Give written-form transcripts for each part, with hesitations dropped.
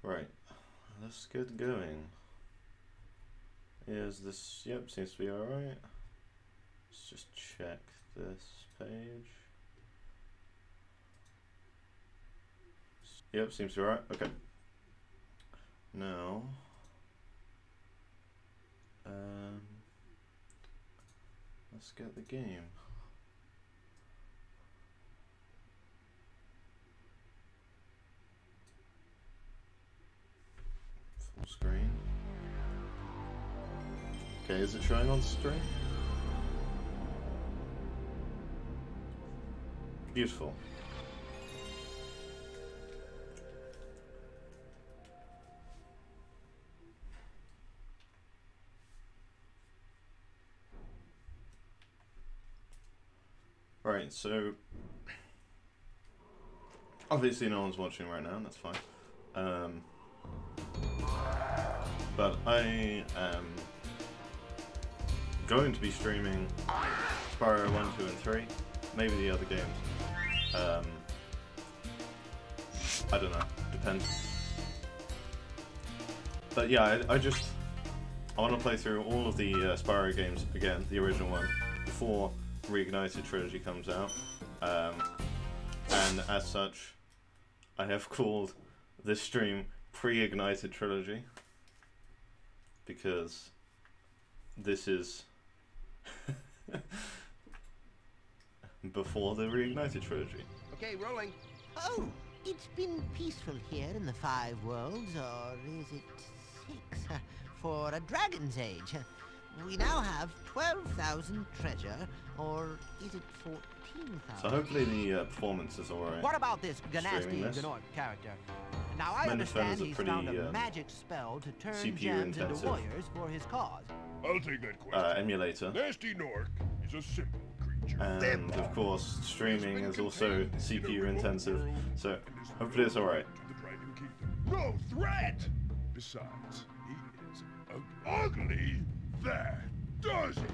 Right, let's get going. Is this, yep, seems to be alright. Let's just check this page. Yep, seems to be alright, okay. Now, let's get the game. Full screen. Okay, is it showing on screen? Beautiful. Right, so obviously no one's watching right now, and that's fine. But I am going to be streaming Spyro 1, 2, and 3. Maybe the other games. I don't know. Depends. But yeah, I want to play through all of the Spyro games again, the original one, before Reignited Trilogy comes out. And as such, I have called this stream Pre-Ignited Trilogy, because this is before the Reignited Trilogy. Okay, rolling. Oh, it's been peaceful here in the 5 worlds, or is it 6? For a dragon's age. We now have 12,000 treasure, or is it 14,000? So hopefully the performance is alright. What about this Streaming Ganasty this. Ganoid character? Now I Menafin understand is a he's pretty, found a magic spell to turn CPU gems into intensive. warriors for his cause. I'll take that question. Emulator. Nasty Nork is a simple creature. And of course, streaming is also CPU intensive, so hopefully it's alright. No threat! Besides, he is ugly. That does it!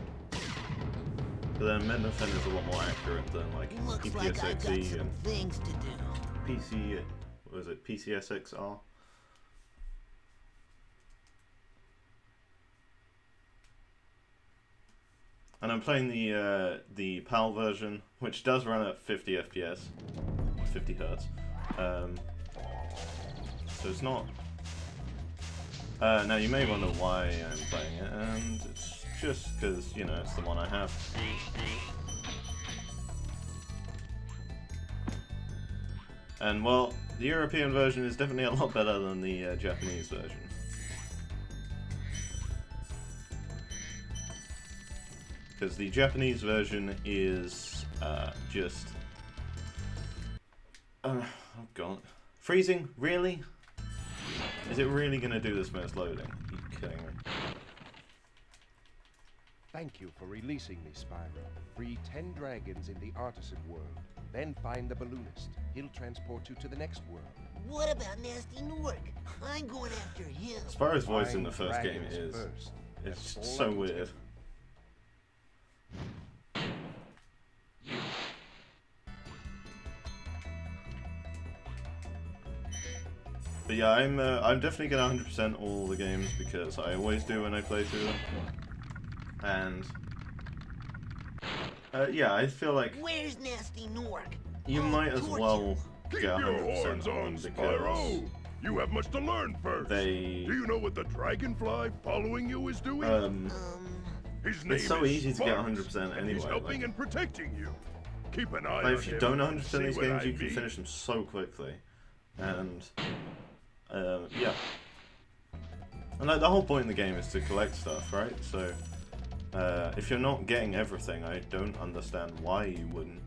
But then Menafin is a lot more accurate than like Looks like I got EPSXE some and things to do. PC, what was it, PCSXR? And I'm playing the PAL version, which does run at 50 FPS, 50 Hertz. So it's not. Now you may wonder why I'm playing it, and it's just because, you know, it's the one I have. And well, the European version is definitely a lot better than the Japanese version. Because the Japanese version is just... oh god. Freezing? Really? Is it really going to do this much loading? Are you kidding me? Thank you for releasing me, Spyro. Free 10 dragons in the Artisan world. Then find the balloonist. He'll transport you to the next world. What about Nasty Nork? I'm going after him. Spyro's voice in the Find first game dragons is... first. it's That's all I so can weird. tell But yeah, I'm definitely gonna 100% all the games because I always do when I play through them. And yeah, I feel like Where's Nasty Nork? you might as well Keep get your 100% horns on on, because Spyro! You have much to learn first. they Do you know what the dragonfly following you is doing? His name it's so is easy to get Sparks, 100% and anyway. He's helping Like, and protecting you. Keep an eye like on if you him. don't 100% See these what games, I you can mean? finish them so quickly. And yeah. And like, the whole point in the game is to collect stuff, right? So if you're not getting everything, I don't understand why you wouldn't.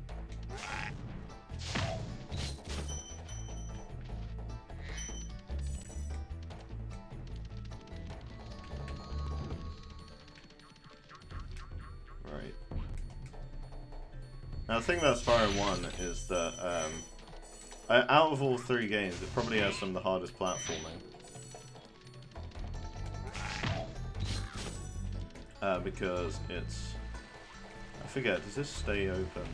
Right. Now the thing about Spyro 1 is that out of all 3 games, it probably has some of the hardest platforming. Because it's... I forget, does this stay open?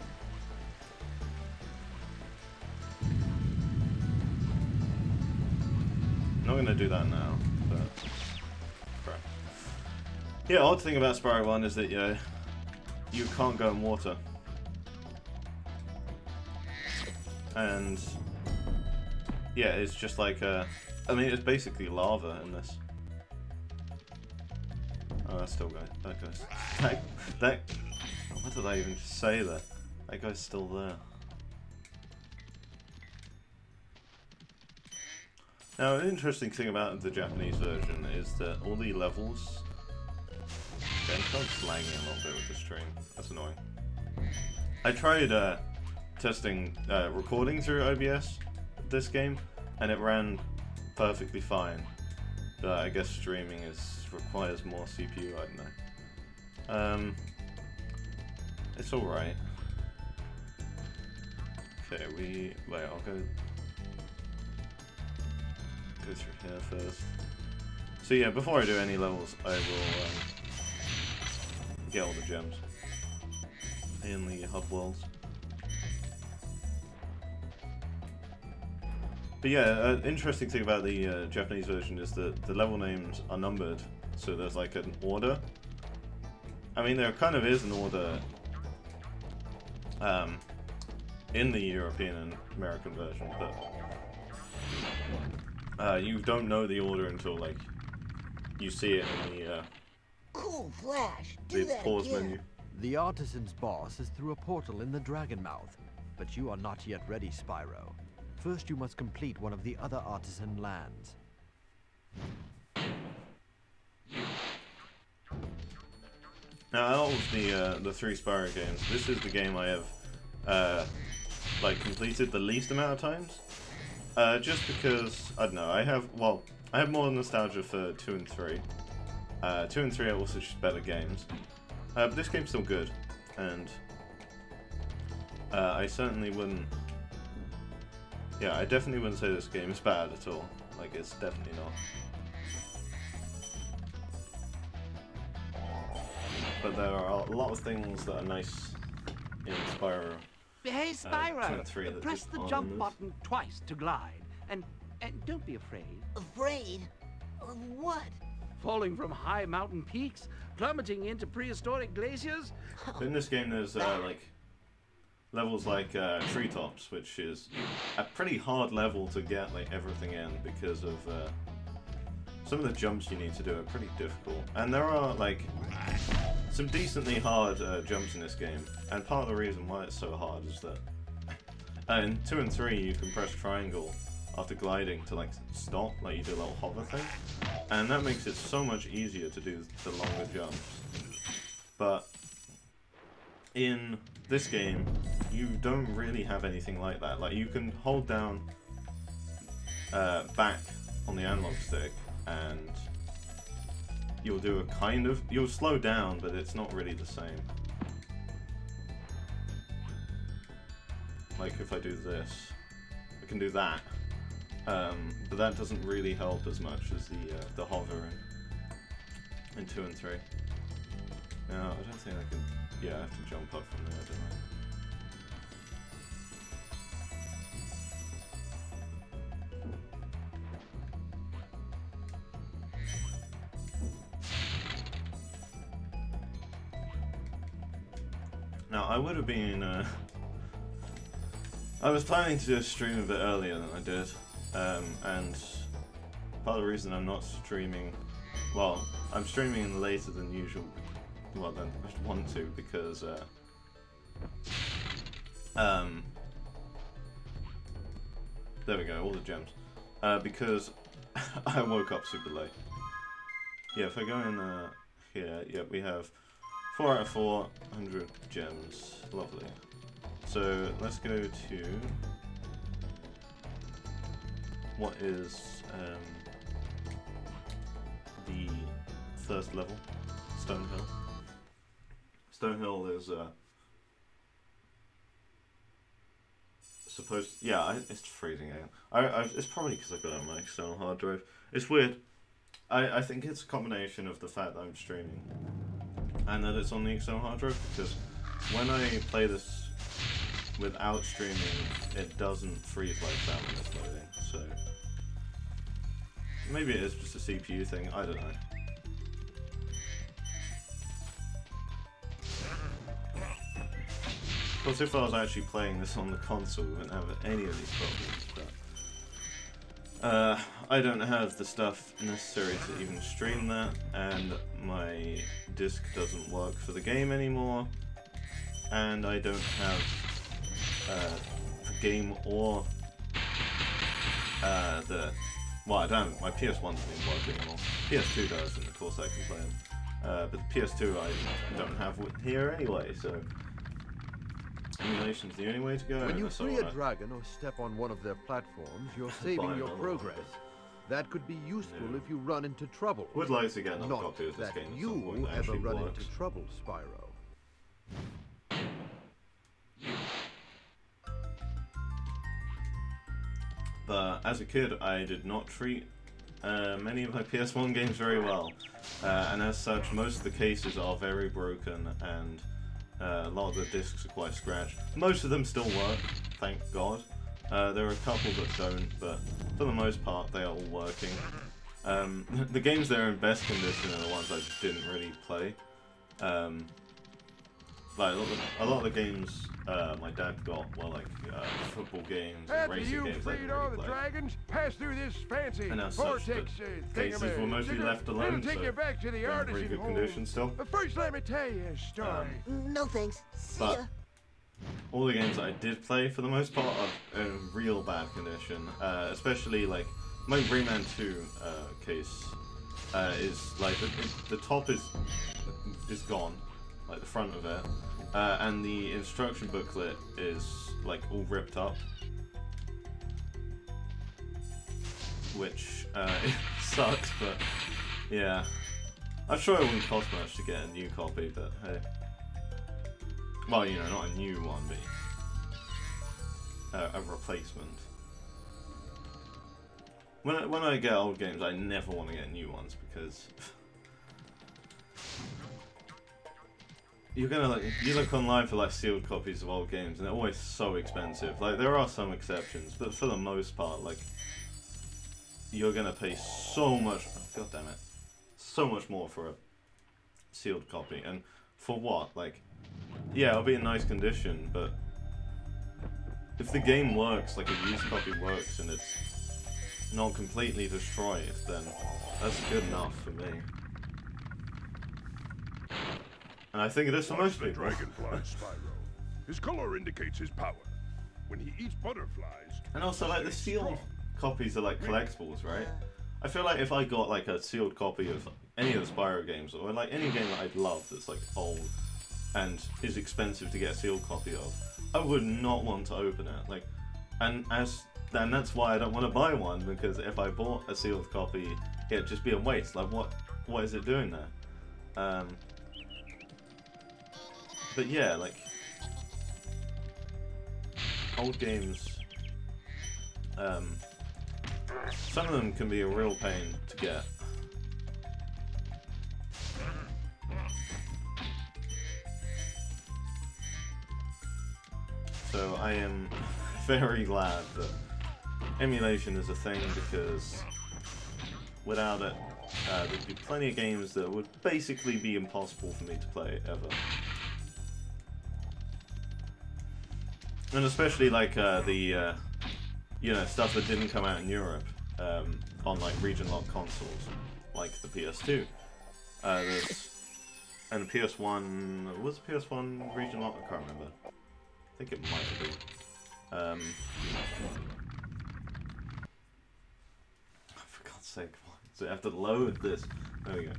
not gonna do that now, but crap. Yeah, odd thing about Spyro 1 is that you can't go in water. And yeah, it's just like I mean, it's basically lava in this. Oh, that's still going. That goes. That. What did I even say there? That guy's still there. Now, an interesting thing about the Japanese version is that all the levels. Okay, I'm kind of lagging a little bit with the stream. That's annoying. I tried testing recording through OBS this game, and it ran perfectly fine. But I guess streaming requires more CPU. I don't know. It's all right. Okay, wait. I'll go through here first. So yeah, before I do any levels, I will get all the gems in the hub worlds. But yeah, interesting thing about the Japanese version is that the level names are numbered, so there's like an order. I mean, there kind of is an order in the European and American version, but you don't know the order until like you see it in the Cool Flash. Do that pause again. menu. The artisan's boss is through a portal in the Dragon Mouth, but you are not yet ready, Spyro. First, you must complete one of the other artisan lands. Now, out of the 3 Spyro games, this is the game I have like completed the least amount of times. Just because I don't know, I have more nostalgia for 2 and 3. 2 and 3 are also just better games, but this game's still good, and I certainly wouldn't. Yeah, I definitely wouldn't say this game is bad at all. Like, it's definitely not. But there are a lot of things that are nice in Spyro. Hey, 2 and 3 Spyro, that press just the aren't jump in this. button twice to glide. And don't be afraid. Afraid? Of what? Falling from high mountain peaks? Plummeting into prehistoric glaciers? But in this game, there's like levels like Treetops, which is a pretty hard level to get like everything in because of some of the jumps you need to do are pretty difficult. And there are like some decently hard jumps in this game, and part of the reason why it's so hard is that in 2 and 3 you can press triangle after gliding to like stop, like you do a little hover thing, and that makes it so much easier to do the longer jumps. But in this game, you don't really have anything like that. Like, you can hold down back on the analog stick and you'll do you'll slow down, but it's not really the same. Like, if I do this, I can do that, but that doesn't really help as much as the hover in 2 and 3. Now, I don't think I can. Yeah, I have to jump up from there, don't I? Now, I would have been, I was planning to do a stream a bit earlier than I did, and part of the reason I'm not streaming, well, I'm streaming later than usual, well then, I want to, because, there we go, all the gems, because I woke up super late. Yeah, if I go in, here, yeah, we have 4 out of 400 gems. Lovely. So let's go to what is the first level, Stonehill. Stonehill is supposed. Yeah, it's freezing out. It's probably because I got it on my external hard drive. It's weird. I think it's a combination of the fact that I'm streaming and that it's on the external hard drive, because when I play this without streaming, it doesn't freeze like that when it's loading. So Maybe it is just a CPU thing, I don't know. Of course, if I was actually playing this on the console, we wouldn't have any of these problems, but I don't have the stuff necessary to even stream that, and my disc doesn't work for the game anymore, and I don't have the game or well, I don't. My PS1 doesn't even work anymore. PS2 does, and of course I can play them. But the PS2 I don't have here anyway, so emulation's the only way to go. When you free a dragon or step on one of their platforms, you're saving your progress. That could be useful if you run into trouble. Would like to get another Not copy of this that game. you ever run into trouble, Spyro. But as a kid, I did not treat many of my PS1 games very well, and as such, most of the cases are very broken, and a lot of the discs are quite scratched. Most of them still work, thank God. There are a couple that don't, but for the most part, they are all working. The games that are in best condition are the ones I just didn't really play. Like a lot of the games my dad got were like football games and racing games I didn't really play. Dragons, pass through this fancy And as such, the cases were mostly left alone, so you back to the they're in pretty good condition still. But first, let me tell you a story. No thanks. See But ya. all the games that I did play, for the most part, are in real bad condition. Especially like my Rayman 2 case is like the top is gone, like the front of it, and the instruction booklet is like all ripped up, which sucks. But yeah, I'm sure it wouldn't cost much to get a new copy, but hey. Well, you know, not a new one, but a replacement. When I get old games, I never want to get new ones because you're gonna like you look online for like sealed copies of old games, and they're always so expensive. Like there are some exceptions, but for the most part, like you're gonna pay so much. God damn it, so much more for a sealed copy, and for what? Like. Yeah, it'll be in nice condition, but if the game works, like a used copy works, and it's not completely destroyed, then that's good enough for me. And I think it is for most people. Dragonfly Spyro. His color indicates his power. When he eats butterflies... And also, like, the sealed copies are like collectibles, right? I feel like if I got like a sealed copy of any of the Spyro games, or like any game that I'd love that's like old, and is expensive to get a sealed copy of, I would not want to open it. Like, and that's why I don't want to buy one, because if I bought a sealed copy, it'd just be a waste. Like, what is it doing there? But yeah, like old games, some of them can be a real pain to get. So I am very glad that emulation is a thing, because without it, there'd be plenty of games that would basically be impossible for me to play ever. And especially like the you know, stuff that didn't come out in Europe on like region-locked consoles, like the PS2. And the PS1, was the PS1 region-locked? I can't remember. I think it might be. For God's sake, so I have to load this. There we go.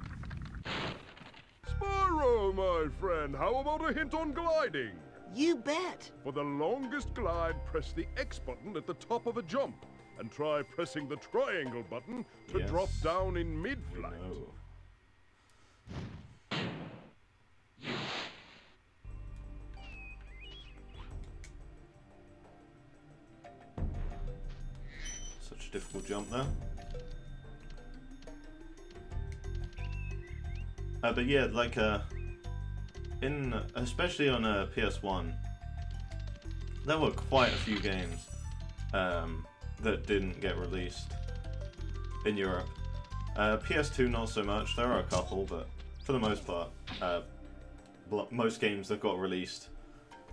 Spyro, my friend, how about a hint on gliding? You bet. For the longest glide, press the X button at the top of a jump, and try pressing the triangle button to drop down in mid-flight. Such a difficult jump there. But yeah, like especially on a PS1, there were quite a few games that didn't get released in Europe, PS2 not so much. There are a couple, but for the most part, most games that got released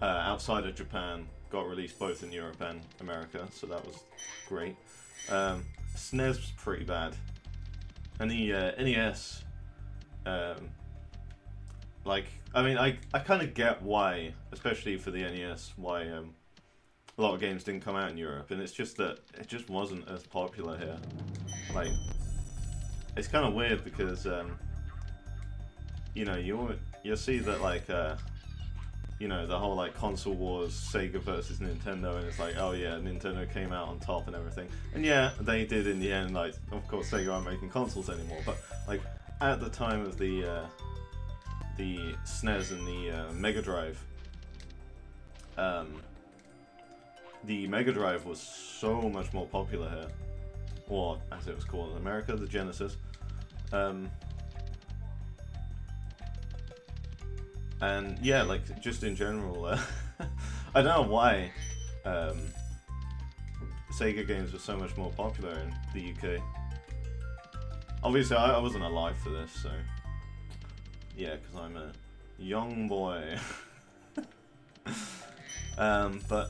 outside of Japan got released both in Europe and America, so that was great. SNES was pretty bad, and the NES, like, I mean, I kind of get why, especially for the NES, why a lot of games didn't come out in Europe, and it's just that it just wasn't as popular here. Like, it's kind of weird because, you know, you'll see that, like, you know, the whole, like, console wars, Sega versus Nintendo, and it's like, oh yeah, Nintendo came out on top and everything. And yeah, they did in the end, like, of course Sega aren't making consoles anymore, but, like, at the time of the SNES and the Mega Drive, the Mega Drive was so much more popular here, or as it was called in America, the Genesis. And yeah, like, just in general, I don't know why Sega games were so much more popular in the UK. Obviously, I wasn't alive for this, so yeah, because I'm a young boy. But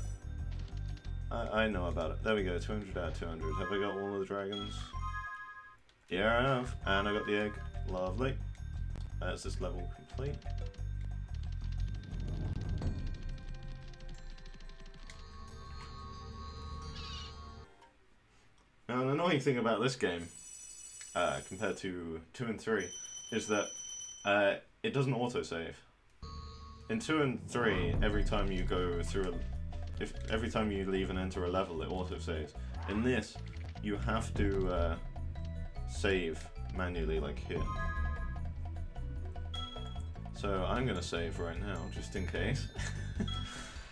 I know about it. There we go, 200 out of 200. Have I got all of the dragons? Yeah, I have. And I got the egg. Lovely. That's this level complete. Now, an annoying thing about this game, compared to 2 and 3, is that it doesn't autosave. In 2 and 3, every time you go through every time you leave and enter a level, it autosaves. In this, you have to save manually, like here. So I'm gonna save right now, just in case.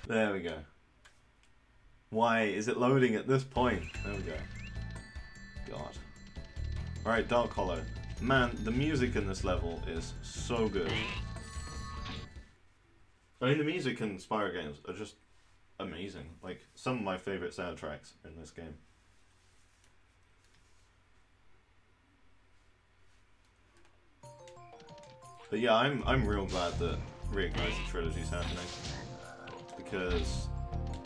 There we go. Why is it loading at this point? There we go. God. Alright, Dark Hollow. Man, the music in this level is so good. I mean, the music in Spyro games are just amazing. Like, some of my favourite soundtracks in this game. But yeah, I'm real glad that Reignited Trilogy is happening. Because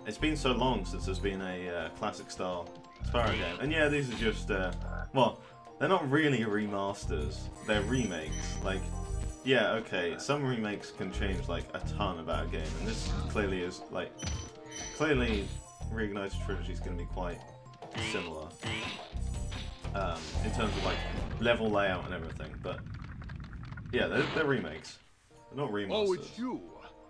it's been so long since there's been a classic style Spyro game. And yeah, these are just, well, they're not really remasters, they're remakes. Like, yeah, okay, some remakes can change, like, a ton about a game, and this clearly is, like, clearly Reignited Trilogy is going to be quite similar, in terms of, like, level layout and everything, but, yeah, they're remakes. They're not remasters. Oh, it's you!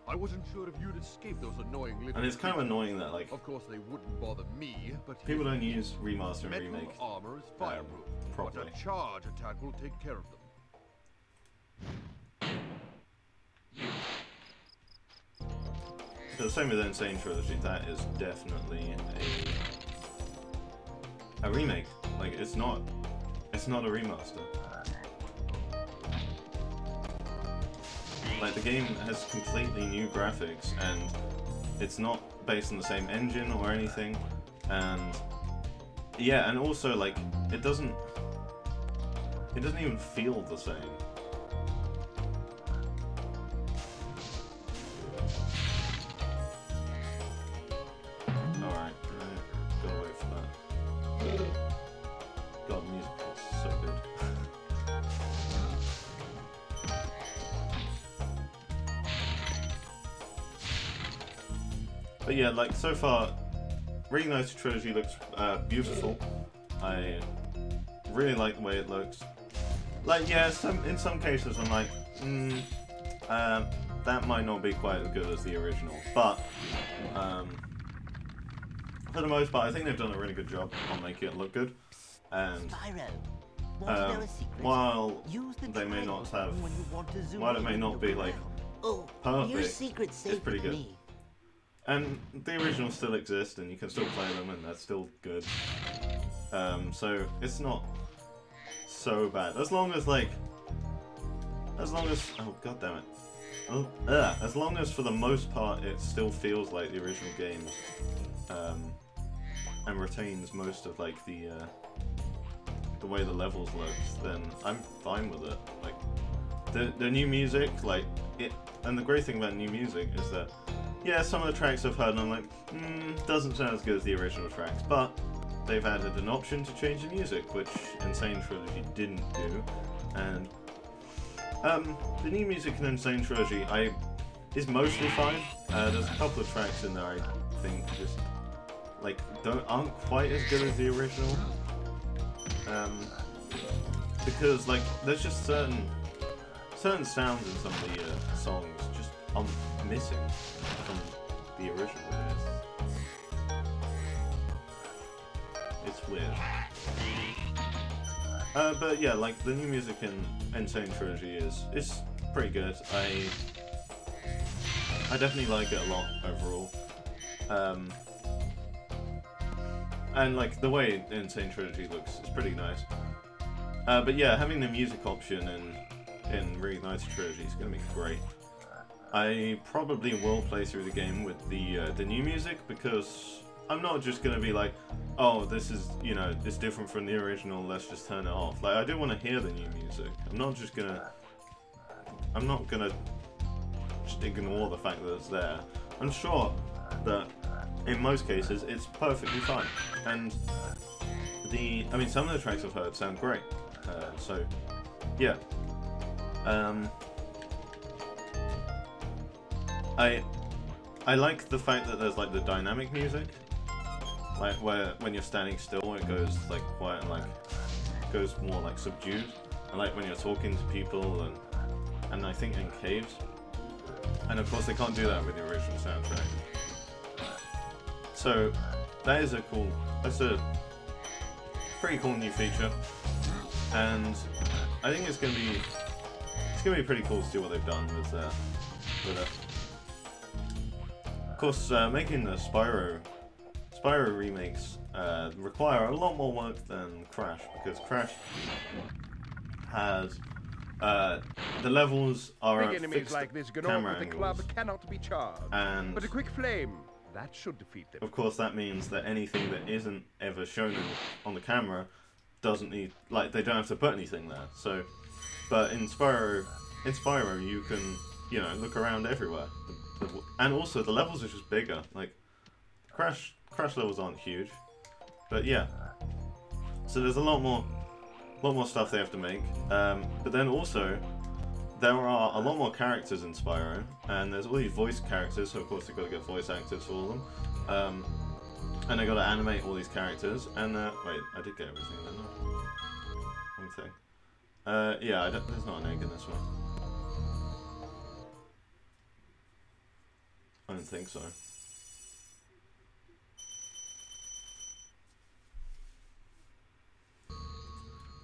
I wasn't sure if you'd escape those annoying little... And it's kind of annoying that, like... Of course, they wouldn't bother me, but... People don't use remaster and metal remake armor is fireproof, properly. but a charge attack will take care of them. The same with Insane Trilogy, that is definitely a remake. Like, it's not a remaster. Like, the game has completely new graphics, and it's not based on the same engine or anything, and yeah, and also, like, it doesn't even feel the same. Alright, gotta wait for that. God, the music is so good. But yeah, like, so far, Reignited Trilogy looks beautiful. I really like the way it looks. Like, yeah, in some cases I'm like, that might not be quite as good as the original, but for the most part, I think they've done a really good job on making it look good. And while they may not have, while it may not be like perfect, it's pretty good. And the originals still exist, and you can still play them, and that's still good. So it's not so bad. As long as, like, oh god damn it. As long as for the most part it still feels like the original games, and retains most of, like, the way the levels look, then I'm fine with it. Like the new music, like it, and the great thing about new music is that, yeah, some of the tracks I've heard and I'm like, doesn't sound as good as the original tracks, but they've added an option to change the music, which Insane Trilogy didn't do, and the new music in Insane Trilogy is mostly fine. There's a couple of tracks in there I think just like aren't quite as good as the original, because like there's just certain sounds in some of the songs just are missing from the original. It's weird. But yeah, like the new music in Insane Trilogy is pretty good. I definitely like it a lot overall. And like the way Insane Trilogy looks is pretty nice. But yeah, having the music option in Reignited Trilogy is going to be great. I probably will play through the game with the new music, because I'm not just going to be like, oh, this is, you know, it's different from the original, let's just turn it off. Like, I do want to hear the new music. I'm not gonna just ignore the fact that it's there. I'm sure that in most cases it's perfectly fine. And I mean, some of the tracks I've heard sound great. So, yeah. I like the fact that there's like the dynamic music, like where when you're standing still it goes like quiet and like goes more like subdued, and like when you're talking to people and I think in caves, and of course they can't do that with the original soundtrack. So that's a pretty cool new feature, and I think it's gonna be pretty cool to see what they've done with it. Of course, making the Spyro remakes require a lot more work than Crash, because Crash has the levels are Big at enemies fixed like this camera with the angles, club cannot be charged. and But a quick flame, that should defeat them. of course that means that anything that isn't ever shown on the camera doesn't need, like, they don't have to put anything there. So, but in Spyro you can, you know, look around everywhere. And also the levels are just bigger. Like Crash levels aren't huge, but yeah. So there's a lot more stuff they have to make. But then also there are a lot more characters in Spyro, and there's all these voice characters. So of course they've got to get voice actors for all of them, and they got to animate all these characters. And wait, I did get everything, didn't I? One thing. Yeah, there's not an egg in this one. I don't think so.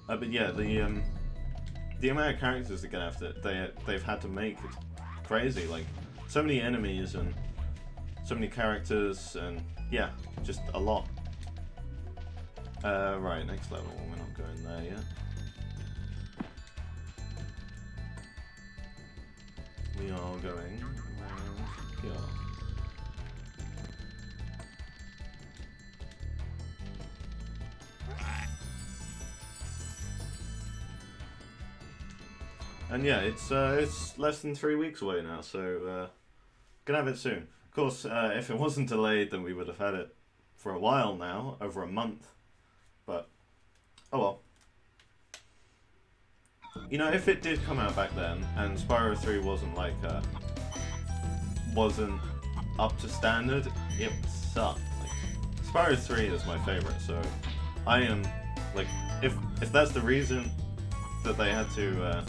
But yeah, the amount of characters they're gonna have to they've had to make is crazy. Like so many enemies and so many characters, and yeah, just a lot. Right, next level. We're not going there yet. We are going around here. And yeah, it's less than 3 weeks away now, so gonna have it soon. Of course, if it wasn't delayed, then we would have had it for a while now, over a month. But oh well. You know, if it did come out back then, and Spyro 3 wasn't like wasn't up to standard, it sucked. Like, Spyro 3 is my favorite, so I am like, if that's the reason that they had to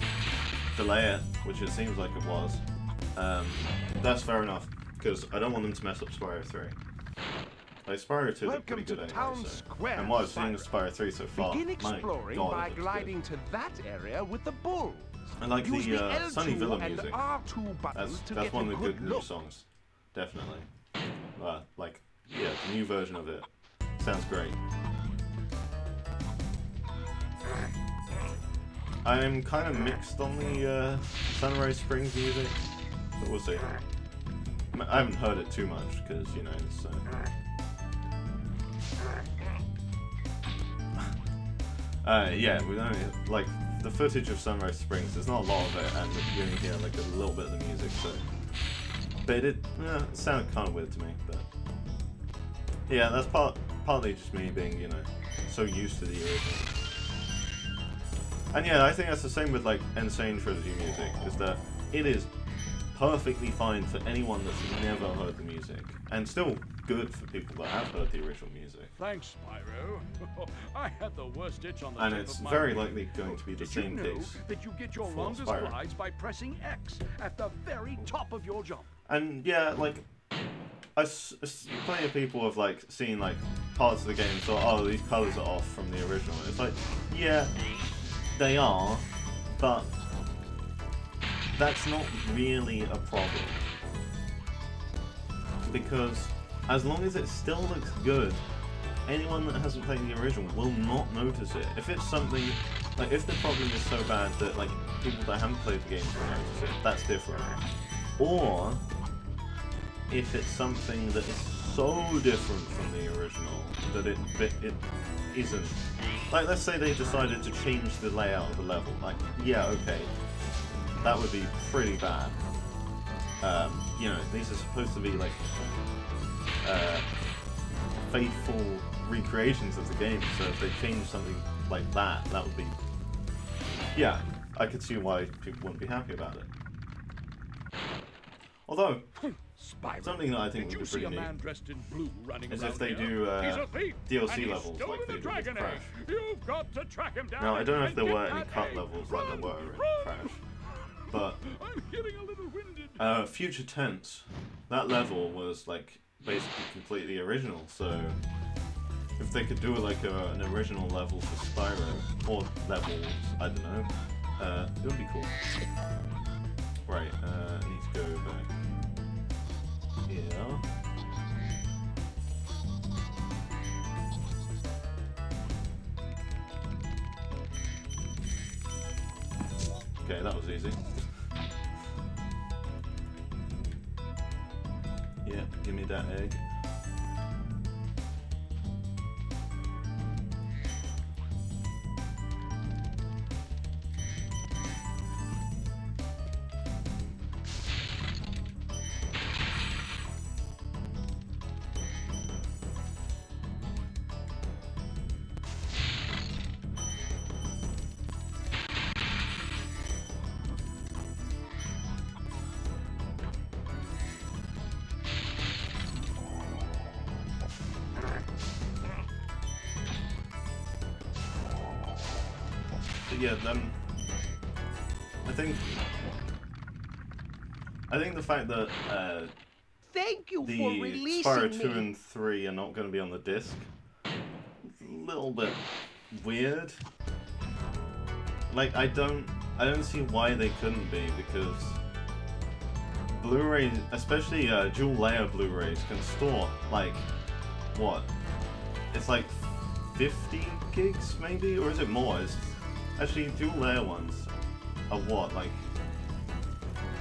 delay it, which it seems like it was, that's fair enough, because I don't want them to mess up Spyro 3. Like, Spyro 2 is pretty good anyway, so. And what I've seen of Spyro 3 so far, Begin exploring by gliding to that area with the bull. I like Use the L2 Sunny Villa and music. R2 buttons to That's get one a of the good new look. songs, definitely. Like, yeah, the new version of it sounds great. I'm kind of mixed on the Sunrise Springs music, but we'll see. I haven't heard it too much because, you know, it's. Yeah, we don't like the footage of Sunrise Springs. There's not a lot of it, and you only hear like a little bit of the music. So, but it sounded kind of weird to me. But yeah, that's partly just me being, you know, so used to the original. And yeah, I think that's the same with like Insane Trilogy music. Is that it is perfectly fine for anyone that's never heard the music, and still good for people that have heard the original music. Thanks, Spyro. I had the worst itch on the And tip it's of my very wrist. likely going to be the same Did you know case that you get your for longest Spyro. glides by pressing X at the very top of your jump? And yeah, like, plenty of people have like seen like parts of the game and thought, oh, these colours are off from the original. It's like, yeah, they are, but that's not really a problem. Because as long as it still looks good, anyone that hasn't played the original will not notice it. If it's something, like if the problem is so bad that like people that haven't played the game will notice it, that's different. Or if it's something that is so different from the original that it isn't. Like, let's say they decided to change the layout of the level. Like, yeah, okay, that would be pretty bad. You know, these are supposed to be like faithful recreations of the game, so if they change something like that, that would be... Yeah, I could see why people wouldn't be happy about it. Although, Spyro, something that I think did would you be see a pretty man neat dressed in blue running is around if they here? do He's a thief, DLC and he's levels stolen like they the did with dragon Crash. egg. You've got to track him down. Now, I don't know if and there get were any that cut egg. levels like there were in Crash, but I'm getting a little winded. Future Tense, that level was like basically completely original, so if they could do like an original level for Spyro, or levels, I don't know, it would be cool. Right, I need to go back here. Okay, that was easy. Yeah, give me that egg. But yeah, I think the fact that Thank you the for releasing Spyro me. 2 and 3 are not going to be on the disc, it's a little bit weird. Like, I don't see why they couldn't be, because Blu-ray, especially dual layer Blu-rays, can store like what? It's like 50 gigs maybe, or is it more? It's actually dual layer ones are what, like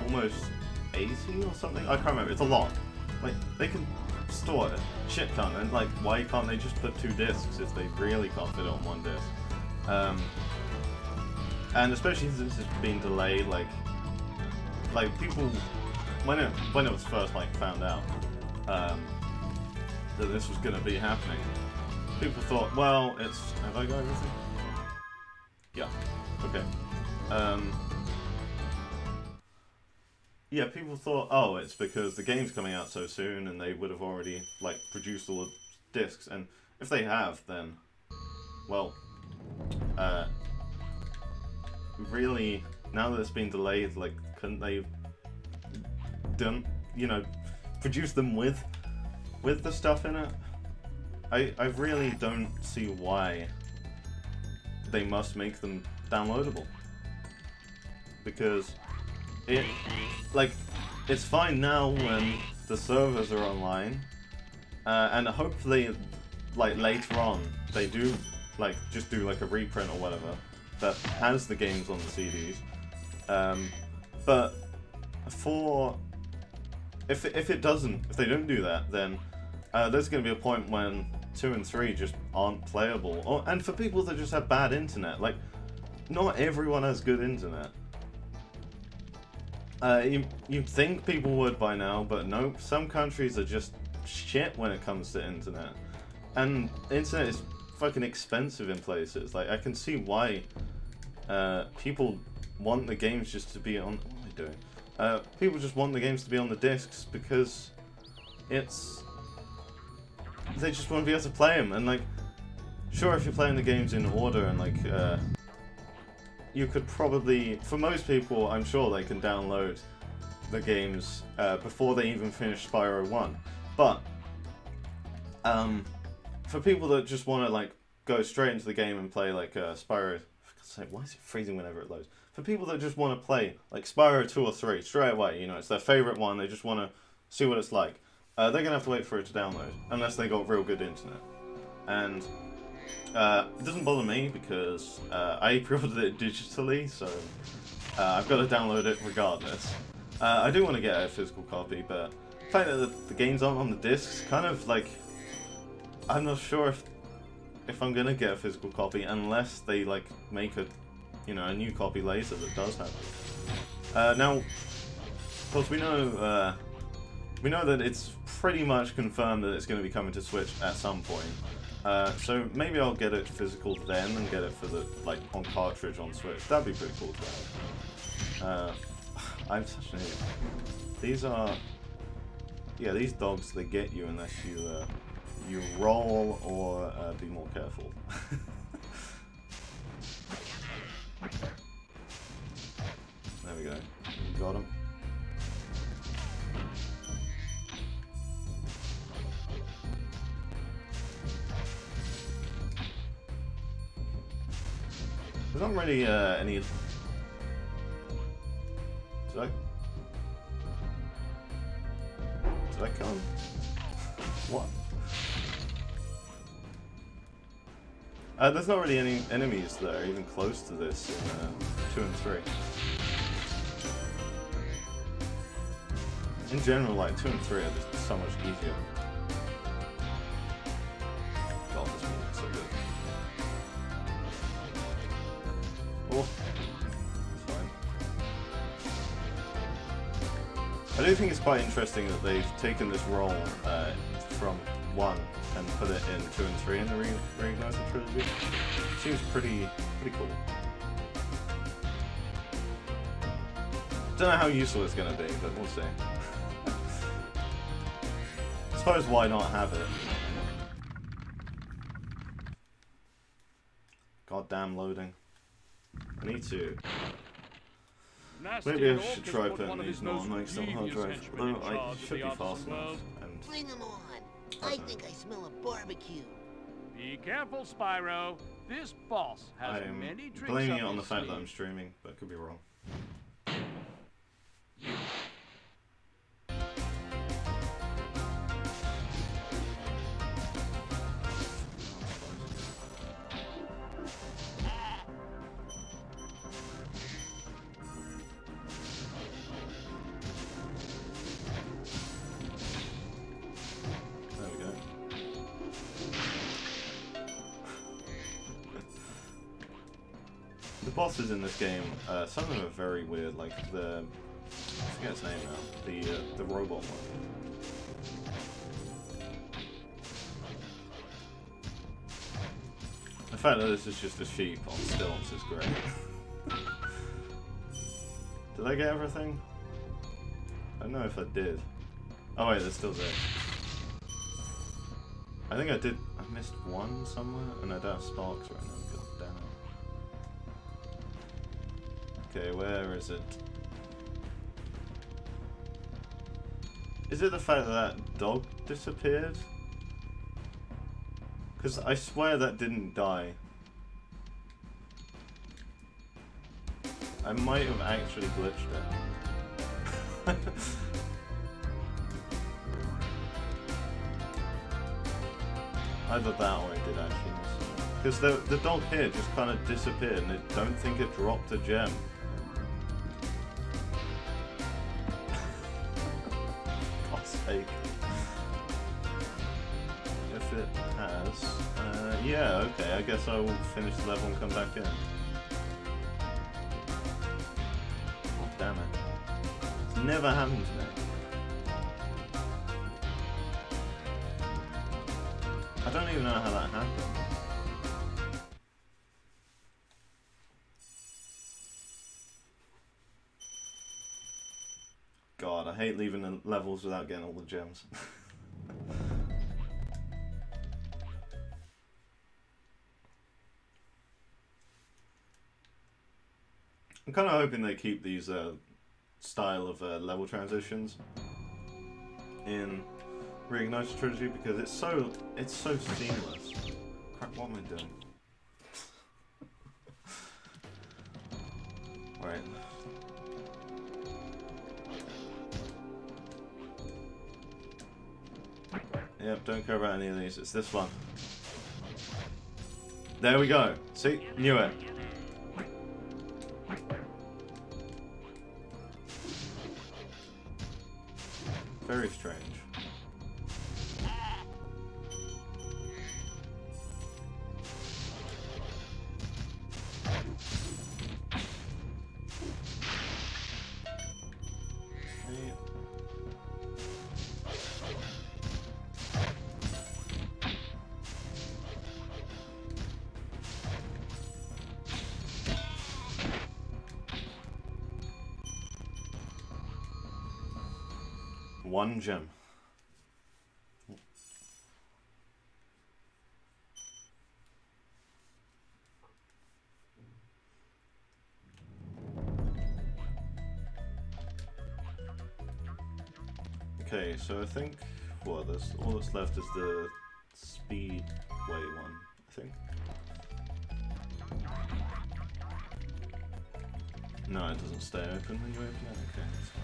almost 80 or something? I can't remember. It's a lot. Like, they can store a shit ton, and like, why can't they just put 2 discs if they really can't fit it on 1 disc? And especially since it's been delayed, like people, when it was first like found out that this was going to be happening, people thought, well, it's, have I got everything? Yeah. Okay. Yeah, people thought, oh, it's because the game's coming out so soon, and they would have already like produced all the discs. And if they have, then, well, really, now that it's been delayed, like, couldn't they done, you know, produce them with the stuff in it? I really don't see why they must make them downloadable, because it's fine now when the servers are online, and hopefully like later on they do like just do like a reprint or whatever that has the games on the CDs, but for if they don't do that, then there's going to be a point when 2 and 3 just aren't playable. And for people that just have bad internet, like, not everyone has good internet. You'd think people would by now, but nope, some countries are just shit when it comes to internet. And internet is fucking expensive in places. Like, I can see why people want the games just to be on... What am I doing? People just want the games to be on the discs because it's... They just want to be able to play them, and like, sure, if you're playing the games in order and like, you could probably, for most people, I'm sure they can download the games before they even finish Spyro 1. But for people that just want to like go straight into the game and play like Spyro, why is it freezing whenever it loads? For people that just want to play like Spyro 2 or 3 straight away, you know, it's their favorite one. They just want to see what it's like. They're gonna have to wait for it to download unless they got real good internet. And it doesn't bother me because I pre-ordered it digitally, so I've got to download it regardless. I do want to get a physical copy, but the fact that the games aren't on the discs, kind of like, I'm not sure if I'm gonna get a physical copy unless they like make a, you know, a new copy later that does have it. Now, of course, we know that it's pretty much confirmed that it's going to be coming to Switch at some point. So maybe I'll get it physical then and get it for the like on cartridge on Switch. That'd be pretty cool to have. I'm such an idiot. These are, yeah, these dogs, they get you unless you roll or be more careful. There we go. Got him. There's not really any... Did I kill him? What? There's not really any enemies that are even close to this in 2 and 3. In general, like 2 and 3 are just so much easier. God, this music's so good. Oh, that's fine. I do think it's quite interesting that they've taken this role from 1 and put it in 2 and 3 in the Reignited Trilogy. Seems pretty cool. Don't know how useful it's going to be, but we'll see. I suppose why not have it? Goddamn loading. I need to. Maybe I should try putting these non-mics on hard drive. Though I should be fast enough. And bring them on. I think I smell a barbecue. Be careful, Spyro. This boss has many tricks. I'm blaming it on the fact that I'm streaming, but I could be wrong. The bosses in this game, some of them are very weird, like I forget its name now, the robot one. The fact that this is just a sheep on stilts is great. Did I get everything? I don't know if I did. Oh wait, they're still there. I think I did, I missed one somewhere, and I don't have sparks right now. Okay, where is it? Is it the fact that that dog disappeared? Because I swear that didn't die. I might have actually glitched it. Either that or I did actually miss it. Because the dog here just kind of disappeared and I don't think it dropped a gem. God's sake. If it has... this. Yeah, okay, I guess I will finish the level and come back in. Oh, damn it. It's never happened to me. I don't even know how that happened. God, I hate leaving the levels without getting all the gems. I'm kind of hoping they keep these style of level transitions in Reignited Trilogy because it's so seamless. Crap, what am I doing? Right. Yep, don't care about any of these. It's this one. There we go. See? Knew it. Very strange. One gem. Okay, so I think what all that's left is the Speedway one, I think. No, it doesn't stay open when you open it. Okay, that's fine.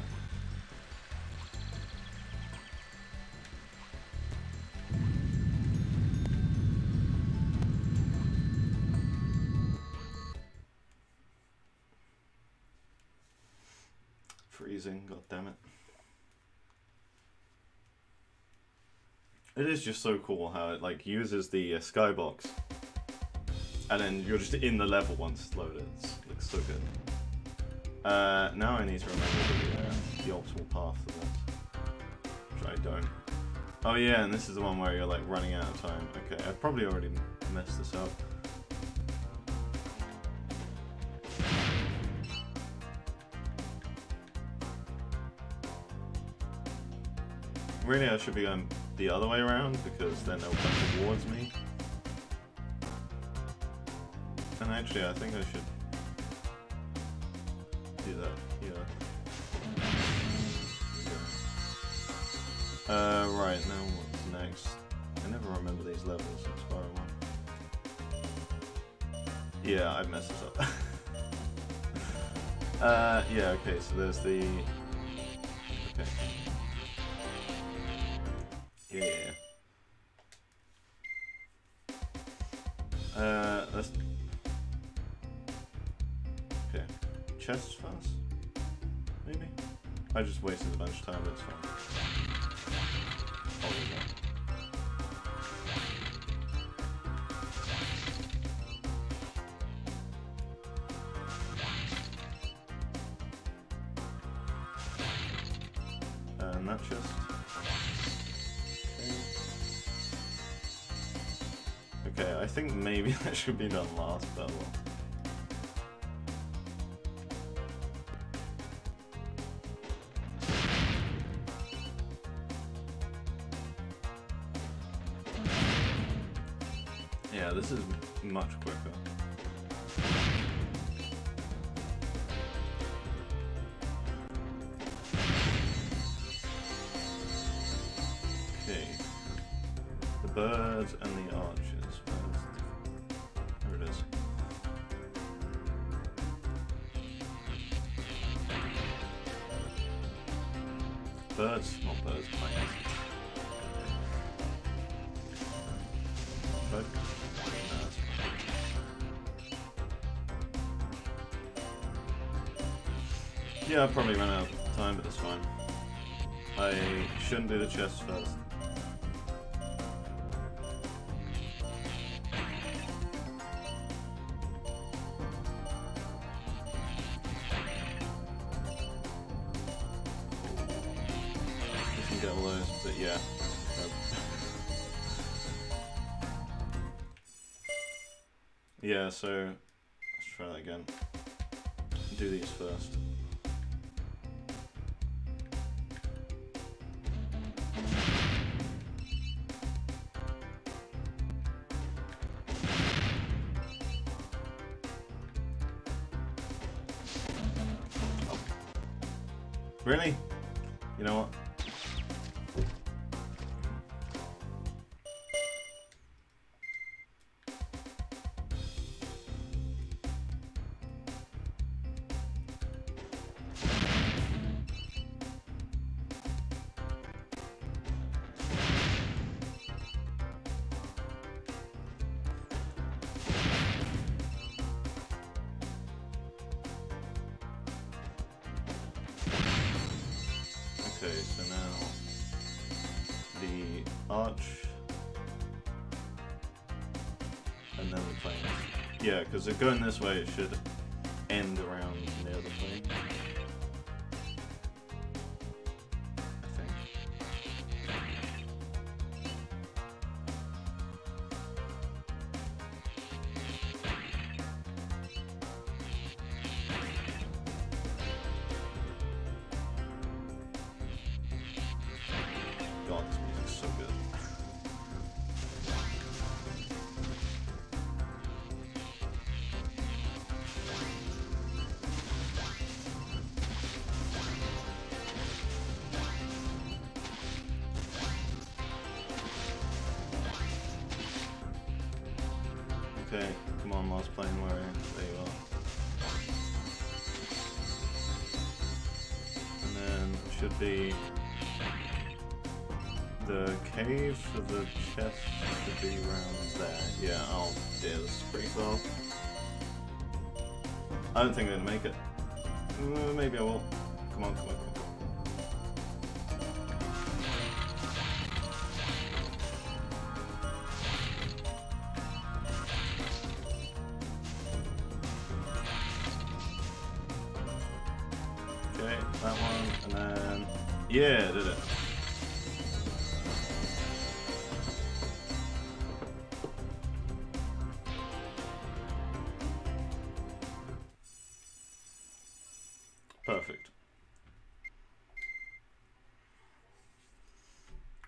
Freezing, god damn it. It is just so cool how it like uses the skybox and then you're just in the level once it's loaded. It looks so good. Now I need to remember the optimal path for this, which I don't. Oh yeah, and this is the one where you're like running out of time. Okay, I've probably already messed this up. Really, I should be going the other way around because then they'll come towards me. And actually, I think I should do that here. Right, now what's next? I never remember these levels in Spyro 1. Yeah, I've messed this up. Yeah, okay, so there's the... Okay. Yeah. Let's... Okay. Chests first? Maybe? I just wasted a bunch of time, that's fine. Oh, yeah. And that chest. Okay, I think maybe that should be done last battle. Yeah, this is much quicker. Okay. The birds and the archers. There it is. Birds, not birds, planes. But, yeah, I probably ran out of time, but that's fine. I shouldn't do the chest first. all those, but yeah. Yeah, so let's try that again. Do these first. Oh. Really? You know what? Okay, so now the arch and then the planes. Yeah, because going this way it should end around near the plane. I think. God, this music's so good. Okay, come on, last plane warrior. There you are. And then it should be the cave for the chest should be around there. Yeah, oh dear, this is pretty far. I don't think I'm gonna make it. Maybe I will. Come on, come on, come on. Okay, that one, and then yeah, did it. Perfect.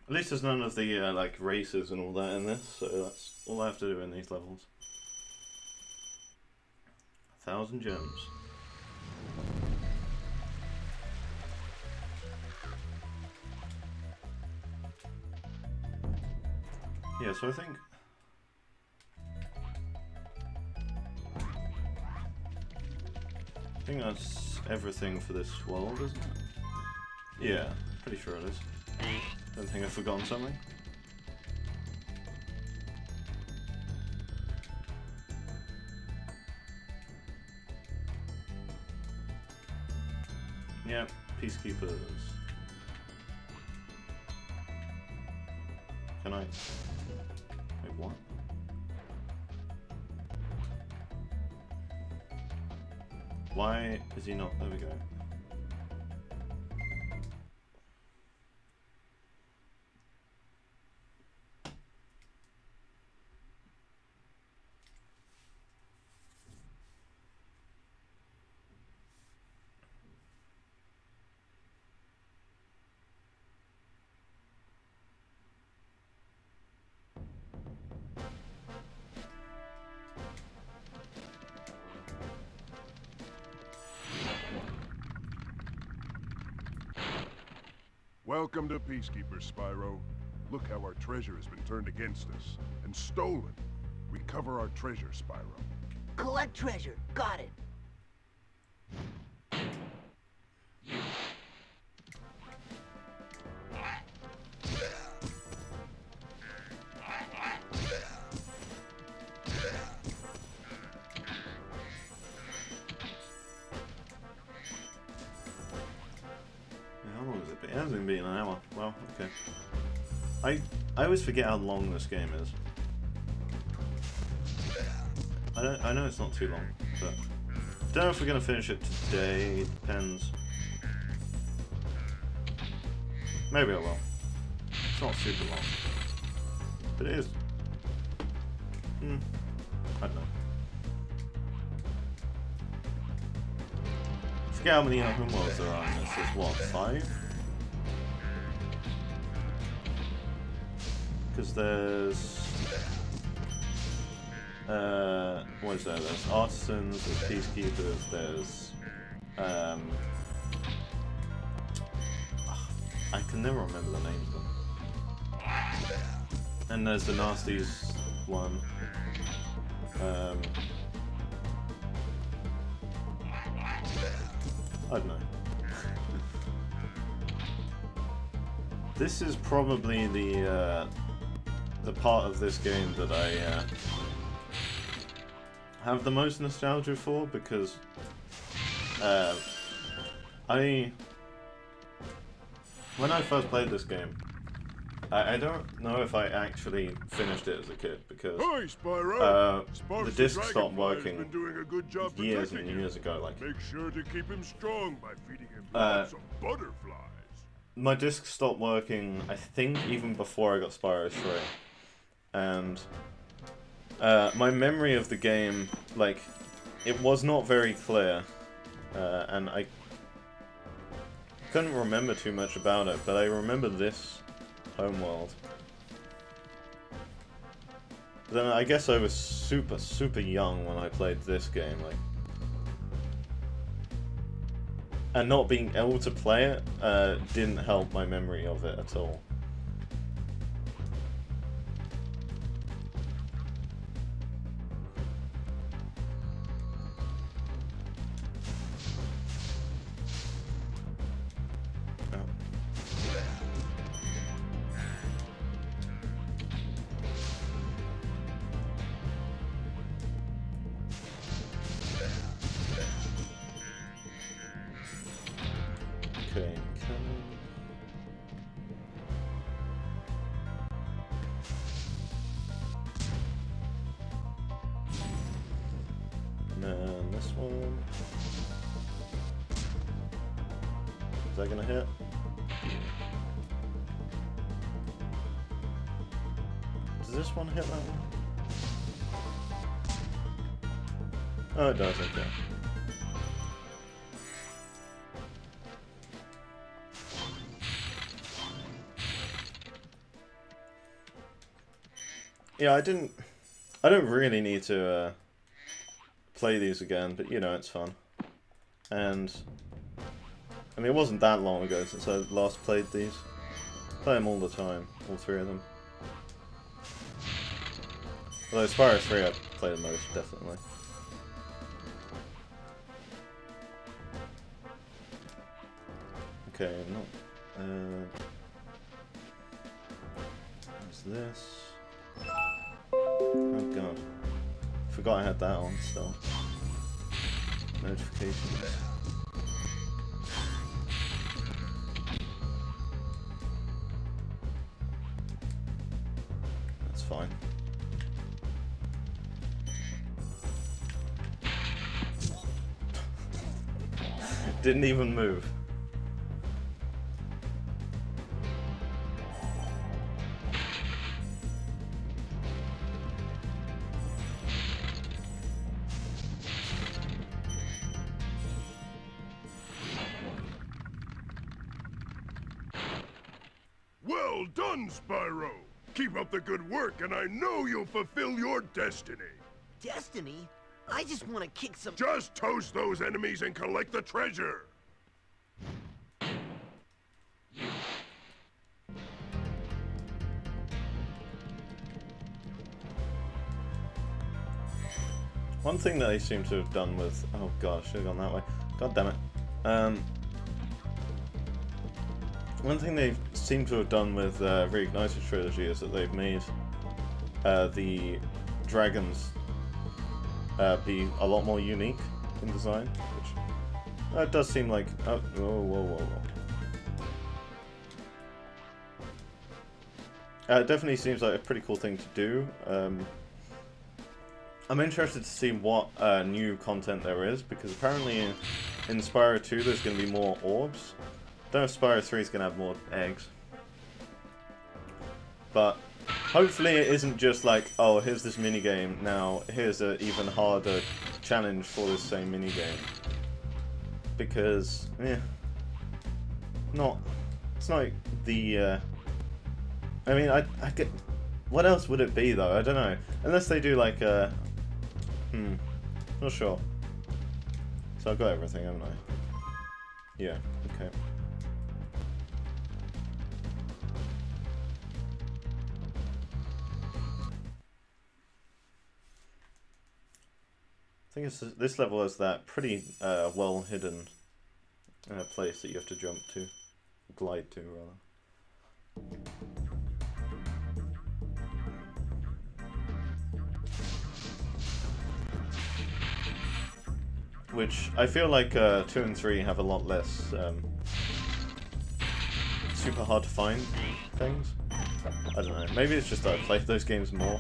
At least there's none of the like races and all that in this, so that's all I have to do in these levels. 1,000 gems. Yeah, so I think that's everything for this world, isn't it? Yeah, pretty sure it is. Don't think I've forgotten something. Yeah, peacekeepers. Can I? Wait, what? Why is he not? There we go. Welcome to Peacekeepers, Spyro. Look how our treasure has been turned against us and stolen. Recover our treasure, Spyro. Collect treasure. Got it. How long has it been? It hasn't been an hour. Well, okay. I always forget how long this game is. I know it's not too long, but don't know if we're gonna finish it today. Depends. Maybe I will. not super long. But it is... I don't know. I forget how many homeworlds there are in this. There's what, 5? Because there's... what is there? There's artisans, there's peacekeepers, there's... I can never remember the names of them. And there's the nasties one. I don't know. This is probably the part of this game that I have the most nostalgia for, because when I first played this game, I don't know if I actually finished it as a kid, because Hey, Spyro. the disc stopped working been doing a good job years and protecting years ago. Like, Make sure to keep him strong by feeding him lots of butterflies. my disc stopped working, I think, even before I got Spyro 3. And my memory of the game, like, it was not very clear, and I couldn't remember too much about it, but I remember this homeworld. Then I guess I was super, super young when I played this game, like, and not being able to play it didn't help my memory of it at all. Okay, and then this one. Is that gonna hit? Does this one hit that one? Oh, it does, okay. Yeah, I don't really need to play these again, but you know, it's fun. And I mean, it wasn't that long ago since I last played these. Play them all the time, all 3 of them. Although Spyro 3 I play the most, definitely. Okay, what's this? Oh god. Forgot I had that on still. Notifications. That's fine. Didn't even move. Well done, Spyro. Keep up the good work, and I know you'll fulfill your destiny. Destiny? I just want to kick some... Just toast those enemies and collect the treasure. One thing that they seem to have done with... Oh god, I should have gone that way. God damn it. One thing they seem to have done with Reignited Trilogy is that they've made the dragons be a lot more unique in design, which does seem like... Oh, whoa, whoa, whoa, whoa. It definitely seems like a pretty cool thing to do. I'm interested to see what new content there is, because apparently in Spyro 2 there's going to be more orbs. I don't know if Spyro 3 is going to have more eggs. But hopefully it isn't just like, oh, here's this minigame, now here's an even harder challenge for this same minigame. Because, yeah, it's not the, I mean, I get, what else would it be though? I don't know. Unless they do like a, not sure. So I've got everything, haven't I? Yeah, okay. I think this level has that pretty well hidden place that you have to jump to, glide to rather. Which I feel like 2 and 3 have a lot less super hard to find things. I don't know. Maybe it's just that I played those games more.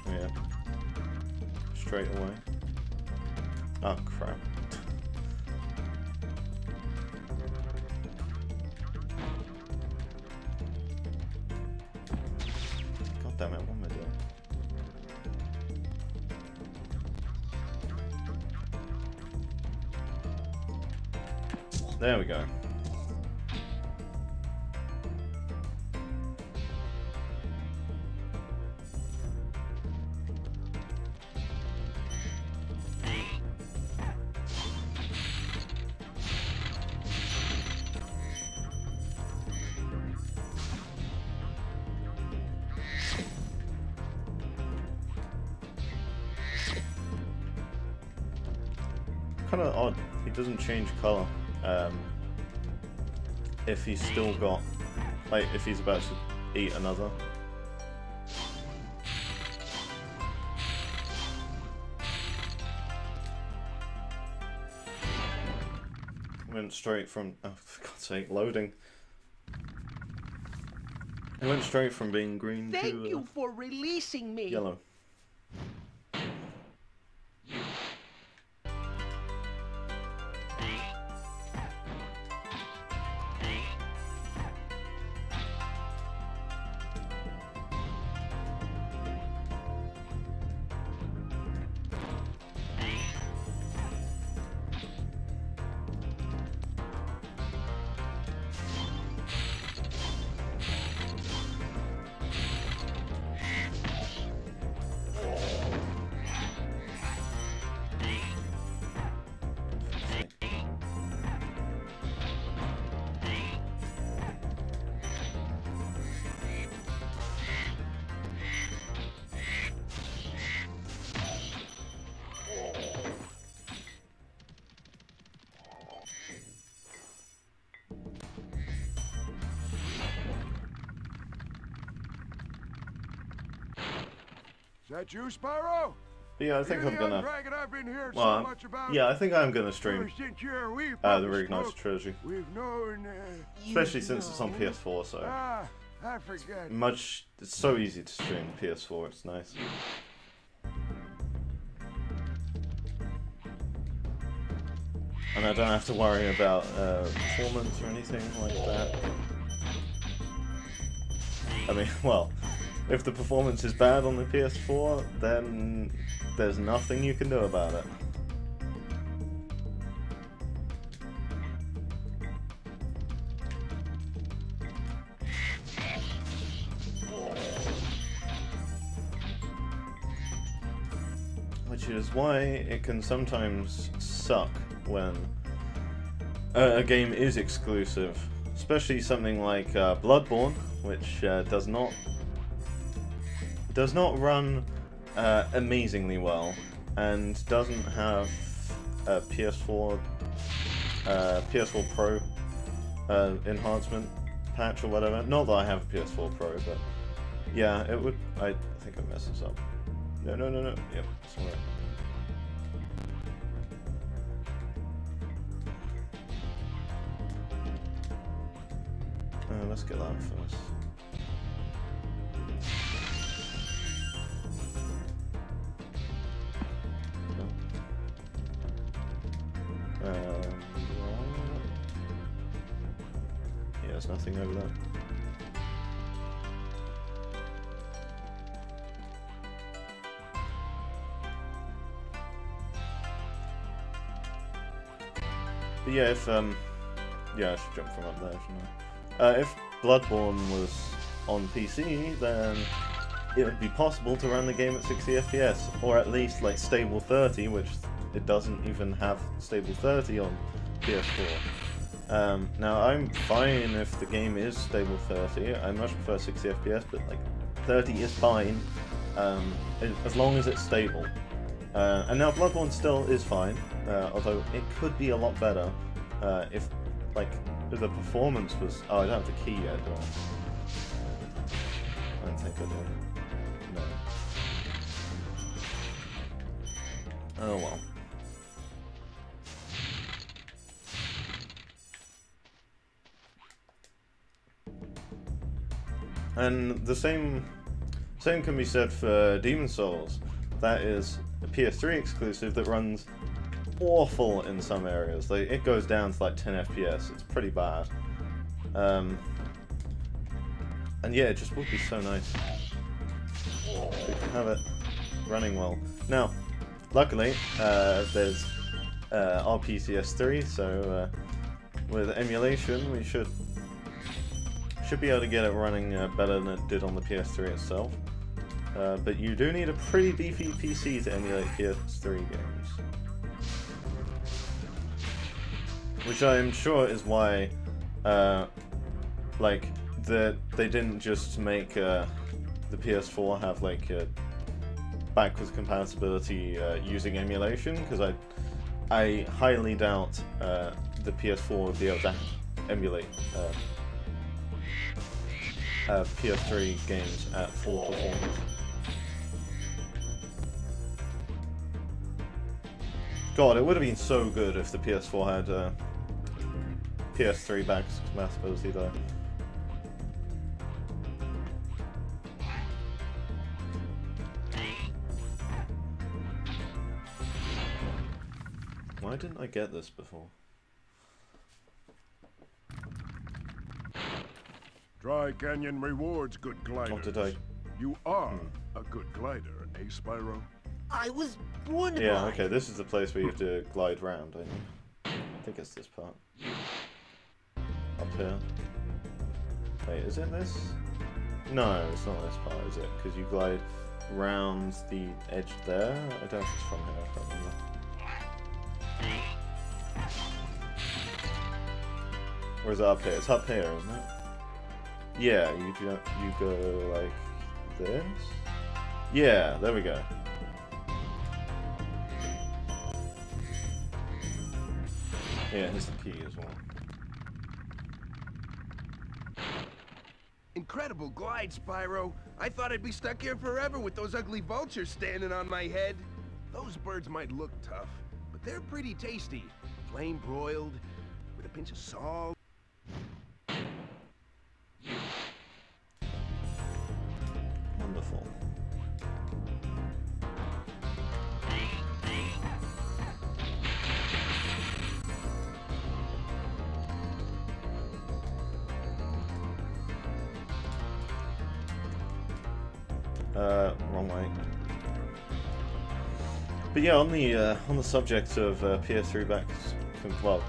Yeah. Straight away. Oh crap. Damn it, what am I doing? There we go. Kind of odd. He doesn't change color if he's still got, like, if he's about to eat another. Went straight from, oh for God's sake, loading. It went straight from being green to Thank you for releasing me. yellow. Is that you, Spyro? But yeah, I think I'm gonna. Dragon I've been hearing so Well, much about. yeah, I think I'm gonna stream Since you're a wee the puppy Reignite smoke, Trilogy, We've known. especially since it's on PS4. So Ah, I forget. it's so easy to stream PS4. It's nice. And I don't have to worry about performance or anything like that. I mean, well, if the performance is bad on the PS4, then there's nothing you can do about it. Which is why it can sometimes suck when a game is exclusive, especially something like Bloodborne, which does not run amazingly well and doesn't have a PS4 Pro enhancement patch or whatever. Not that I have a PS4 Pro, but yeah, it would. I think I messed this up. No. Yep, it's alright. Let's get that first. there's nothing over there. But yeah, if yeah, I should jump from up there, shouldn't I? If Bloodborne was on PC, then it would be possible to run the game at 60 FPS, or at least like stable 30, which it doesn't even have stable 30 on PS4. Now I'm fine if the game is stable 30. I much prefer 60 FPS, but like 30 is fine as long as it's stable. And now Bloodborne still is fine, although it could be a lot better if like the performance was. Oh, I don't have the key yet, do I don't think I do. No. Oh well. And the same can be said for Demon's Souls. That is a PS3 exclusive that runs awful in some areas. Like it goes down to like 10 FPS. It's pretty bad. And yeah, it just would be so nice if we can have it running well. Now, luckily, there's RPCS3, so with emulation we should be able to get it running better than it did on the PS3 itself. But you do need a pretty beefy PC to emulate PS3 games. Which I am sure is why, like, they didn't just make the PS4 have, like, backwards compatibility using emulation, because I highly doubt the PS4 would be able to emulate PS3 games at full performance. God, it would have been so good if the PS4 had PS3 backwards compatibility though. Why didn't I get this before? Dry Canyon rewards good gliders. What did I? You are a good glider, eh, Spyro? I was born Yeah, blind. okay, this is the place where you have to glide round, I think it's this part. Up here. Wait, is it this? No, it's not this part, is it? Because you glide round the edge there? I don't know if it's from here, I can't remember. Or is it up here? It's up here, isn't it? Yeah, you go like this? Yeah, there we go. Yeah, here's the key as well. Incredible glide, Spyro. I thought I'd be stuck here forever with those ugly vultures standing on my head. Those birds might look tough, but they're pretty tasty. Flame broiled, with a pinch of salt. Wonderful. Wrong way. But yeah, on the subject of PS3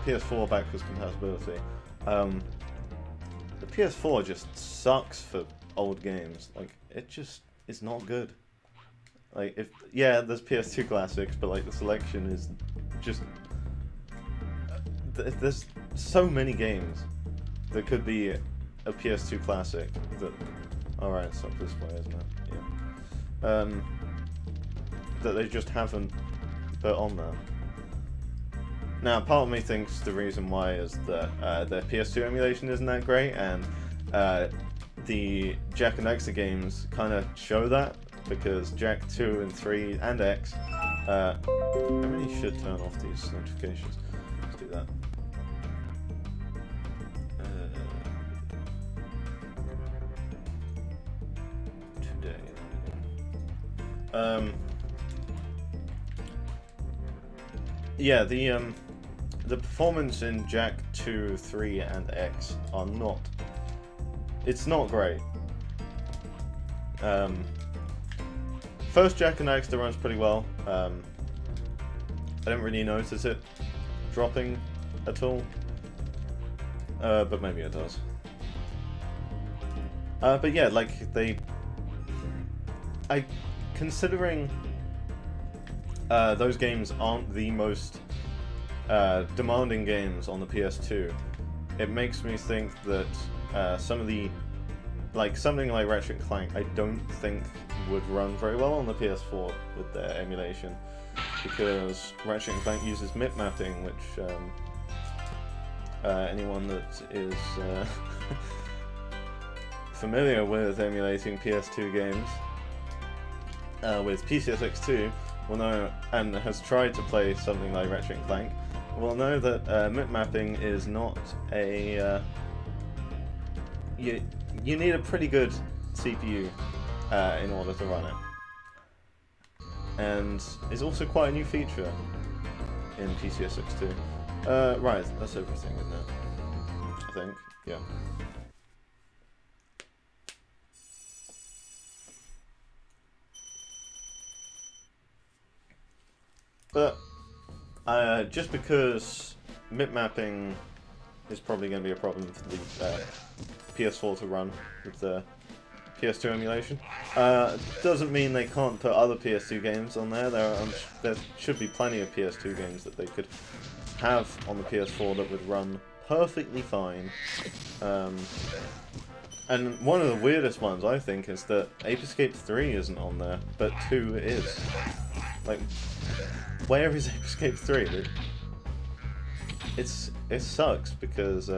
PS4 backwards compatibility, the PS4 just sucks for old games. Like, it just is not good. Like, there's PS2 classics, but like the selection is just there's so many games that could be a PS2 classic that. Alright, it's up this way, isn't it? Yeah. That they just haven't put on there. Now, part of me thinks the reason why is that their PS2 emulation isn't that great, and the Jak and Daxter games kind of show that, because Jak 2 and 3 and X, I really should turn off these notifications. Let's do that. Yeah, the the performance in Jak 2, 3, and X are not... It's not great. First Jak and X, it runs pretty well. I don't really notice it dropping at all. But maybe it does. But yeah, like, considering those games aren't the most demanding games on the PS2, it makes me think that something like Ratchet & Clank, I don't think would run very well on the PS4 with their emulation, because Ratchet & Clank uses MIP mapping, which anyone that is familiar with emulating PS2 games with PCSX2 will know, and has tried to play something like Ratchet & Clank, will know that MIP mapping is not a... You need a pretty good CPU in order to run it. And it's also quite a new feature in PCSX2. Right, that's everything, isn't it? I think, yeah. But just because MIP mapping is probably going to be a problem for the PS4 to run with the PS2 emulation, doesn't mean they can't put other PS2 games on there. There should be plenty of PS2 games that they could have on the PS4 that would run perfectly fine. And one of the weirdest ones, I think, is that Ape Escape 3 isn't on there, but 2 is. Like, where is Ape Escape 3? It sucks because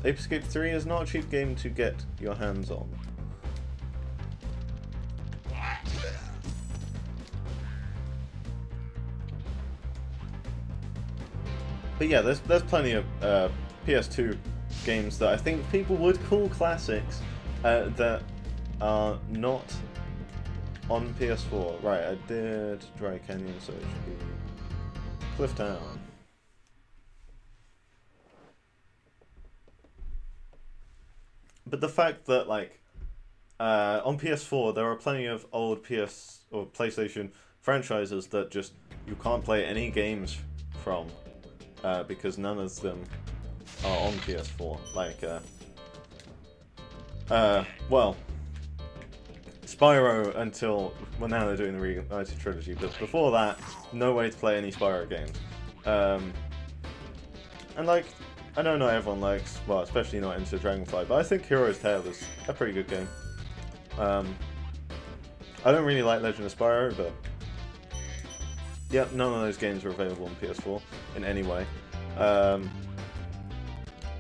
Ape Escape 3 is not a cheap game to get your hands on. But yeah, there's plenty of PS2 games that I think people would call classics that are not on PS4. Right, I did Dry Canyon, so it should be Cliff Town. But the fact that, like, on PS4 there are plenty of old PS or PlayStation franchises that just you can't play any games from because none of them are on PS4. Like, well, Spyro until, well, now they're doing the Reunited Trilogy, but before that, no way to play any Spyro games. And like, I know not everyone likes, well, especially not into Dragonfly, but I think Hero's Tale is a pretty good game. I don't really like Legend of Spyro, but yep, none of those games are available on PS4 in any way.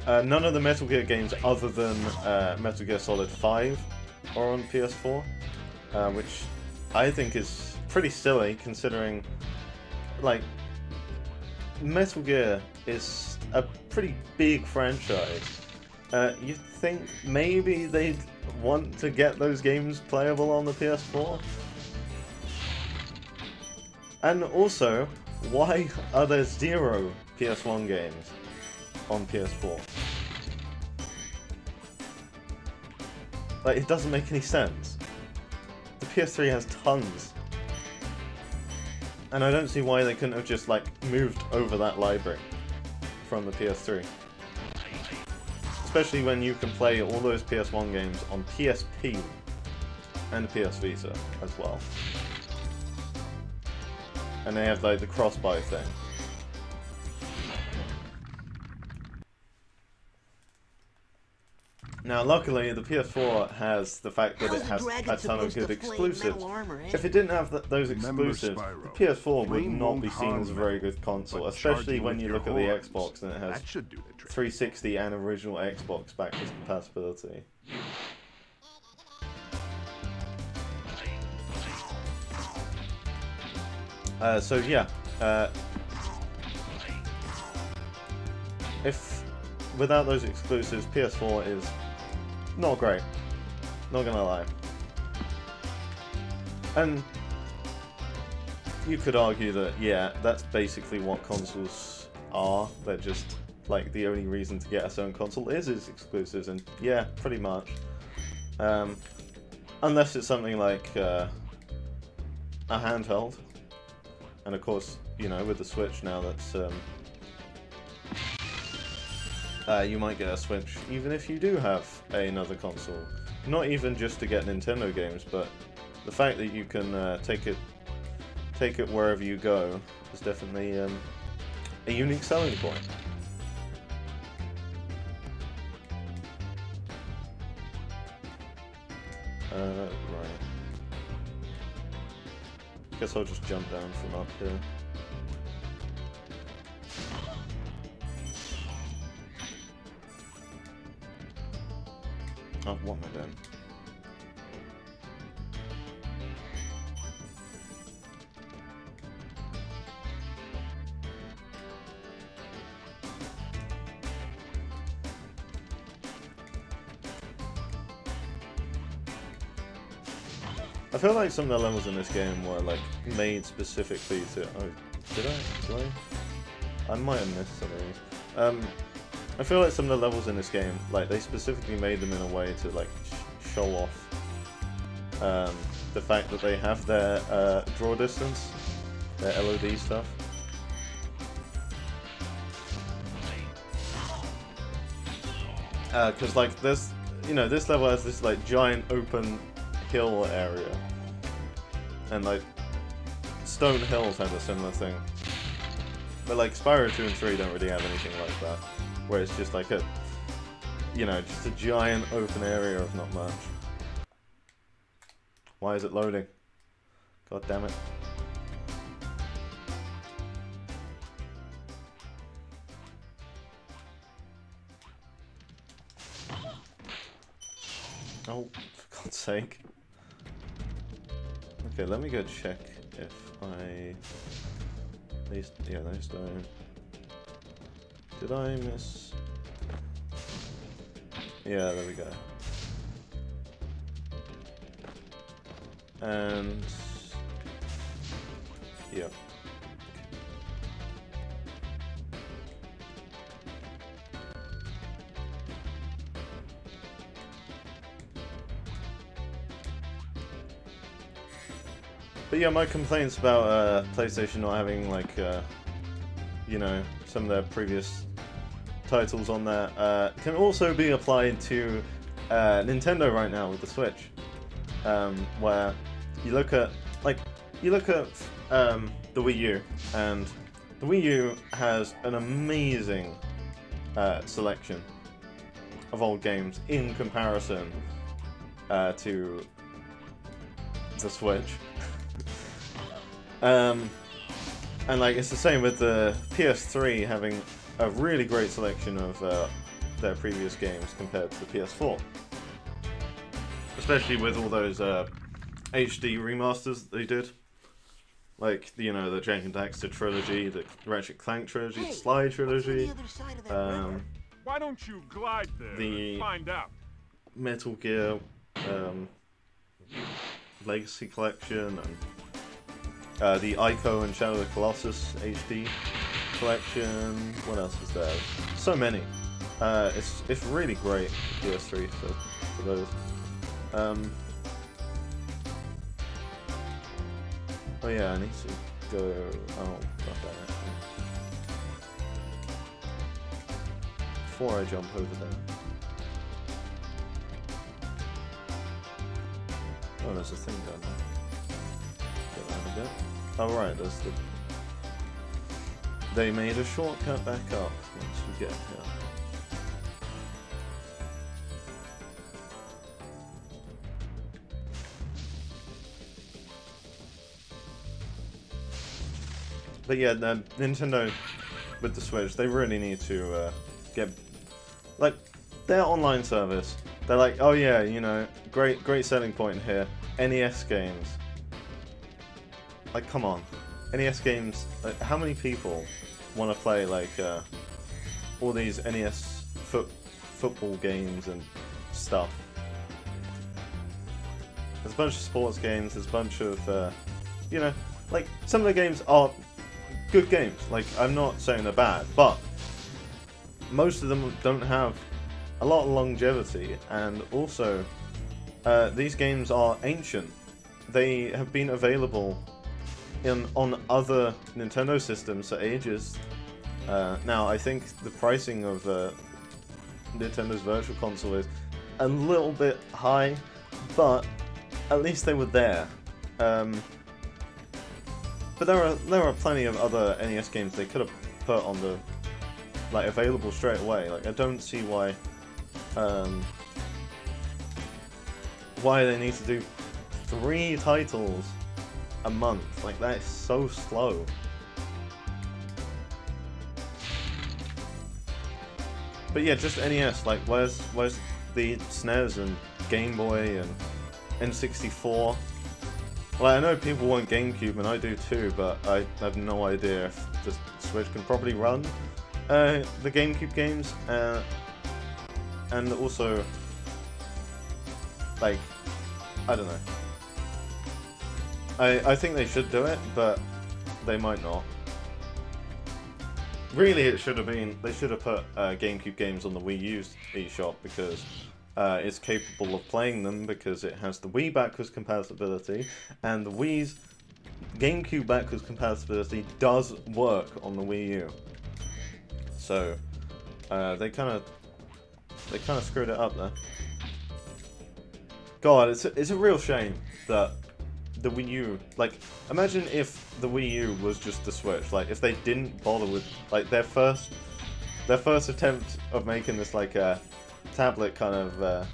None of the Metal Gear games other than Metal Gear Solid 5 are on PS4, which I think is pretty silly considering, like, Metal Gear is a pretty big franchise. You'd think maybe they'd want to get those games playable on the PS4? And also, why are there 0 PS1 games on PS4? Like, it doesn't make any sense. The PS3 has tons. And I don't see why they couldn't have just, like, moved over that library from the PS3. Especially when you can play all those PS1 games on PSP and PS Vita as well. And they have, like, the cross-buy thing. Now, luckily, the PS4 has the fact that it has a ton of good exclusives. If it didn't have those exclusives, the PS4 would not be seen as a very good console, especially when you look at the Xbox and it has 360 and original Xbox backwards compatibility. So yeah, if without those exclusives, PS4 is not great, not gonna lie. And you could argue that, yeah, that's basically what consoles are. They're just, like, the only reason to get a certain console is exclusives, and yeah, pretty much. Unless it's something like a handheld. And of course, you know, with the Switch now, that's you might get a Switch even if you do have another console. Not even just to get Nintendo games, but the fact that you can take it wherever you go is definitely a unique selling point. Right. Guess I'll just jump down from up here. Oh, what am I doing? I feel like some of the levels in this game were like made specifically to. Oh, did I? I might have missed some of these. I feel like some of the levels in this game, like they specifically made them in a way to like show off the fact that they have their draw distance, their LOD stuff. Because like this, you know, this level has this like giant open hill area, and like Stone Hills had a similar thing, but like Spyro 2 and 3 don't really have anything like that, where it's just like a, you know, just a giant open area of not much. Why is it loading? God damn it. Oh, for God's sake. Okay, let me go check if I... These, yeah, those don't... Did I miss... Yeah, there we go. And... Yep. But yeah, my complaints about PlayStation not having like, you know, some of their previous titles on there can also be applied to Nintendo right now with the Switch, where you look at the Wii U, and the Wii U has an amazing selection of old games in comparison to the Switch. And like it's the same with the PS3 having a really great selection of their previous games compared to the PS4, especially with all those HD remasters they did, like you know the Jak and Daxter trilogy, the Ratchet Clank trilogy, the Sly trilogy, Why don't you glide there and find out? Metal Gear Legacy Collection, and the Ico and Shadow of the Colossus HD collection. What else is there? So many. It's really great PS3 for those. Oh yeah, I need to go. Oh, god damn it! Before I jump over there. Oh, there's a thing down there. Oh right, there's the... They made a shortcut back up once we get here. But yeah, Nintendo with the Switch, they really need to get... Like, their online service, they're like, oh yeah, you know, great selling point here, NES games. Like, come on. NES games, like, how many people want to play, like, all these NES football games and stuff? There's a bunch of sports games, there's a bunch of, you know, like, some of the games are good games. Like, I'm not saying they're bad, but most of them don't have a lot of longevity, and also these games are ancient. They have been available on other Nintendo systems for ages. Now, I think the pricing of Nintendo's Virtual Console is a little bit high, but at least they were there. But there are plenty of other NES games they could have put on the available straight away. Like, I don't see why they need to do 3 titles a month. Like, that is so slow. But yeah, just NES. Like, where's the SNES and Game Boy and N64? Well, I know people want GameCube, and I do too, but I have no idea if the Switch can properly run the GameCube games, and also, like, I don't know. I think they should do it, but they might not. Really, it should have been, they should have put GameCube games on the Wii U's eShop, because it's capable of playing them, because it has the Wii backwards compatibility, and the Wii's GameCube backwards compatibility does work on the Wii U. So they kind of screwed it up there. God, it's a real shame that the Wii U, like, imagine if the Wii U was just the Switch. Like, if they didn't bother with, like, their first attempt of making this like a tablet kind of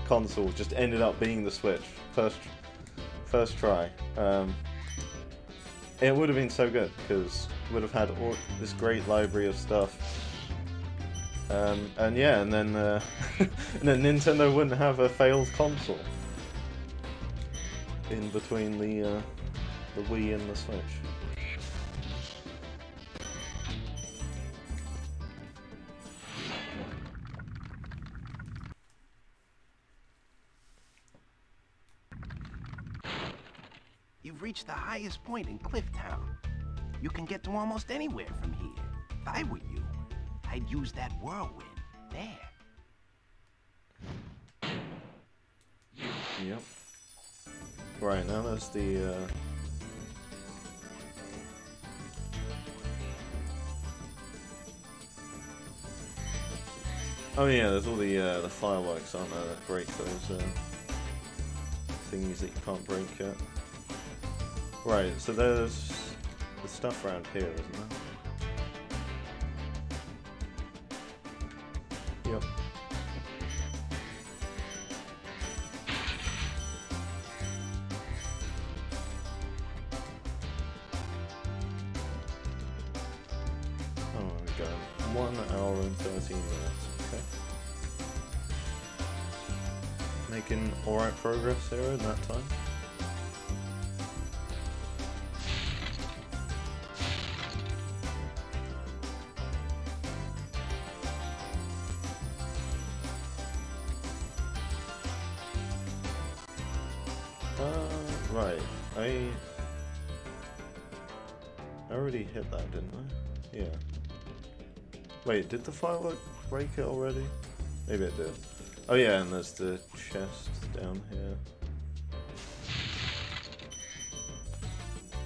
console just ended up being the Switch. First try. It would have been so good, because it would have had all this great library of stuff. And yeah, and then and then Nintendo wouldn't have a failed console in between the Wii and the Switch. You've reached the highest point in Clifftown. You can get to almost anywhere from here. If I were you, I'd use that whirlwind there. Yep. Right, now there's the oh yeah, there's all the fireworks, aren't there, that break those thingies that you can't break yet. Right, so there's the stuff around here, isn't there? Yep. Oh, we go. 1 hour and 13 minutes. Okay. Making alright progress here in that time. Right. I already hit that, didn't I? Yeah. Wait, did the firework break it already? Maybe it did. Oh yeah, and there's the chest down here.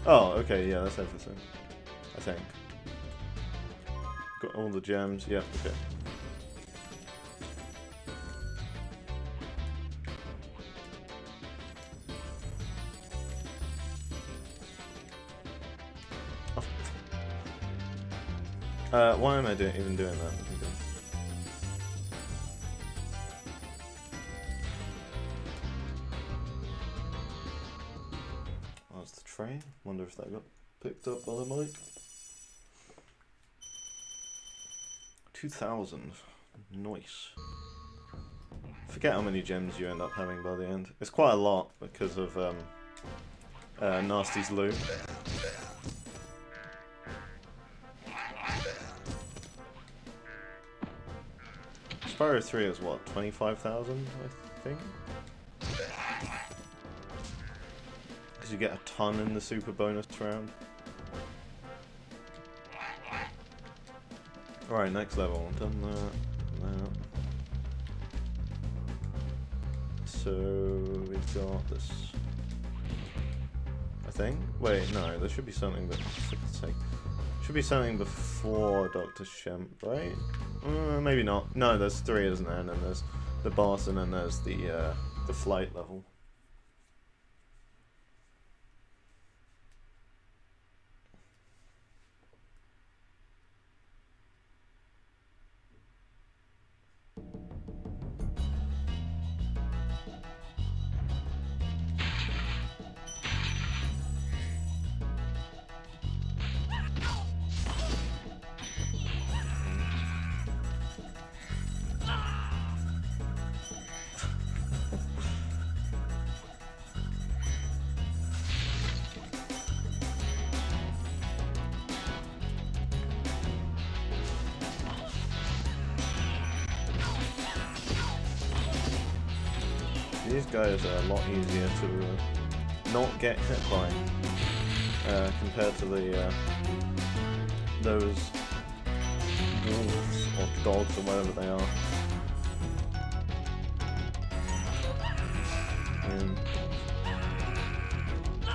Oh, okay, yeah, that's everything. I think. Got all the gems, yeah, okay. Why am I even doing that? Oh, that's the train. Wonder if that got picked up by the mic. 2,000. Nice. Forget how many gems you end up having by the end. It's quite a lot because of Nasty's loot. Spyro 3 is what, 25,000, I think? Because you get a ton in the super bonus round. Alright, next level. Done that. So we've got this. I think. Wait, no, there should be something that should be something before Dr. Shemp, right? Maybe not. No, there's 3, isn't there? And then there's the boss, and then there's the flight level. These guys are a lot easier to not get hit by compared to the those wolves or dogs or whatever they are.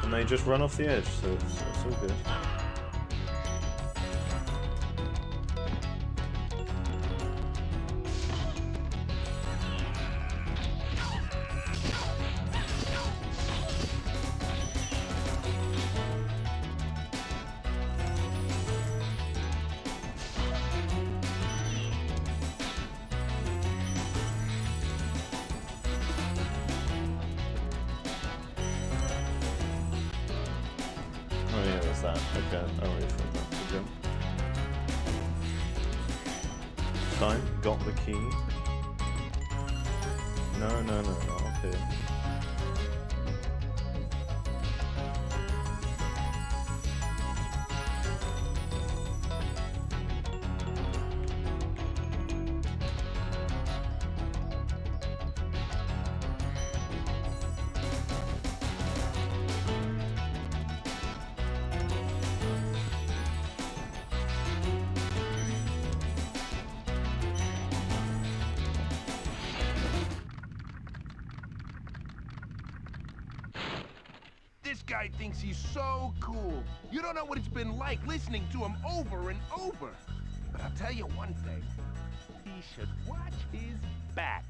And they just run off the edge, so it's all good. Oh yeah, there's that. Okay, I'll wait for that to jump. Time, got the key. No, okay. This guy thinks he's so cool. You don't know what it's been like listening to him over and over. But I'll tell you one thing. He should watch his back.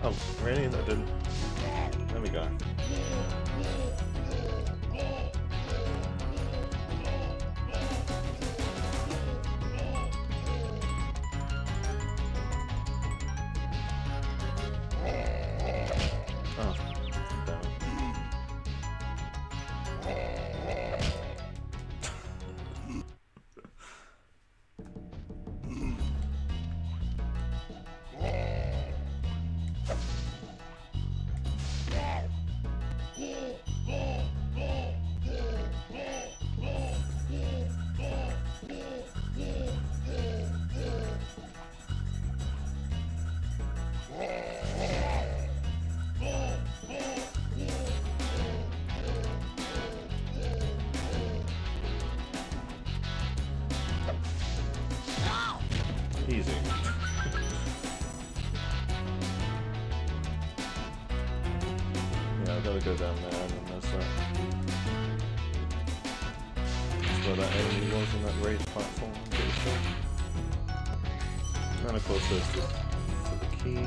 Oh, really? That didn't... There we go. Oh, damn it. Easy. Yeah, I've got to go down there and then there's that. That's where that enemy was on that raised platform. I'm pretty sure. And of course there's the key.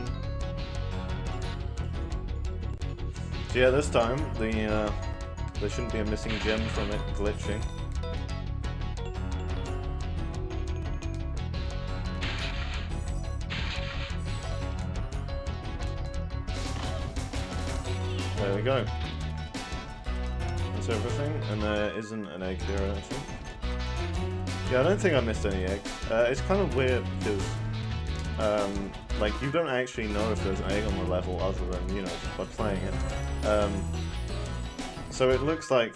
So yeah, this time there shouldn't be a missing gem from it glitching. There we go. That's everything, and there isn't an egg here, I don't think. Yeah, I don't think I missed any eggs. It's kind of weird because, like, you don't actually know if there's an egg on the level other than, you know, just by playing it. So it looks like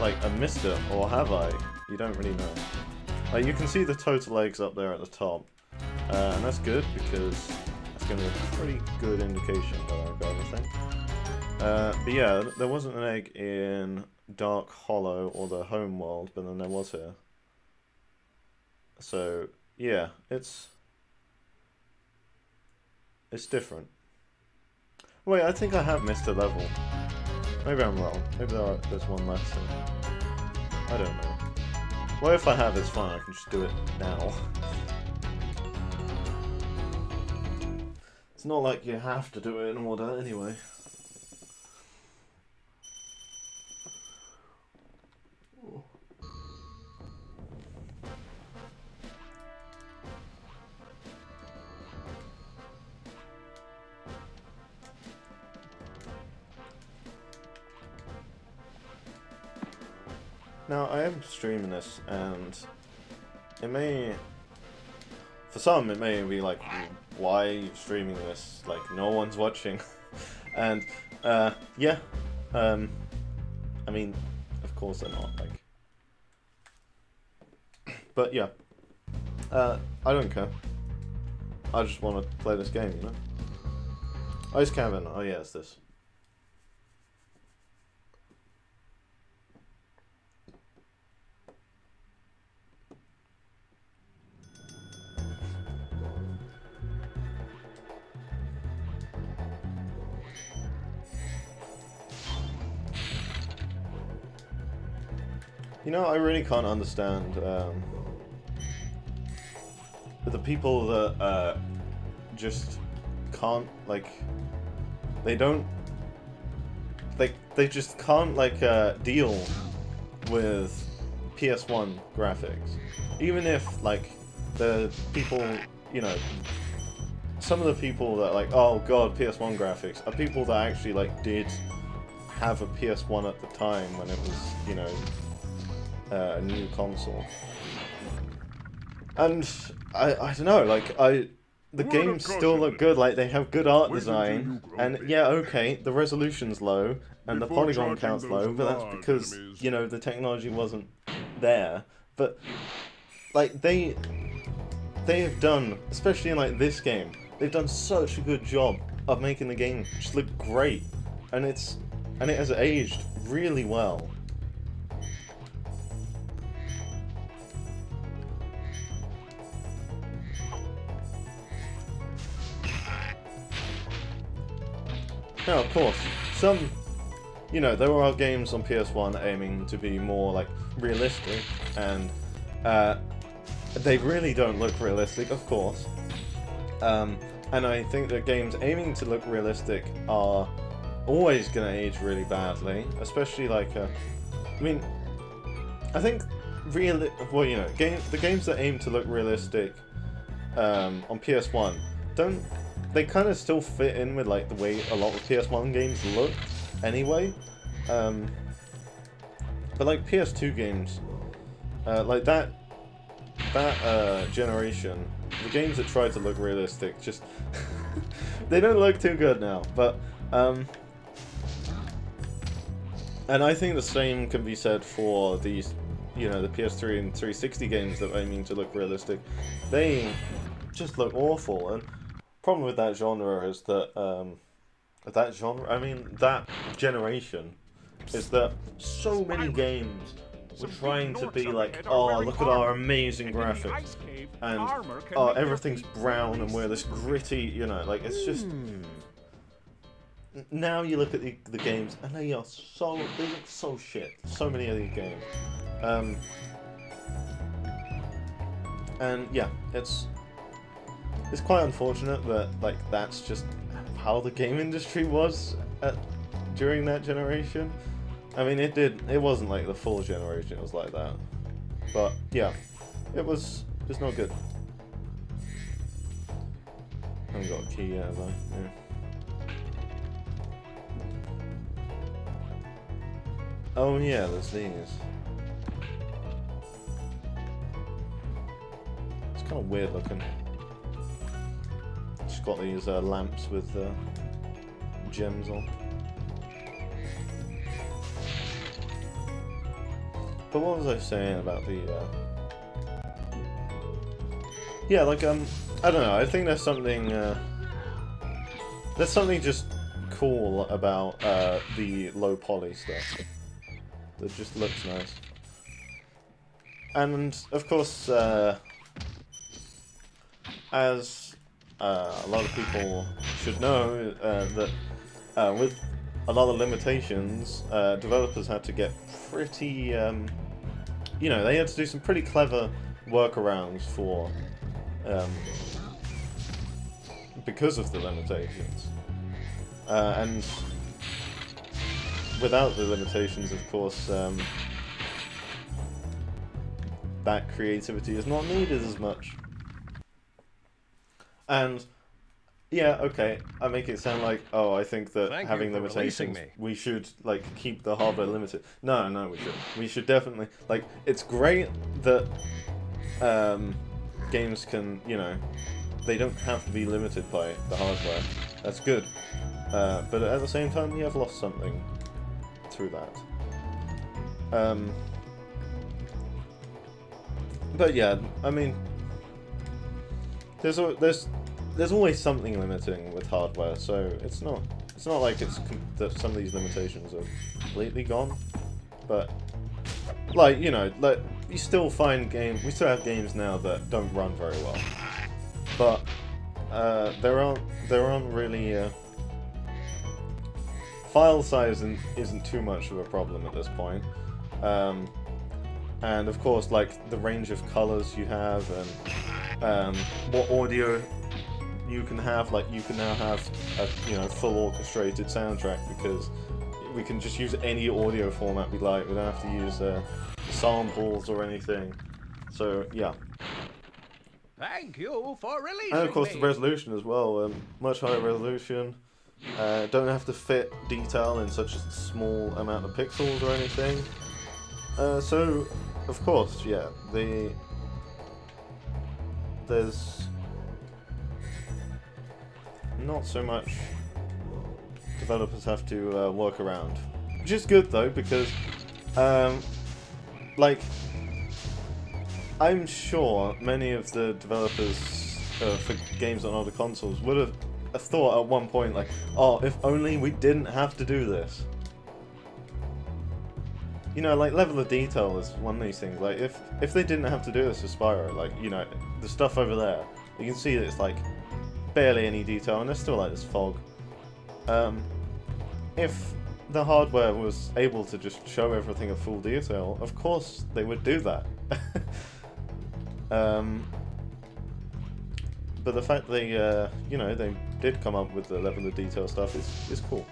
a mister, or have I? You don't really know. Like, you can see the total eggs up there at the top, and that's good because that's going to be a pretty good indication that I've got everything. But yeah, there wasn't an egg in Dark Hollow or the home world, but then there was here. So yeah, it's different. Wait, I think I have missed a level. Maybe I'm wrong. Maybe there's one less. I don't know. Well, if I have, it's fine. I can just do it now. It's not like you have to do it in order anyway. Now, I am streaming this, and it may... For some, it may be like, why are you streaming this? Like, no one's watching. And, yeah. I mean, of course they're not, like... But, yeah. I don't care. I just want to play this game, you know? Oh, it's Kevin. Oh, yeah, it's this. You know, I really can't understand the people that just can't, like, they don't, like, they just can't, like, deal with PS1 graphics. Even if, like, the people, you know, some of the people that, like, oh god, PS1 graphics, are people that actually, like, did have a PS1 at the time when it was, you know, a new console. And I don't know, like, the games still look good, like they have good art design, and yeah, okay, the resolution's low and the polygon count's low, but that's because, you know, the technology wasn't there. But like they have done, especially in like this game, they've done such a good job of making the game just look great, and it has aged really well. Now, of course, some, you know, there are games on PS1 aiming to be more, like, realistic, and they really don't look realistic, of course. And I think that games aiming to look realistic are always going to age really badly, especially, like, I mean, I think, well, you know, the games that aim to look realistic on PS1 don't... They kind of still fit in with, like, the way a lot of PS1 games look, anyway. But, like, PS2 games, like, that generation, the games that try to look realistic, just, they don't look too good now, but, and I think the same can be said for these, you know, the PS3 and 360 games that are aiming to look realistic. They just look awful, and problem with that genre is that that generation is that so many games were trying to be like, oh, look at our amazing graphics, and oh, everything's brown and we're this gritty, you know, like, it's just... Now you look at the games and they look so shit, so many of these games. And yeah, it's quite unfortunate that, like, that's just how the game industry was during that generation. I mean, it wasn't like the full generation, it was like that. But yeah, it's not good. I haven't got a key yet, have I? Yeah. Oh yeah, there's these. It's kind of weird looking. Got these lamps with gems on. But what was I saying about the, yeah, like, I don't know, I think there's something just cool about, the low poly stuff. That just looks nice. And, of course, as a lot of people should know, that with a lot of limitations, developers had to get pretty, you know, they had to do some pretty clever workarounds for, because of the limitations. And without the limitations, of course, that creativity is not needed as much. And yeah, okay, I make it sound like, oh, I think that having limitations, we should, like, keep the hardware limited. No, we shouldn't. We should definitely, like, it's great that games can, you know, they don't have to be limited by the hardware. That's good. But at the same time, we have lost something through that. But yeah, I mean, there's always something limiting with hardware, so it's not like that some of these limitations are completely gone. But like, you know, like, we still have games now that don't run very well. But there aren't really file size isn't too much of a problem at this point. And of course, like, the range of colors you have, and what audio you can have. Like, you can now have a, you know, full orchestrated soundtrack, because we can just use any audio format we like. We don't have to use samples or anything. So yeah. Thank you for releasing And of course, me. the resolution as well. Much higher resolution. Don't have to fit detail in such a small amount of pixels or anything. So, of course, yeah, there's not so much developers have to work around. Which is good, though, because, like, I'm sure many of the developers for games on older consoles would have thought at one point, like, oh, if only we didn't have to do this. You know, like, level of detail is one of these things. Like, if they didn't have to do this with Spyro, like, you know, the stuff over there, you can see that it's, like, barely any detail, and there's still, like, this fog. If the hardware was able to just show everything in full detail, of course they would do that. But the fact they, you know, they did come up with the level of detail stuff is cool.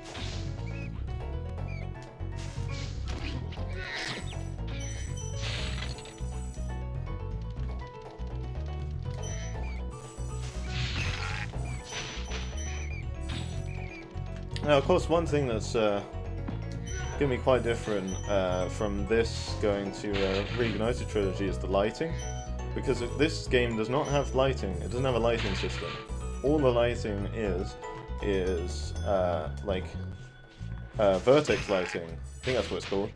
Now, of course, one thing that's going to be quite different from this going to Reignited Trilogy is the lighting. Because this game does not have lighting. It doesn't have a lighting system. All the lighting is like vertex lighting. I think that's what it's called.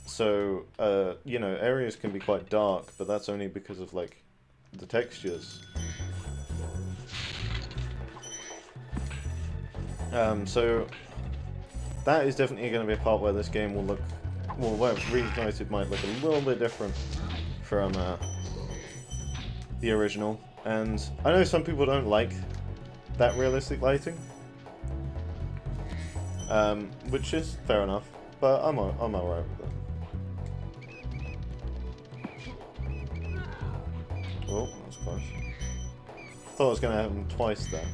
So you know, areas can be quite dark, but that's only because of, like, the textures. So that is definitely going to be a part where this game will look, well, where Reignited might look a little bit different from the original. And I know some people don't like that realistic lighting, which is fair enough, but I'm alright with it. Oh, that was close. Thought it was going to happen twice there.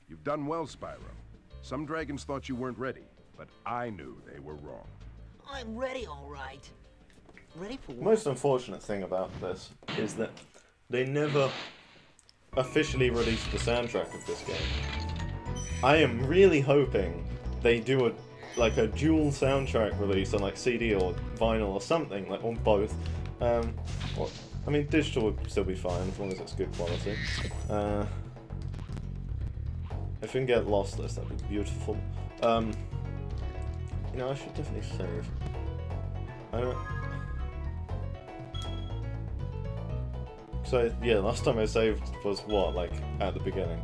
You've done well, Spyro. Some dragons thought you weren't ready, but I knew they were wrong. I'm ready, all right. Ready for what? Most unfortunate thing about this is that they never officially released the soundtrack of this game. I am really hoping they do a dual soundtrack release on, like, CD or vinyl or something, like, on both. I mean, digital would still be fine as long as it's good quality. If we can get lossless, that'd be beautiful. You know, I should definitely save. I don't. So yeah, last time I saved was what, like at the beginning.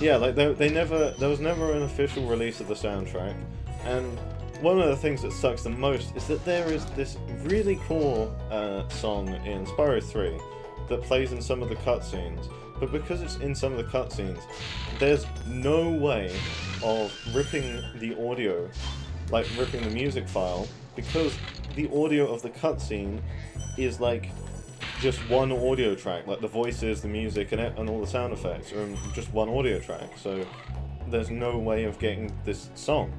Yeah, like they never, there was never an official release of the soundtrack, and one of the things that sucks the most is that there is this really cool song in Spyro 3 that plays in some of the cutscenes, but because it's in some of the cutscenes, there's no way of ripping the audio, like ripping the music file, because the audio of the cutscene is like just one audio track, like the voices, the music, and all the sound effects are in just one audio track, so there's no way of getting this song.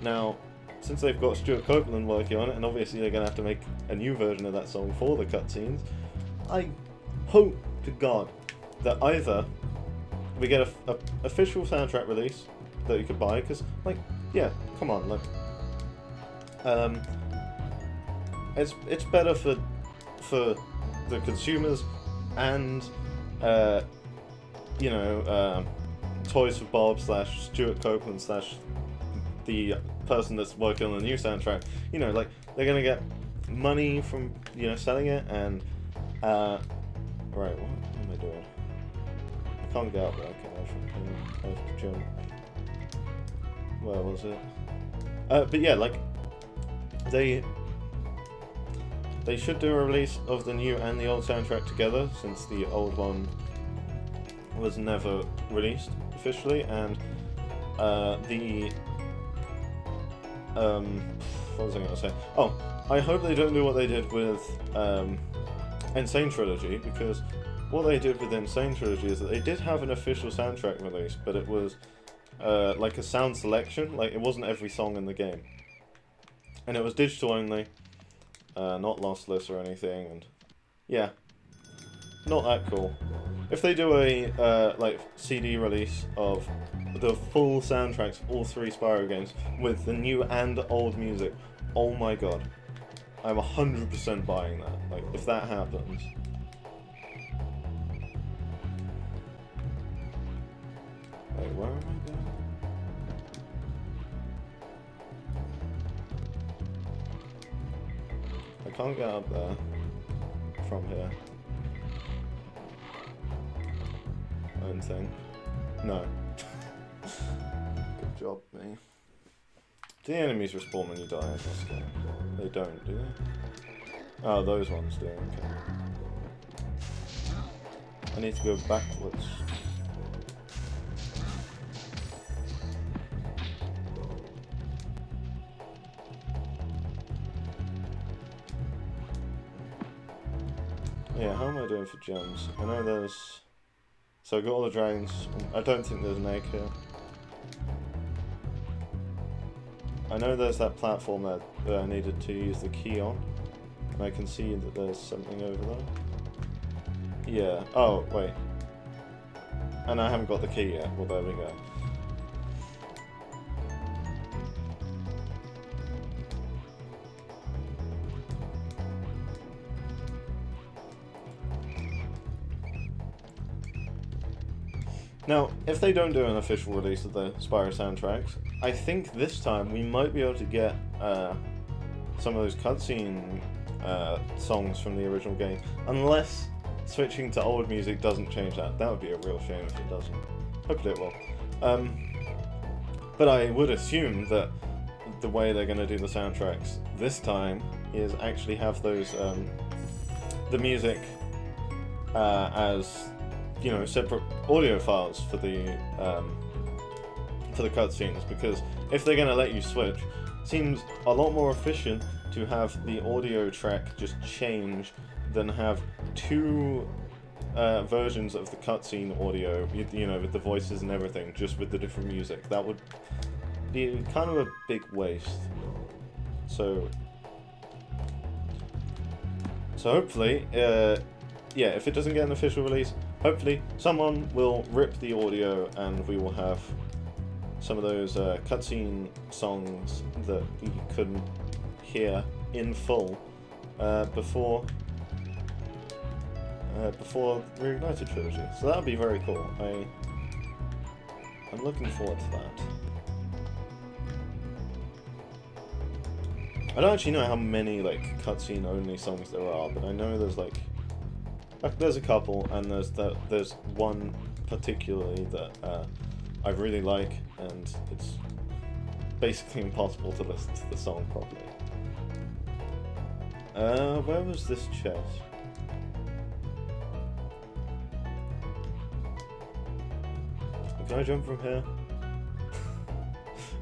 Now, since they've got Stuart Copeland working on it, and obviously they're going to have to make a new version of that song for the cutscenes, I hope to God that either we get a official soundtrack release that you could buy, because, like, yeah, come on, like, it's better for the consumers and, you know, Toys for Bob / Stuart Copeland / the person that's working on the new soundtrack. You know, like, they're gonna get money from, you know, selling it, and right, what am I doing? I can't get up there. Okay, I have to jump. Where was it? But yeah, like, they should do a release of the new and the old soundtrack together, since the old one was never released officially, and what was I going to say? Oh, I hope they don't do what they did with Insane Trilogy, because what they did with Insane Trilogy is that they did have an official soundtrack release, but it was like a sound selection, like it wasn't every song in the game. And it was digital only, not lossless or anything, and yeah, not that cool. If they do a like CD release of the full soundtracks of all 3 Spyro games with the new and old music, oh my god, I'm 100% buying that. Like, if that happens. Wait, where am I going? I can't get up there from here. I don't think. No. Good job, me. Do the enemies respawn when you die in this game? They don't, do they? Oh, those ones do, okay. I need to go backwards. Yeah, how am I doing for gems? I know there's... So I got all the dragons. I don't think there's an egg here. I know there's that platform that I needed to use the key on. And I can see that there's something over there. Yeah. Oh, wait. And I haven't got the key yet. Well, there we go. Now, if they don't do an official release of the Spyro soundtracks, I think this time we might be able to get some of those cutscene songs from the original game, unless switching to old music doesn't change that. That would be a real shame if it doesn't. Hopefully it will. But I would assume that the way they're going to do the soundtracks this time is actually have those the music as, you know, separate audio files for the cutscenes, because if they're going to let you switch, it seems a lot more efficient to have the audio track just change than have 2 versions of the cutscene audio, you know, with the voices and everything, just with the different music. That would be kind of a big waste. So hopefully, yeah, if it doesn't get an official release, hopefully someone will rip the audio and we will have some of those cutscene songs that you couldn't hear in full before Reignited Trilogy. So that would be very cool. I'm looking forward to that. I don't actually know how many like cutscene only songs there are, but I know there's like there's a couple, and there's one particularly that I really like, and it's basically impossible to listen to the song properly. Where was this chest? Can I jump from here?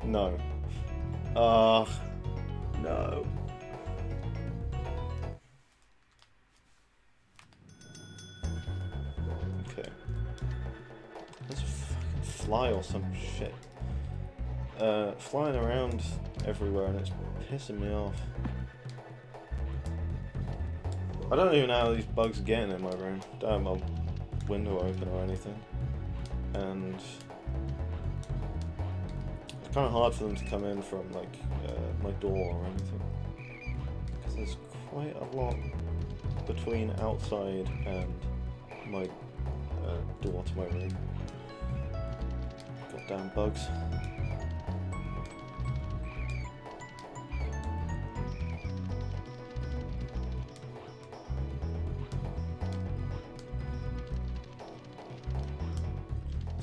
No. No. Okay. There's a fucking fly or some shit. Flying around everywhere, and it's pissing me off. I don't even know how these bugs are getting in my room. Don't have my window open or anything. And it's kind of hard for them to come in from like my door or anything, because there's quite a lot between outside and my door to my room. Goddamn bugs.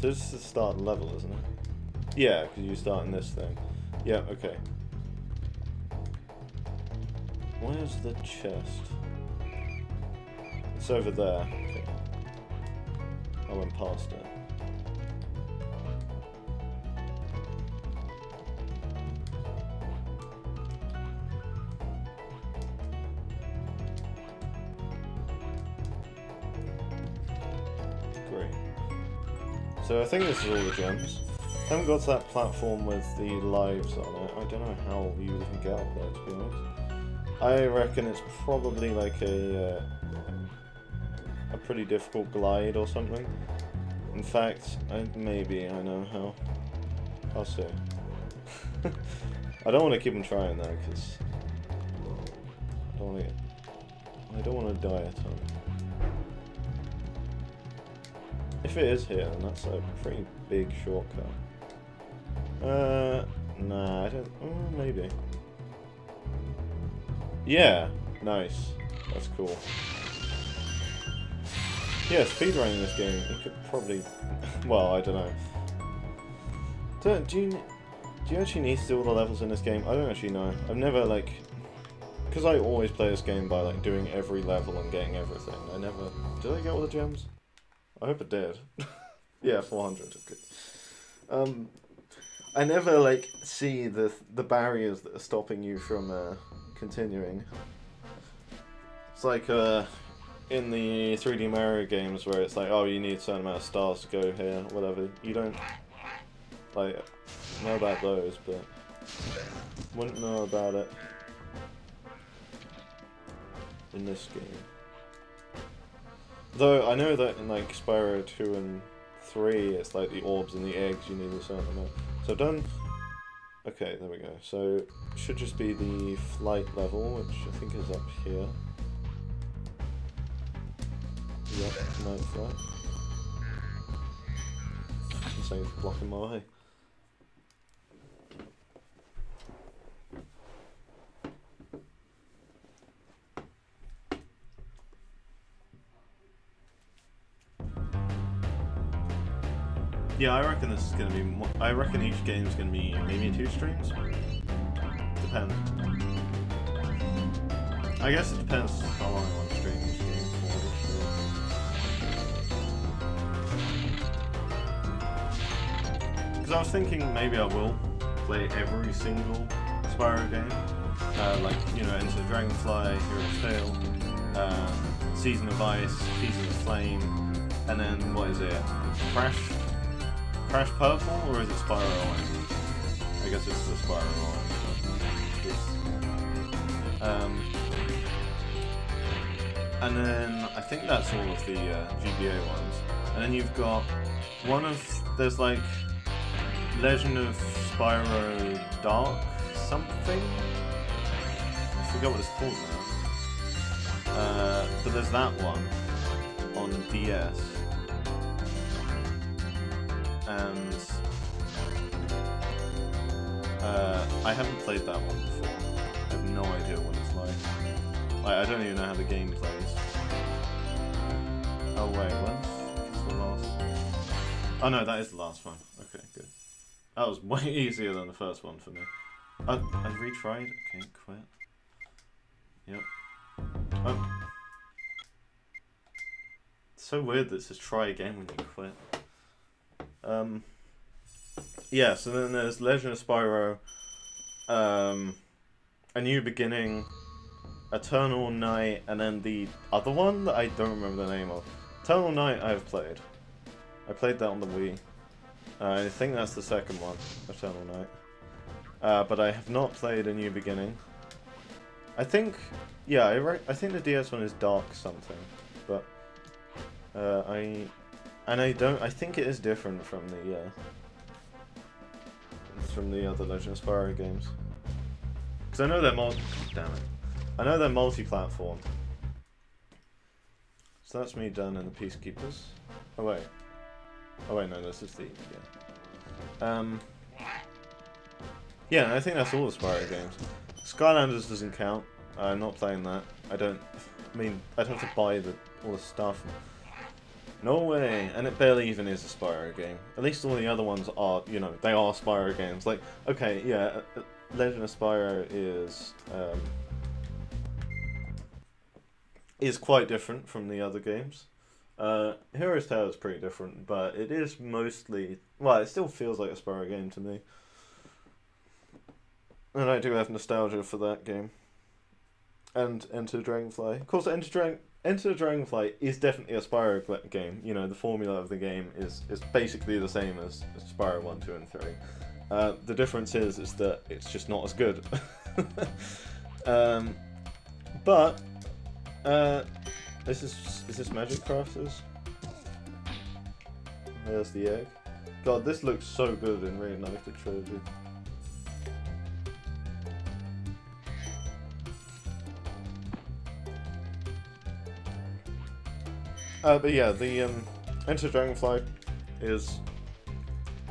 So this is the start level, isn't it? Yeah, because you start in this thing. Yeah, okay. Where's the chest? It's over there. Okay. I went past it. Great. So I think this is all the gems. I haven't got to that platform with the lives on it. I don't know how you even get up there, to be honest. I reckon it's probably like a pretty difficult glide or something. In fact, maybe I know how. I'll see. I don't want to keep on trying though, because I don't want to die a ton. If it is here, then that's a pretty big shortcut. Nah, I don't. Maybe. Yeah, nice. That's cool. Yeah, speedrunning this game, you could probably. Well, I don't know. Do you actually need to do all the levels in this game? I don't actually know. I've never like. Because I always play this game by like doing every level and getting everything. I never. Did I get all the gems? I hope it did. Yeah, 400. Okay. I never like see the barriers that are stopping you from continuing. It's like in the 3D Mario games where it's like, oh, you need a certain amount of stars to go here, whatever. You don't like know about those, but wouldn't know about it in this game. Though I know that in like Spyro 2 and 3, it's like the orbs and the eggs, you need a certain amount. So done. Okay, there we go. So it should just be the flight level, which I think is up here. Yep, night flight. This thing's blocking my way. Yeah, I reckon this is going to be more, I reckon each game is going to be maybe 2 streams. Depends. I guess it depends how long I want to stream each game for. Because I was thinking maybe I will play every single Spyro game. Like, you know, Enter the Dragonfly, Hero's Tale, Season of Ice, Season of Flame, and then, what is it? Crash Purple, or is it Spyro Orange? I guess it's the Spyro Orange. And then I think that's all of the GBA ones. And then you've got there's like Legend of Spyro Dark something, I forget what it's called now. But there's that one on DS. And I haven't played that one before. I have no idea what it's like. I don't even know how the game plays. Oh wait, what's the last? Oh no, that is the last one. Okay, good. That was way easier than the first one for me. I retried. Okay, quit. Yep. Oh. It's so weird that it says try again when you quit. Yeah, so then there's Legend of Spyro, A New Beginning, Eternal Night, and then the other one that I don't remember the name of. Eternal Night I've played. I played that on the Wii. I think that's the second one, Eternal Night. But I have not played A New Beginning. I think, yeah, I think the DS one is Dark something, but I think it is different from the other Legend of Spyro games. Because I know they're I know they're multi-platform. So that's me done in the Peacekeepers. Oh wait. Oh wait, no, this is the yeah, I think that's all the Spyro games. Skylanders doesn't count. I'm not playing that. I'd have to buy all the stuff. No way! And it barely even is a Spyro game. At least all the other ones are, you know, they are Spyro games. Like, okay, yeah, Legend of Spyro is quite different from the other games. Hero's Tale is pretty different, but it is mostly, well, it still feels like a Spyro game to me. And I do have nostalgia for that game. And Enter the Dragonfly. Of course, Enter the Dragonfly is definitely a Spyro game. You know, the formula of the game is basically the same as Spyro 1, 2, and 3. The difference is that it's just not as good. But is this Magic Crafters? There's the egg. God, this looks so good in Reignited Trilogy. But yeah, the Enter Dragonfly is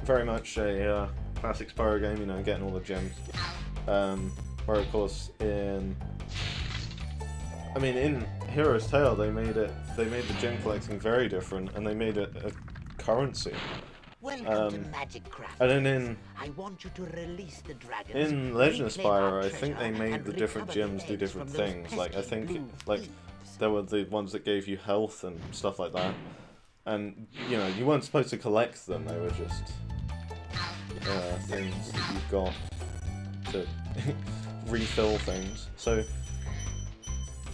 very much a classic Spyro game, you know, getting all the gems. Where of course in Hero's Tale they made the gem collecting very different, and they made it a currency. Welcome to Magic Craft. And then I want you to release the dragons. in Legend of Spyro, I think they made the different gems do different things. Like, I think, like, there were the ones that gave you health and stuff like that. And, you know, you weren't supposed to collect them, they were just things that you got to refill things. So,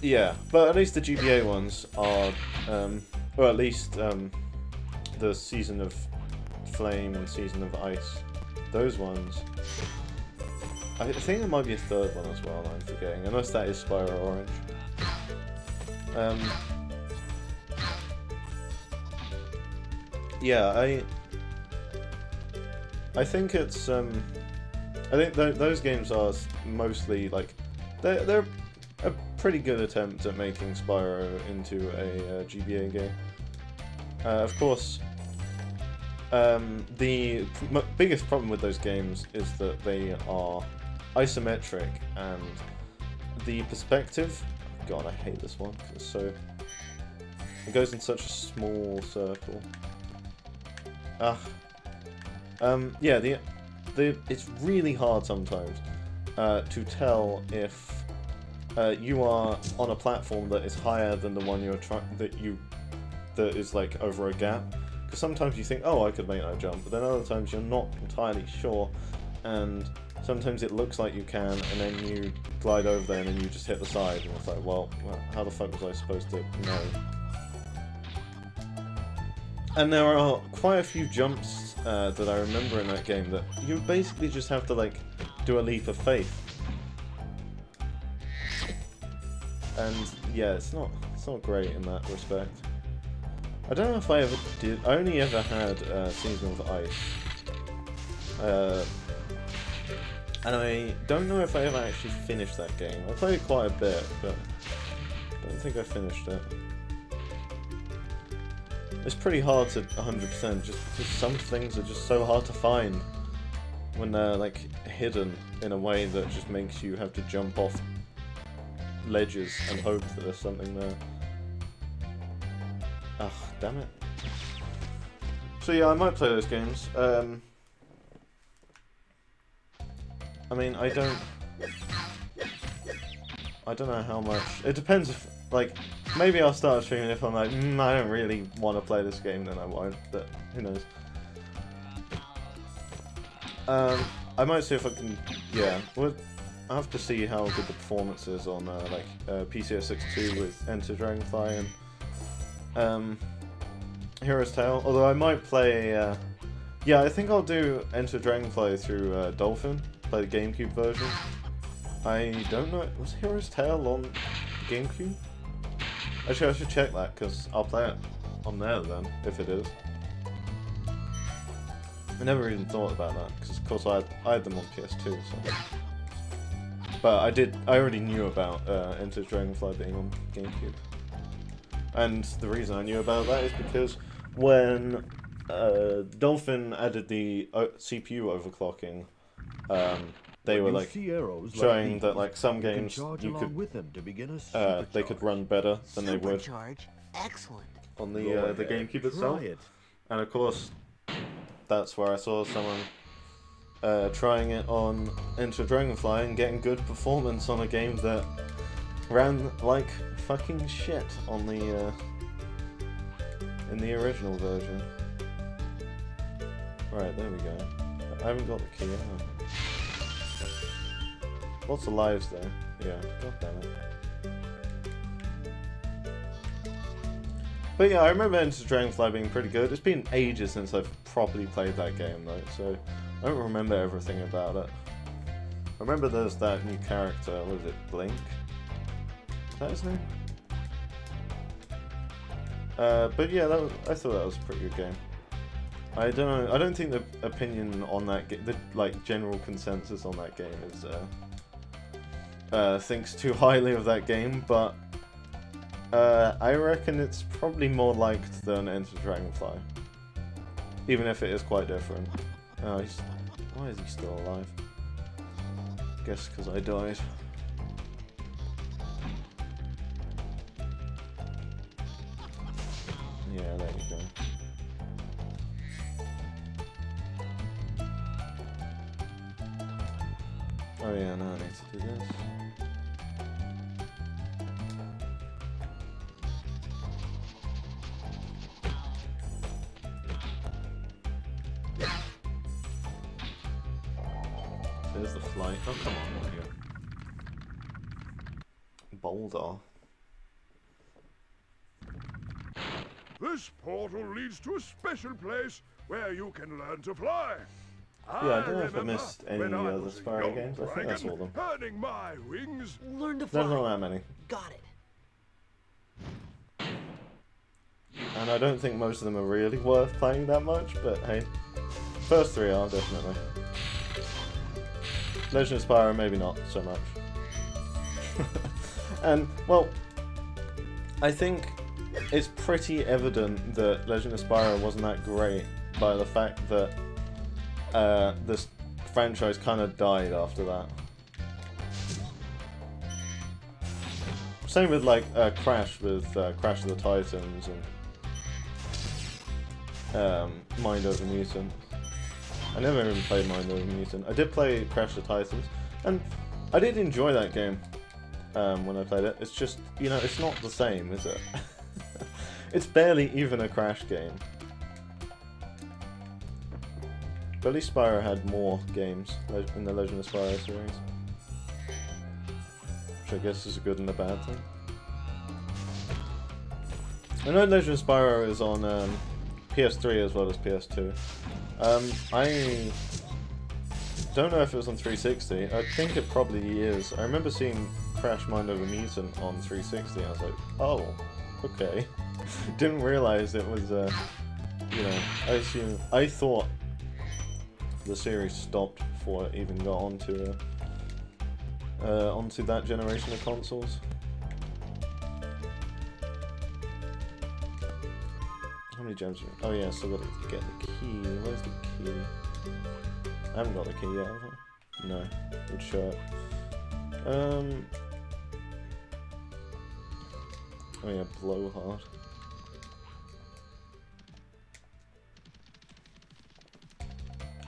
yeah, but at least the GBA ones are, or at least the Season of Flame and Season of Ice, those ones, I think there might be a third one as well that I'm forgetting, unless that is Spyro Orange. Yeah, I think it's I think those games are mostly like they're a pretty good attempt at making Spyro into a GBA game. Of course, the biggest problem with those games is that they are isometric, and the perspective. God, I hate this one. It goes in such a small circle. Yeah, it's really hard sometimes to tell if you are on a platform that is higher than the one that is like over a gap. Because sometimes you think, oh, I could make that jump, but then other times you're not entirely sure, and sometimes it looks like you can, and then you glide over there and then you just hit the side, and it's like, well, how the fuck was I supposed to know? And there are quite a few jumps that I remember in that game that you basically just have to, like, do a leap of faith. And yeah, it's not great in that respect. I don't know if I ever did. I only ever had Season of Ice. And I don't know if I ever actually finished that game. I played it quite a bit, but I don't think I finished it. It's pretty hard to 100% just because some things are just so hard to find when they're like hidden in a way that just makes you have to jump off ledges and hope that there's something there. Ugh, damn it. So yeah, I might play those games. I mean, I don't know how much. It depends if, like, maybe I'll start streaming if I'm like, I don't really want to play this game, then I won't, but who knows. I might see if I can, yeah, I have to see how good the performance is on, PCS62 with Enter Dragonfly and, Hero's Tale, although I might play, yeah, I think I'll do Enter Dragonfly through, Dolphin, play the GameCube version. I don't know, was Hero's Tale on GameCube? Actually, I should check that, because I'll play it on there then, if it is. I never even thought about that, because of course I had them on PS2, so... But I already knew about Enter Dragonfly being on GameCube. And the reason I knew about that is because when Dolphin added the CPU overclocking, they were like showing that like some games you could they could run better than they would Excellent. on the GameCube itself. And of course, that's where I saw someone trying it on Enter Dragonfly and getting good performance on a game that ran like fucking shit on the in the original version. Right, there we go. I haven't got the key. Have I? Lots of lives though. Yeah, god damn it. But yeah, I remember Enter Dragonfly being pretty good. It's been ages since I've properly played that game though, so I don't remember everything about it. I remember there's that new character, what is it, Blink? Is that his name? But yeah, I thought that was a pretty good game. I don't think the opinion on that game, the like general consensus on that game is thinks too highly of that game, but I reckon it's probably more liked than Enter Dragonfly, even if it is quite different. Why is he still alive? Guess because I died. Yeah, there you go. Oh yeah, now I need to do this. There's the flight. Oh, come on, there you go. Boulder. This portal leads to a special place where you can learn to fly. Yeah, I don't know if I missed any of the other Spyro games. I think that's all of them. Earning my wings. Learn to fly. There's not that many. Got it. And I don't think most of them are really worth playing that much, but hey. First three are, definitely. Legend of Spyro, maybe not so much. And, well, I think it's pretty evident that Legend of Spyro wasn't that great by the fact that this franchise kind of died after that. Same with like Crash with Crash of the Titans and Mind Over Mutant. I never even played Mind Over Mutant. I did play Crash of the Titans, and I did enjoy that game when I played it. It's just, you know, it's not the same, is it? It's barely even a Crash game. But at least Spyro had more games in the Legend of Spyro series. Which I guess is a good and a bad thing. I know Legend of Spyro is on PS3 as well as PS2. I don't know if it was on 360. I think it probably is. I remember seeing Crash Mind Over Mutant on 360. I was like, oh, okay. Didn't realize it was, you know, I thought the series stopped before it even got onto that generation of consoles. How many gems? Oh yeah, so got to get the key. Where's the key? I haven't got the key yet, have I? No. Good shot. Oh yeah, blowhard.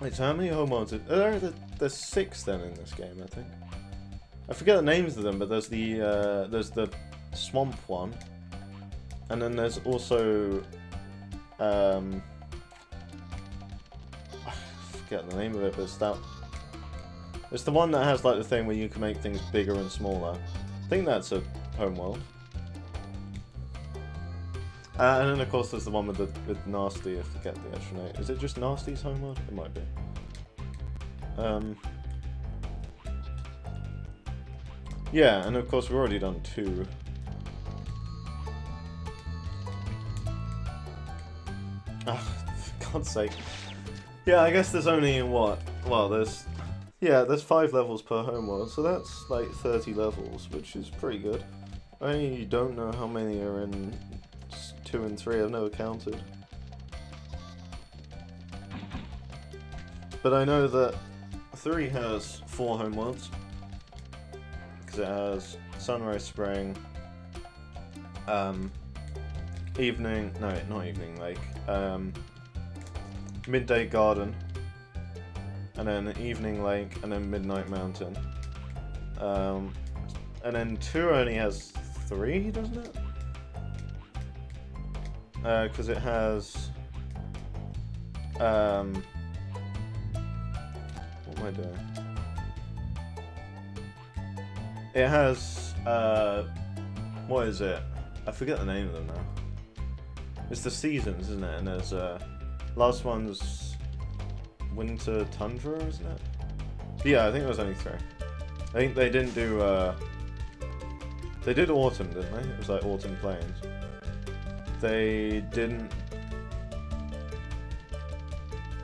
Wait, so how many home worlds? There's 6 then in this game, I think. I forget the names of them, but there's the swamp one, and then there's also I forget the name of it, but it's the one that has like the thing where you can make things bigger and smaller. I think that's a home world. And then of course there's the one with Nasty, I forget the actual name. Is it just Nasty's home world? It might be. Yeah, and of course we've already done 2. Ah, for God's sake. Yeah, I guess there's only what? Well, there's 5 levels per homeworld, so that's like 30 levels, which is pretty good. I don't know how many are in 2 and 3. I've never counted. But I know that 3 has 4 homeworlds, because it has Sunrise Spring, Evening, no, not Evening Lake, Midday Garden, and then Evening Lake, and then Midnight Mountain. And then 2 only has 3, doesn't it? Because it has, what am I doing? It has, what is it? I forget the name of them now. It's the seasons, isn't it? And there's, last one's Winter Tundra, isn't it? Yeah, I think it was only 3. I think they didn't do, they did Autumn, didn't they? It was like Autumn Plains. They didn't...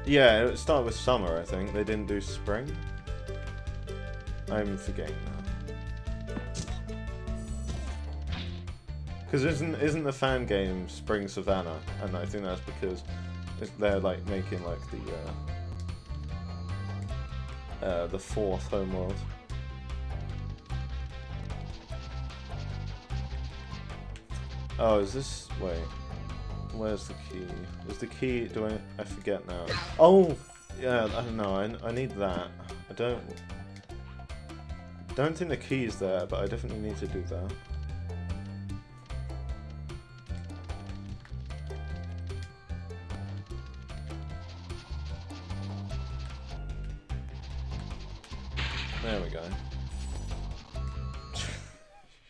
Yeah, it started with Summer, I think. They didn't do Spring. I'm forgetting now. Because isn't the fan game Spring Savannah? And I think that's because they're like making like the 4th homeworld. Oh, is this... Wait. Where's the key? Is the key... Do I forget now. Oh! Yeah, I don't know. I need that. I don't think the key is there, but I definitely need to do that. There we go.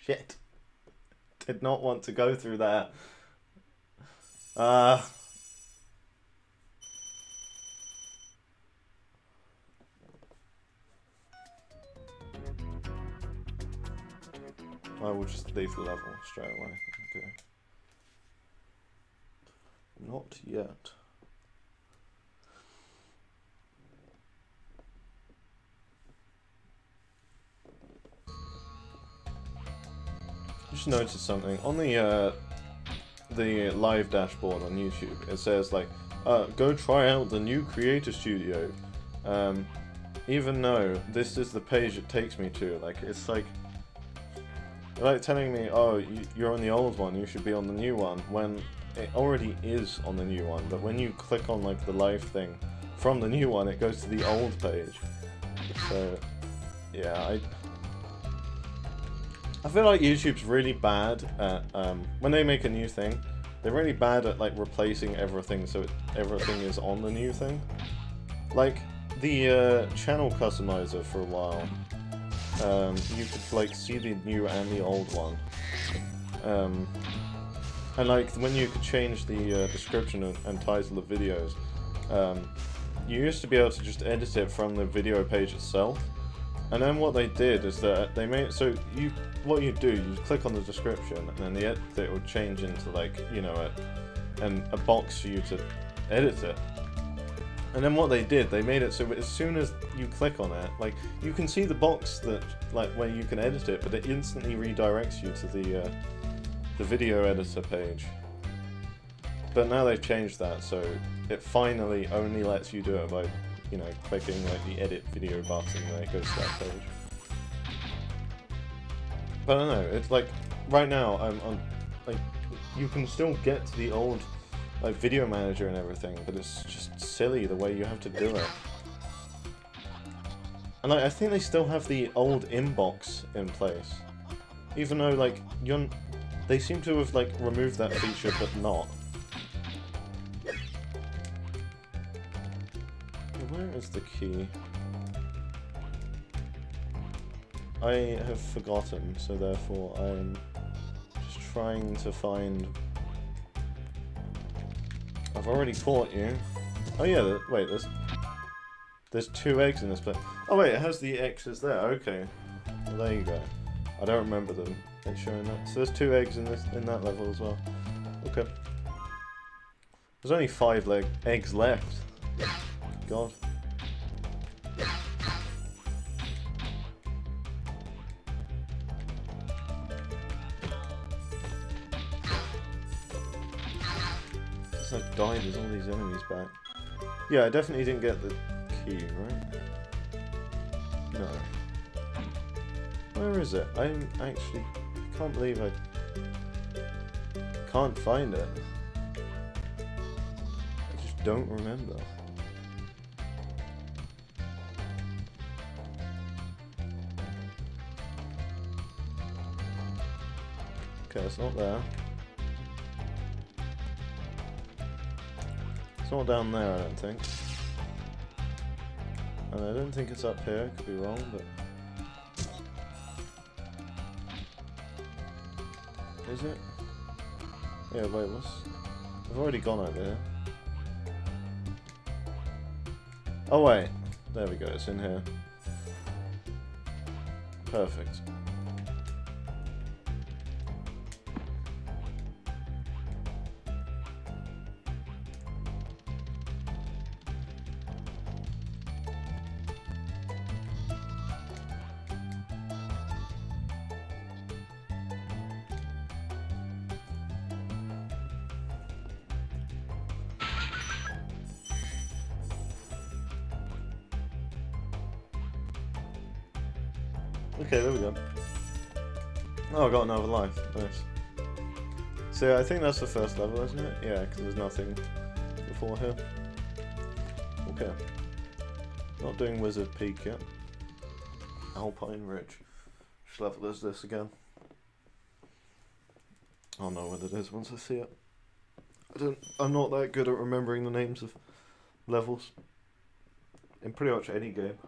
Shit. Did not want to go through that. I will just leave the level straight away. Okay. Not yet. Just noticed something on the live dashboard on YouTube. It says like, go try out the new Creator Studio. Even though this is the page it takes me to, like it's like telling me, oh, you're on the old one, you should be on the new one, when it already is on the new one. But when you click on like the live thing from the new one, it goes to the old page. So yeah, I feel like YouTube's really bad at, when they make a new thing, they're really bad at like replacing everything so everything is on the new thing. Like, the channel customizer for a while, you could like see the new and the old one. And like, when you could change the description and title of videos, you used to be able to just edit it from the video page itself. And then what they did is that they made so what you do, you click on the description, and then the edit would change into like, you know, a box for you to edit it. And then what they did, they made it so as soon as you click on it, like, you can see the box that, like, where you can edit it, but it instantly redirects you to the video editor page. But now they've changed that, so it finally only lets you do it by, you know, clicking, like, the edit video button when it goes to that page. But I don't know, it's like, right now, I'm on, like, you can still get to the old, like, video manager and everything, but it's just silly the way you have to do it. And like, I think they still have the old inbox in place. Even though, like, they seem to have, like, removed that feature, but not. Where is the key? I have forgotten, so therefore I'm just trying to find... I've already caught you. Oh yeah, wait, there's 2 eggs in this place. Oh wait, it has the X's there, okay. Well, there you go. I don't remember them. It's showing that. So there's 2 eggs in that level as well. Okay. There's only 5 eggs left. God. I died with all these enemies back. Yeah, I definitely didn't get the key, right? No. Where is it? I can't believe I can't find it. I just don't remember. Okay, it's not there. It's not down there, I don't think. And I don't think it's up here, could be wrong, but... Is it? Yeah, wait, I've already gone over here. Oh wait, there we go, it's in here. Perfect. Okay, there we go. Oh, I got another life. Nice. So I think that's the first level, isn't it? Yeah, because there's nothing before here. Okay. Not doing Wizard Peak yet. Alpine Ridge. Which level is this again? I'll know what it is once I see it. I'm not that good at remembering the names of levels. In pretty much any game.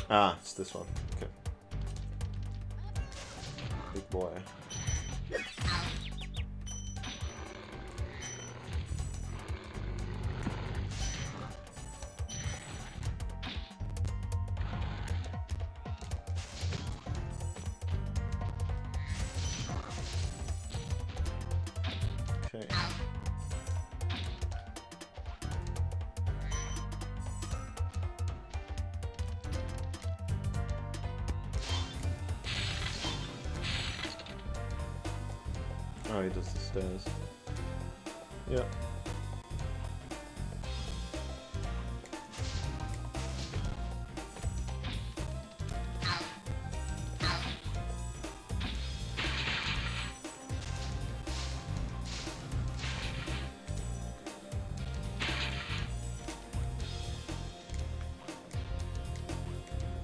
Ah, it's this one. Okay. Big boy. Okay. Oh, he does the stairs. Yeah.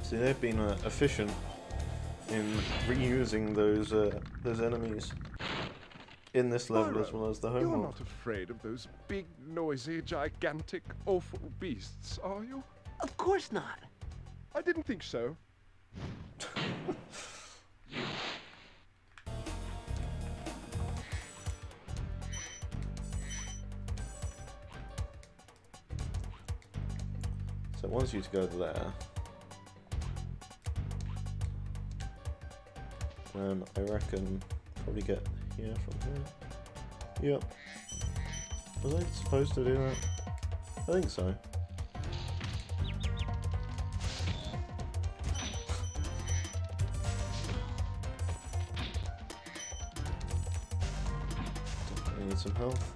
See, they've been efficient in reusing those enemies in this level as well as the home You're world. not afraid of those big, noisy, gigantic, awful beasts, are you? Of course not. I didn't think so. So it wants you to go there. I reckon probably get here from here. Yep. Was I supposed to do that? I think so. Definitely need some health.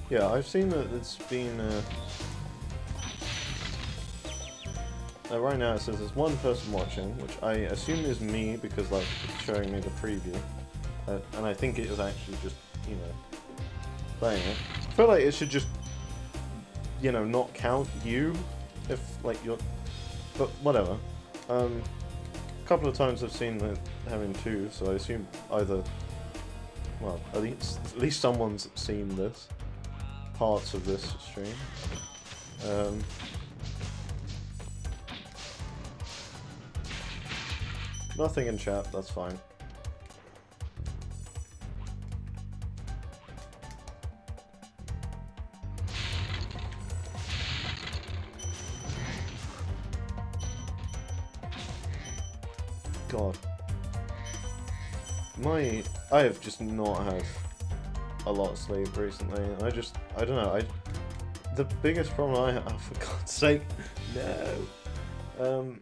Yeah, I've seen that it's been, right now it says there's one person watching, which I assume is me because, like, it's showing me the preview. And I think it is actually just, you know, playing it. I feel like it should just, you know, not count you if, like, you're... But, whatever. A couple of times I've seen that having two, so I assume either... Well, at least someone's seen this. Parts of this stream. Nothing in chat, that's fine. God. I have just not had a lot of sleep recently, and I don't know, the biggest problem I have, for God's sake, no.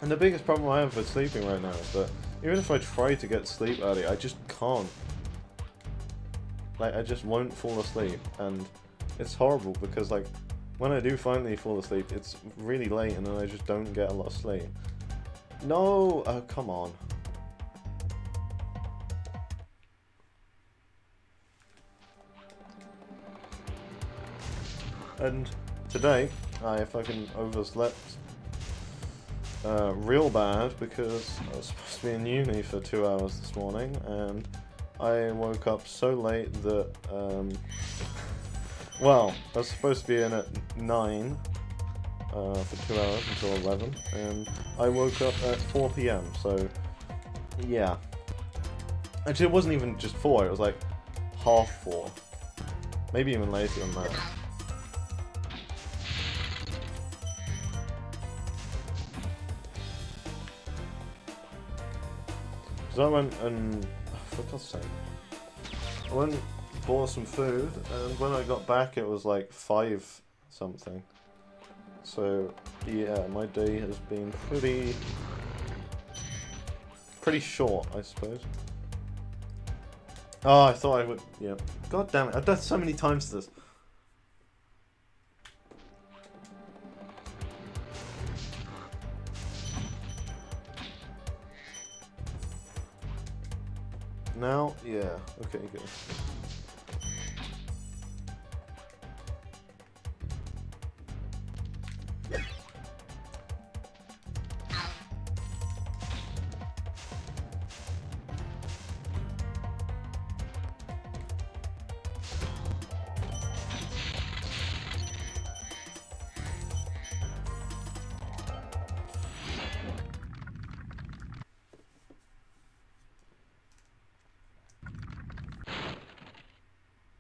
And the biggest problem I have with sleeping right now is that even if I try to get sleep early, I just can't. Like, I just won't fall asleep, and it's horrible because, like, when I do finally fall asleep, it's really late and then I just don't get a lot of sleep. No! Oh, come on. And today, I fucking overslept real bad because I was supposed to be in uni for 2 hours this morning, and I woke up so late that, well, I was supposed to be in at 9 for 2 hours until 11, and I woke up at 4 PM, so, yeah. Actually, it wasn't even just 4, it was like half 4. Maybe even later than that. So I went and, for God's sake, I went and bought some food, and when I got back it was like 5 something. So yeah, my day has been pretty short, I suppose. Oh, I thought I would, yeah. God damn it, I've done so many times this. Now, yeah, okay, good.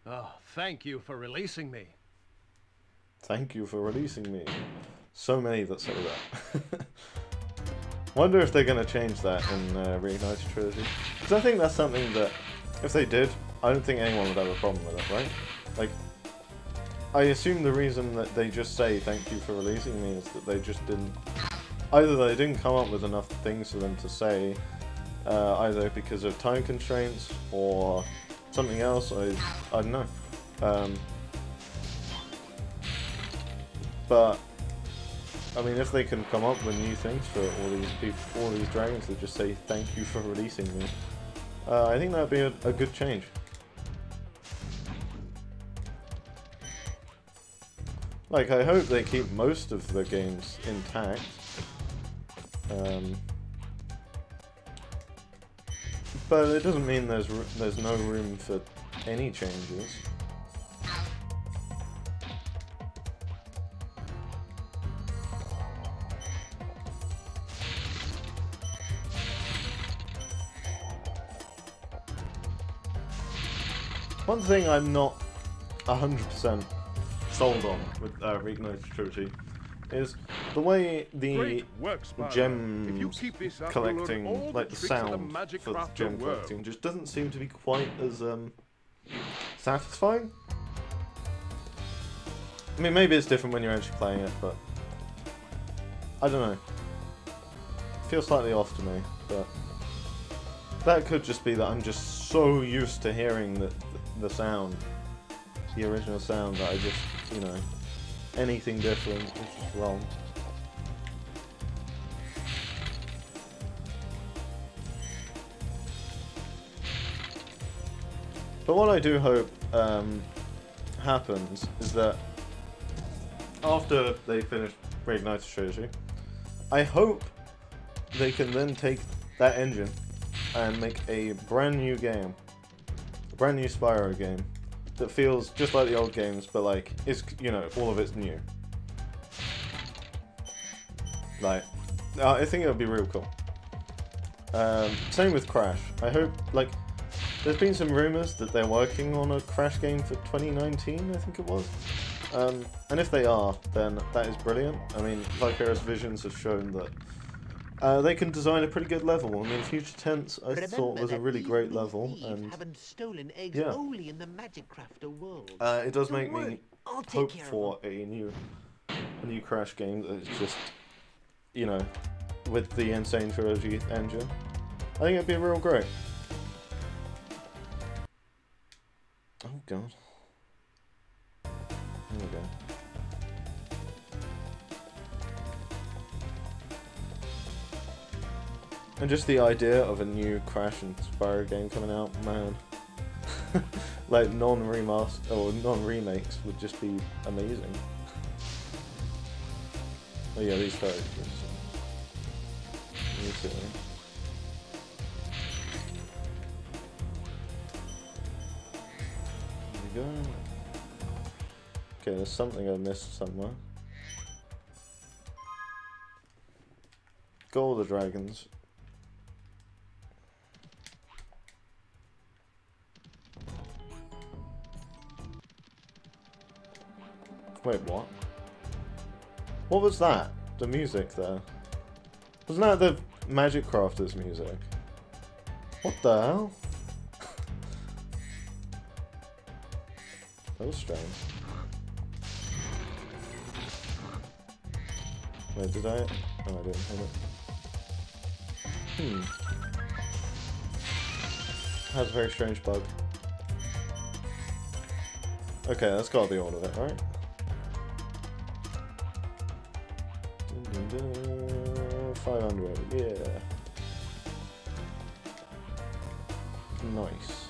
Oh, thank you for releasing me. Thank you for releasing me. So many that say that. Wonder if they're going to change that in Reignited Trilogy. Because I think that's something that, if they did, I don't think anyone would have a problem with it, right? Like, I assume the reason that they just say thank you for releasing me is that they just didn't... Either they didn't come up with enough things for them to say, either because of time constraints, or something else, I don't know. But I mean, if they can come up with new things for all these people, all these dragons that just say thank you for releasing me, I think that'd be a good change. Like, I hope they keep most of the games intact. But it doesn't mean there's no room for any changes. One thing I'm not 100% sold on with Reignited Trilogy is the way the Great work, Spyro. If you gem keep this up, collecting, you'll learn all like the the tricks of the sound magic for crafter gem world. collecting, just doesn't seem to be quite as satisfying. I mean, maybe it's different when you're actually playing it, but I don't know. It feels slightly off to me, but that could just be that I'm just so used to hearing the sound, the original sound, that I just, you know, anything different is just wrong. But what I do hope happens is that after they finish Reignited Trilogy, I hope they can then take that engine and make a brand new game, a brand new Spyro game that feels just like the old games, but like it's, you know, all of it's new. Like, I think it would be real cool. Same with Crash. I hope, like, there's been some rumors that they're working on a Crash game for 2019, I think it was. And if they are, then that is brilliant. I mean, Vicarious Visions have shown that they can design a pretty good level. I mean, Future Tense I thought was a really great level, and haven't stolen eggs yeah. only in the Magic Crafter world. It does Don't make worry, me I'll take hope care of for a new Crash game that's just, you know, with the Insane Trilogy engine. I think it'd be real great. Oh god. There we go. And just the idea of a new Crash and Spyro game coming out, man. Like non-remaster or non-remakes would just be amazing. Oh yeah, these characters. Me too. There we go. Okay, there's something I missed somewhere. Go the dragons. Wait, what? What was that? The music there? Wasn't that the Magic Crafters music? What the hell? That was strange. Wait, did I? Oh, I didn't hit it. Has a very strange bug. Okay, that's gotta be all of it, right? 500, yeah. Nice.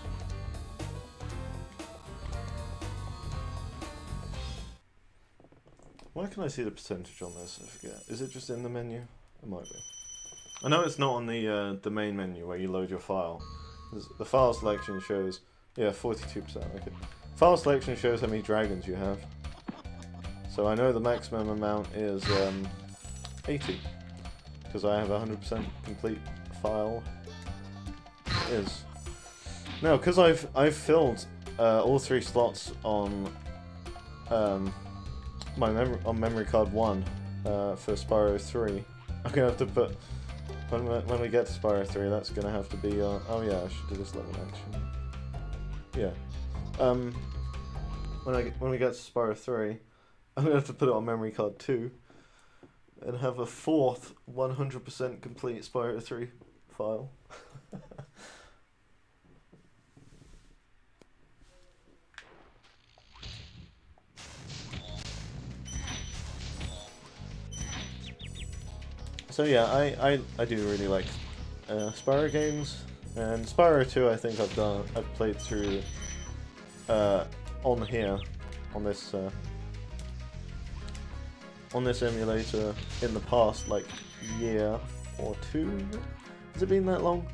Why can I see the percentage on this? I forget. Is it just in the menu? It might be. I know it's not on the main menu where you load your file. The file selection shows, yeah, 42%. Okay. File selection shows how many dragons you have. So I know the maximum amount is 80, because I have 100% complete file. Is now because I've filled all 3 slots on my memory card 1 for Spyro 3. I'm gonna have to put when we get to Spyro 3. That's gonna have to be oh yeah, I should do this level actually. Yeah. When we get to Spyro 3, I'm gonna have to put it on memory card 2. And have a 4th 100% complete Spyro 3 file. So yeah, I do really like Spyro games, and Spyro 2 I think I've played through on here, on this emulator in the past, like, year or 2. Has it been that long?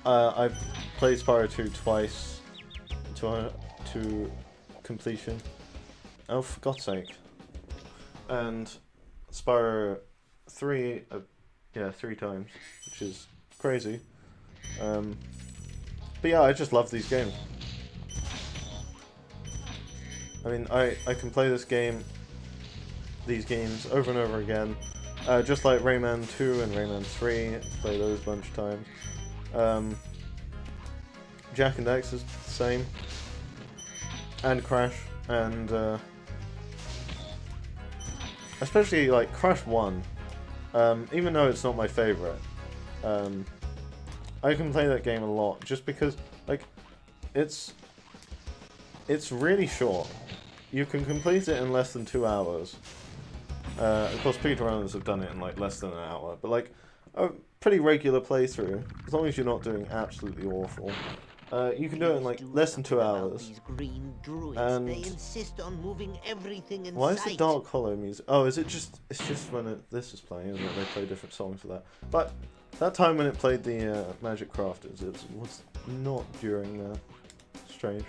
I've played Spyro 2 twice to completion. Oh, for God's sake. And Spyro 3, yeah, 3 times, which is crazy. But yeah, I just love these games. I mean, I can play these games over and over again, just like Rayman 2 and Rayman 3. Play those a bunch of times. Jak and Dax is the same, and Crash, and especially like Crash 1. Even though it's not my favorite, I can play that game a lot just because, like, it's really short. You can complete it in less than 2 hours. Of course, speedrunners have done it in like less than an hour, but like a pretty regular playthrough, as long as you're not doing absolutely awful, you can do it in like less than 2 hours. These green druids. And they insist on moving everything in why sight. is the Dark Hollow music? Oh, is it just? It's just when this is playing, isn't it? They play different songs for that. But that time when it played the Magic Crafters, it was not during Strange.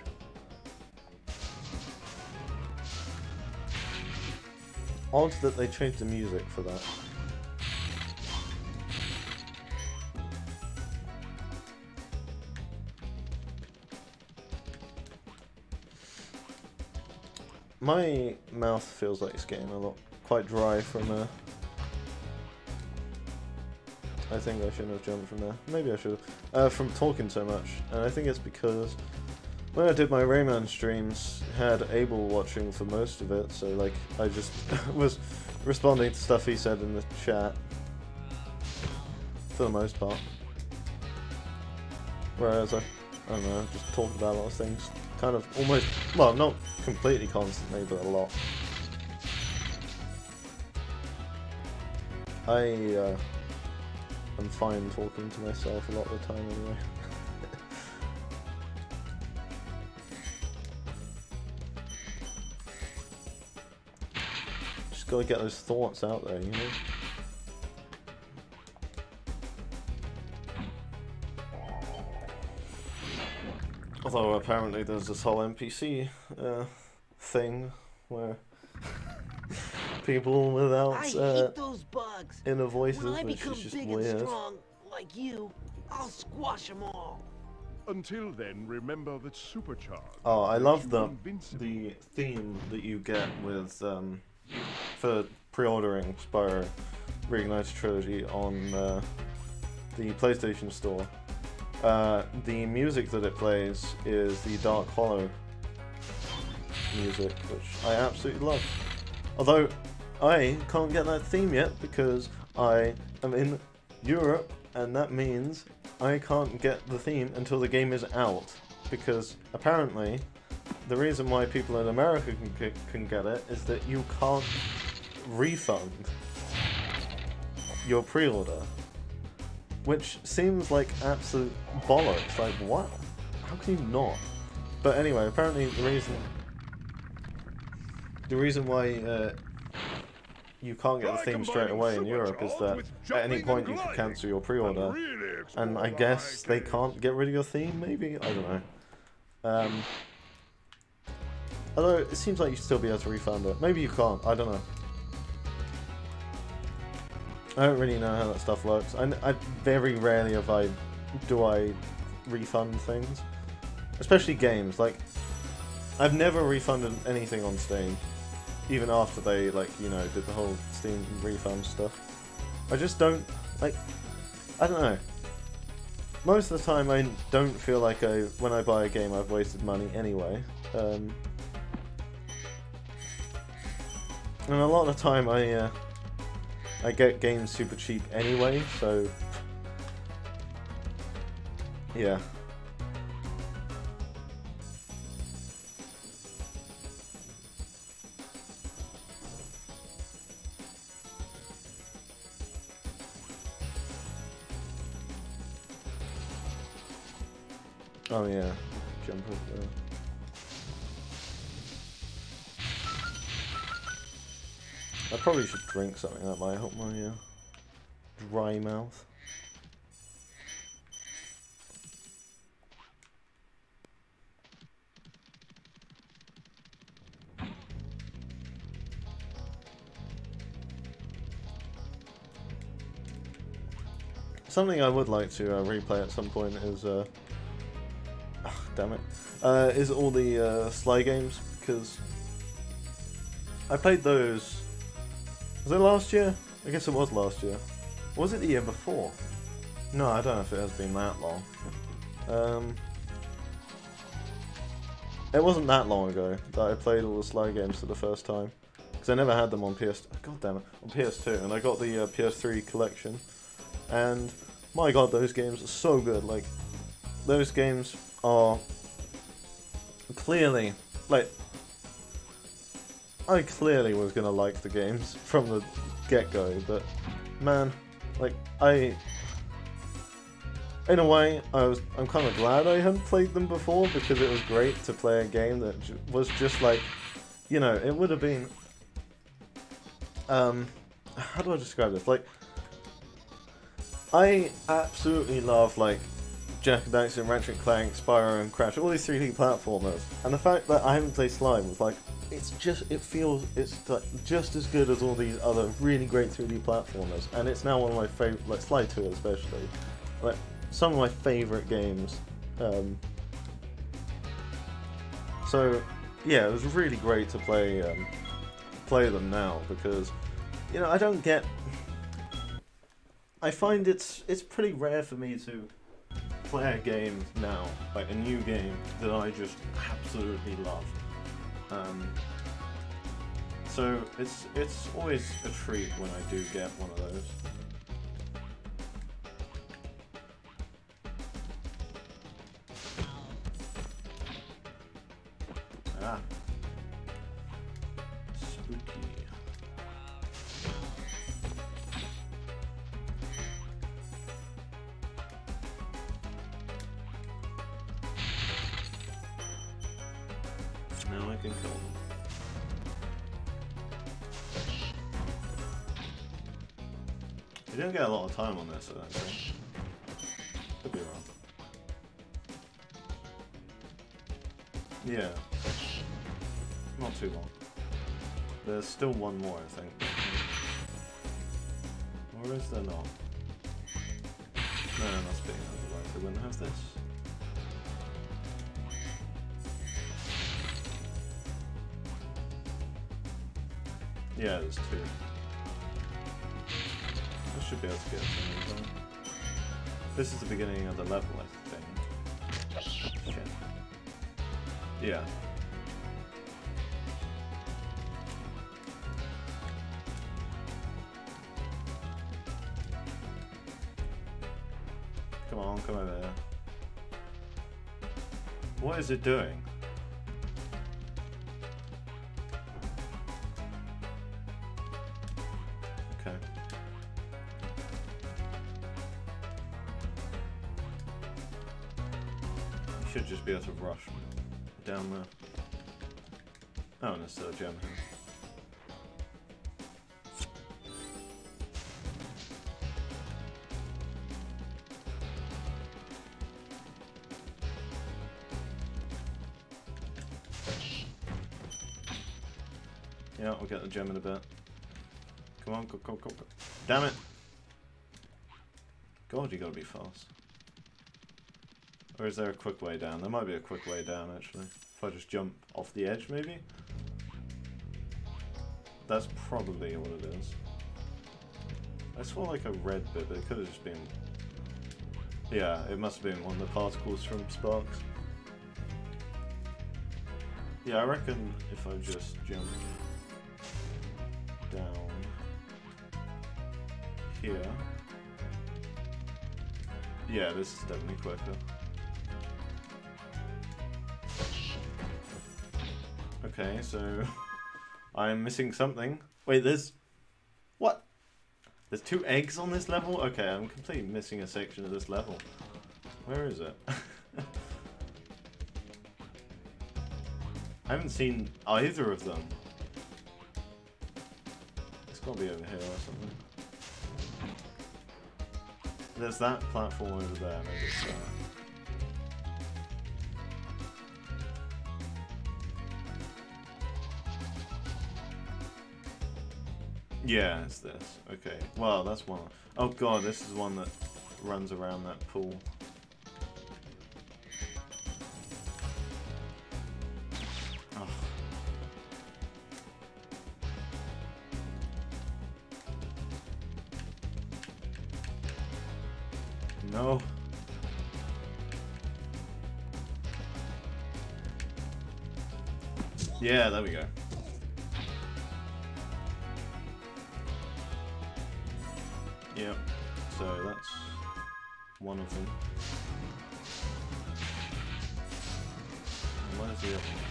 Odd that they changed the music for that. My mouth feels like it's getting quite dry from I think I shouldn't have jumped from there. Maybe I should have. From talking so much. And I think it's because when I did my Rayman streams, had Abel watching for most of it, so like I just was responding to stuff he said in the chat for the most part. Whereas I don't know, just talked about a lot of things, kind of almost, well, not completely constantly, but a lot. I am fine talking to myself a lot of the time anyway. Just gotta get those thoughts out there, you know? Although apparently there's this whole NPC thing where people without I hate those bugs. inner voices, When I which become is just big weird. and strong, like you, I'll squash them all. Until then, remember that supercharge. Oh, I makes love you the invincible. theme that you get with for pre-ordering Spyro Reignited Trilogy on the PlayStation Store. The music that it plays is the Dark Hollow music, which I absolutely love. Although I can't get that theme yet because I am in Europe, and that means I can't get the theme until the game is out. Because apparently, the reason why people in America can get it is that you can't refund your pre-order. Which seems like absolute bollocks. Like, what? How can you not? But anyway, apparently the reason why you can't get the theme straight away in Europe is that at any point you can cancel your pre-order, and I guess they can't get rid of your theme. Maybe, I don't know. Although it seems like you should still be able to refund it. Maybe you can't. I don't know. I don't really know how that stuff works. I very rarely do I refund things, especially games. Like, I've never refunded anything on Steam, even after they, like, you know, did the whole Steam refund stuff. I just don't, like, I don't know. Most of the time I don't feel like when I buy a game I've wasted money anyway. And a lot of the time I get games super cheap anyway, so yeah. Oh yeah, jump up there. I probably should drink something that might help my dry mouth. Something I would like to replay at some point is damn it, is all the Sly games, because I played those. Was it last year? I guess it was last year. Or was it the year before? No, I don't know if it has been that long. It wasn't that long ago that I played all the Sly games for the first time. Because I never had them on God damn it, on PS2, and I got the PS3 collection. And my god, those games are so good. Like, those games are clearly, like, I clearly was gonna like the games from the get-go, but man, like, in a way, I'm kind of glad I hadn't played them before, because it was great to play a game that was just like, you know, it would have been, how do I describe this? Like, I absolutely love, like, Jak and Daxter, Ratchet & Clank, Spyro and Crash, all these 3D platformers, and the fact that I haven't played Slime was like, it's like just as good as all these other really great 3D platformers, and it's now one of my favorite, like Sly 2 especially, like, some of my favorite games. So yeah, it was really great to play them now, because, you know, I find it's pretty rare for me to play a game now, like a new game that I just absolutely love. So it's always a treat when I do get one of those. Ah. Spooky. Now I can kill them. You don't get a lot of time on this, I don't think. Could be wrong. Yeah. Not too long. There's still one more, I think. Or is there not? No, not speaking otherwise. They wouldn't have this. Yeah, there's two. I should be able to get something. This is the beginning of the level, I think. Okay. Yeah. Come on, come over there. What is it doing? Okay. You should just be able to rush down there. Oh, and there's still a gem here. Yeah, we'll get the gem in a bit. Come on, go, go, go, go. Damn it! God, you gotta be fast. Or is there a quick way down? There might be a quick way down, actually. If I just jump off the edge, maybe? That's probably what it is. I saw like a red bit, but it could have just been... Yeah, it must have been one of the particles from Sparks. Yeah, I reckon if I just jump down here... Yeah, this is definitely quicker. Okay, so I'm missing something. Wait, there's... What? There's 2 eggs on this level? Okay, I'm completely missing a section of this level. Where is it? I haven't seen either of them. It's gotta be over here or something. There's that platform over there, maybe it's there. Yeah, it's this. Okay. Well, that's one. Oh god, this is one that runs around that pool. Oh. No. Yeah, there we go. Yep. So that's one of them. And where's the other one?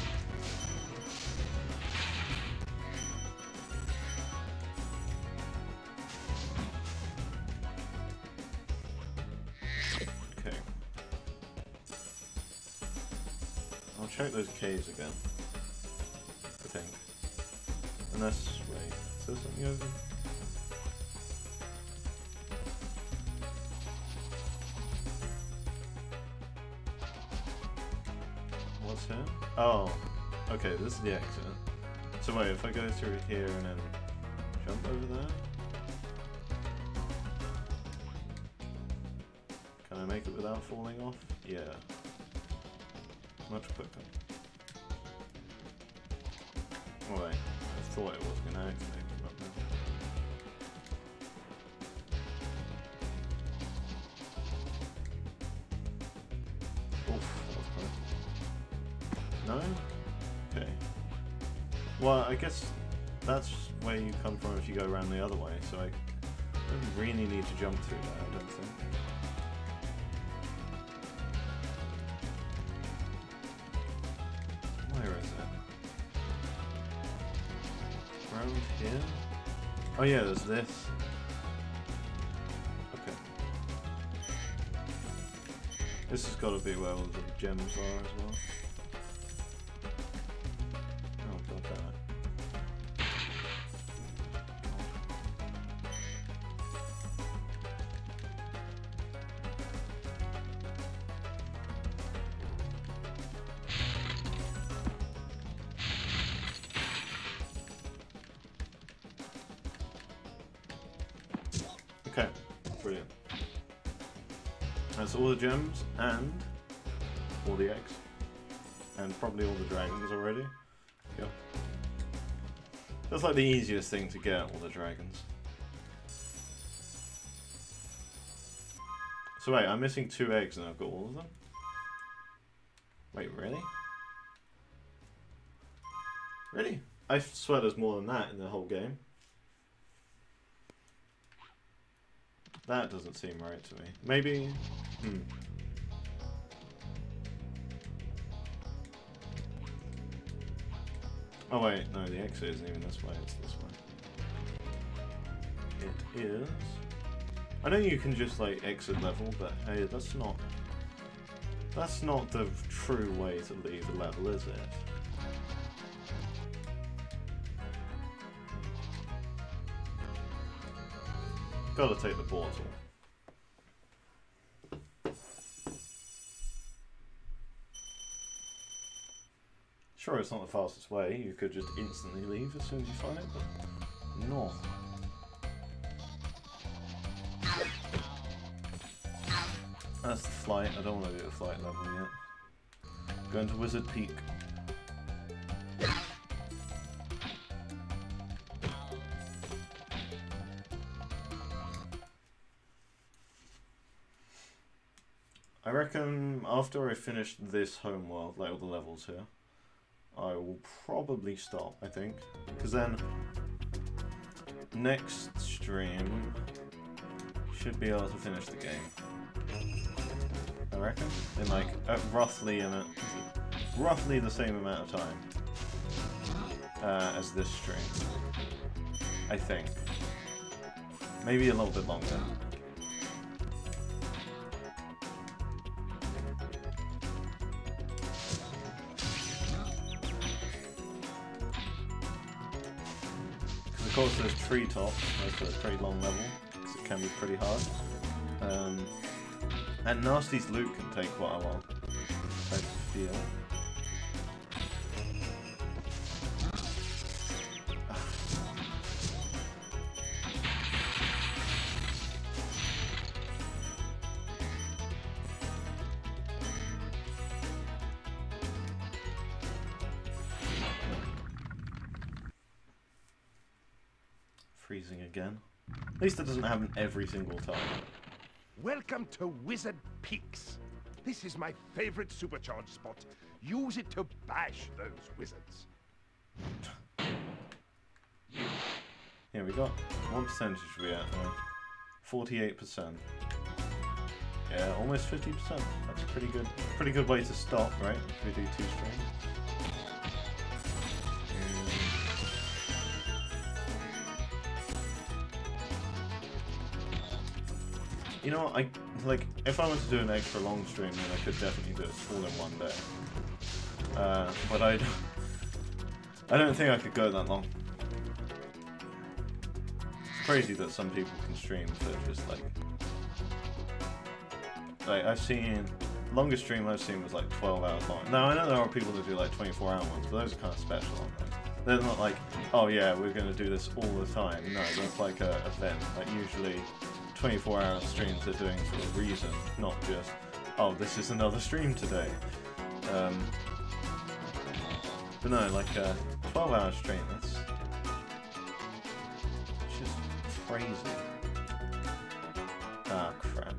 Okay. I'll check those caves again. I think. Unless, wait, is there something over? What's here? Oh, okay, this is the exit. So wait, if I go through here and then jump over there? Can I make it without falling off? Yeah. Much quicker. Oh wait, I thought it was going to activate, but no. Oof, that was close. No? Okay. Well, I guess that's where you come from if you go around the other way, so I don't really need to jump through that, I don't think. Where is it? Around here? Oh yeah, there's this. Okay. This has got to be where all the gems are as well. Oh god damn it. Okay, brilliant. That's all the gems and all the eggs. And probably all the dragons already. Yep. That's like the easiest thing to get, all the dragons. So wait, I'm missing 2 eggs and I've got all of them? Wait, really? Really? I swear there's more than that in the whole game. That doesn't seem right to me. Maybe... Oh wait, no, the exit isn't even this way, it's this way. It is... I know you can just, like, exit level, but hey, that's not... That's not the true way to leave a level, is it? Gotta take the portal. Sure, it's not the fastest way. You could just instantly leave as soon as you find it, but no. That's the flight. I don't want to do the flight level yet. Going to Wizard Peak. I reckon after I finish this homeworld, like all the levels here, I will probably stop, I think. Because then, next stream, should be able to finish the game. I reckon? In like, roughly the same amount of time as this stream. I think. Maybe a little bit longer. Of course there's treetops, that's a pretty long level, because it can be pretty hard. And Nasty's loot can take quite a while, I feel. Freezing again. At least it doesn't happen every single time. Welcome to Wizard Peaks. This is my favorite supercharge spot. Use it to bash those wizards. Yeah, we got, what percentage are we at now? 48%. Yeah, almost 50%. That's a pretty good way to stop, right? If we do 2 streams. You know, if I was to do an extra long stream, then I could definitely do it all in one day. But I don't think I could go that long. It's crazy that some people can stream for just like I've seen, longest stream I've seen was like 12 hours long. Now I know there are people that do like 24-hour ones, but those are kind of special, aren't they? They're not like, oh yeah, we're going to do this all the time. No, that's like a event. Like usually 24-hour streams are doing for a reason, not just, oh, this is another stream today. But no, like a 12-hour stream, it's just crazy. Ah, crap.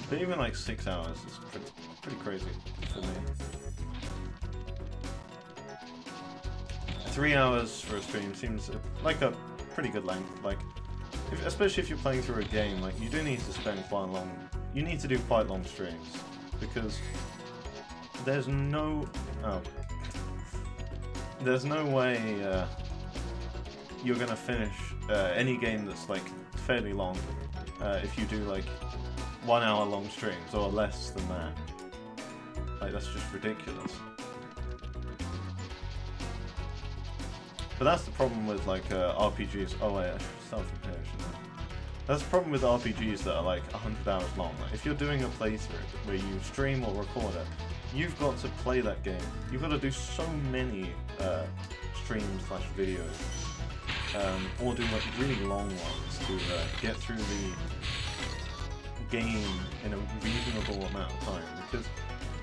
But even like 6 hours is pretty crazy for me. 3 hours for a stream seems like a pretty good length. Like, especially if you're playing through a game, like you do need to spend quite long. You need to do quite long streams because there's no way you're gonna finish any game that's like fairly long if you do like 1 hour long streams or less than that. Like that's just ridiculous. But that's the problem with like RPGs. Oh wait, I should start from here, shouldn't I? That's the problem with RPGs that are like 100 hours long. Like, if you're doing a playthrough where you stream or record it, you've got to play that game. You've got to do so many streams/videos, or do like really long ones to get through the game in a reasonable amount of time. Because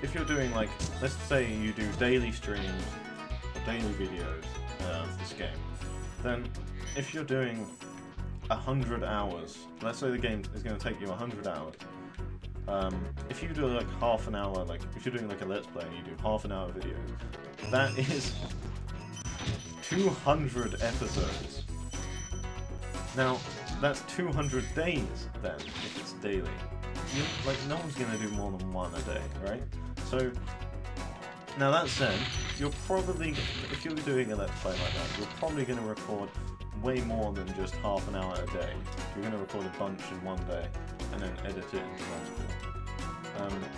if you're doing like, let's say you do daily streams or daily videos of this game, then if you're doing 100 hours, let's say the game is going to take you 100 hours, if you do like half an hour, like if you're doing like a let's play and you do half an hour videos, that is 200 episodes. Now that's 200 days then, if it's daily. Like no one's going to do more than one a day, right? So now that said, you're probably, if you're doing a let's play like that, you're probably going to record way more than just half an hour a day. You're going to record a bunch in one day and then edit it into multiple.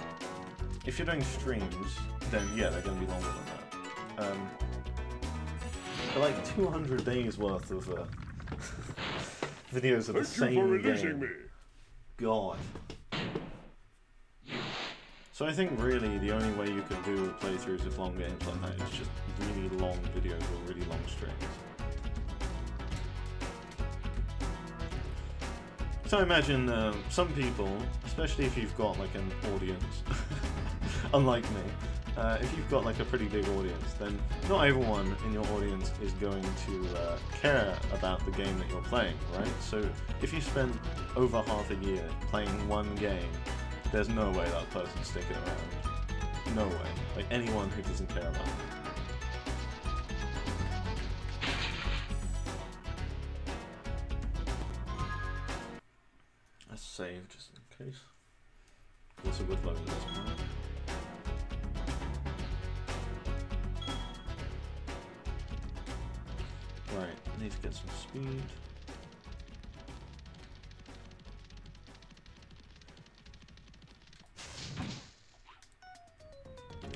If you're doing streams, then yeah, they're going to be longer than that. But like 200 days worth of videos of the same game. God. So I think really the only way you can do playthroughs of long games like that is just really long videos or really long streams. So I imagine some people, especially if you've got like an audience, unlike me, if you've got like a pretty big audience, then not everyone in your audience is going to care about the game that you're playing, right? So if you spend over half a year playing one game, there's no way that person's sticking around. No way. Like anyone who doesn't care about it. Let's save just in case. Also with load of this one. Right, need to get some speed.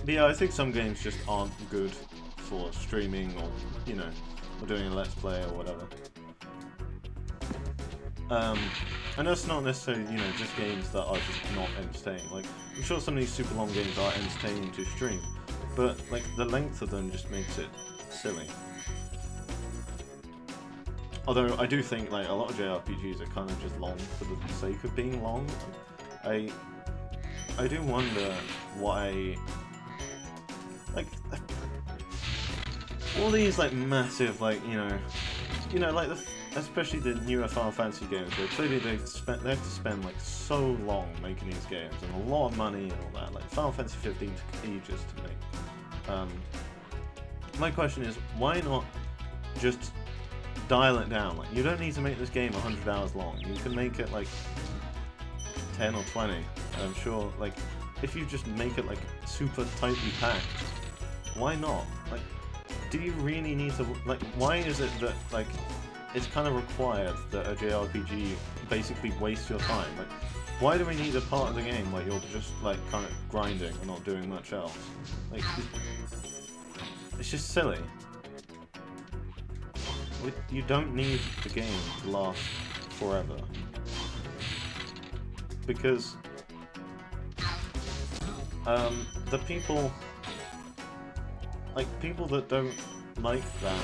But yeah, I think some games just aren't good for streaming or, you know, or doing a let's play or whatever. And that's not necessarily, you know, just games that are just not entertaining. Like, I'm sure some of these super long games are entertaining to stream, but like the length of them just makes it silly. Although I do think like a lot of JRPGs are kind of just long for the sake of being long. I do wonder why all these like massive, like like especially the newer Final Fantasy games, where clearly they have to spend like so long making these games and a lot of money and all that. Like Final Fantasy 15 took ages to make. My question is, why not just dial it down? Like, you don't need to make this game 100 hours long. You can make it like 10 or 20. I'm sure, like, if you just make it like super tightly packed, why not? Like, do you really need to, like, why is it that, like, it's kind of required that a JRPG basically wastes your time? Like, why do we need a part of the game where you're just, like, kind of grinding and not doing much else? Like, it's just silly. You don't need the game to last forever. Because the people that don't like that,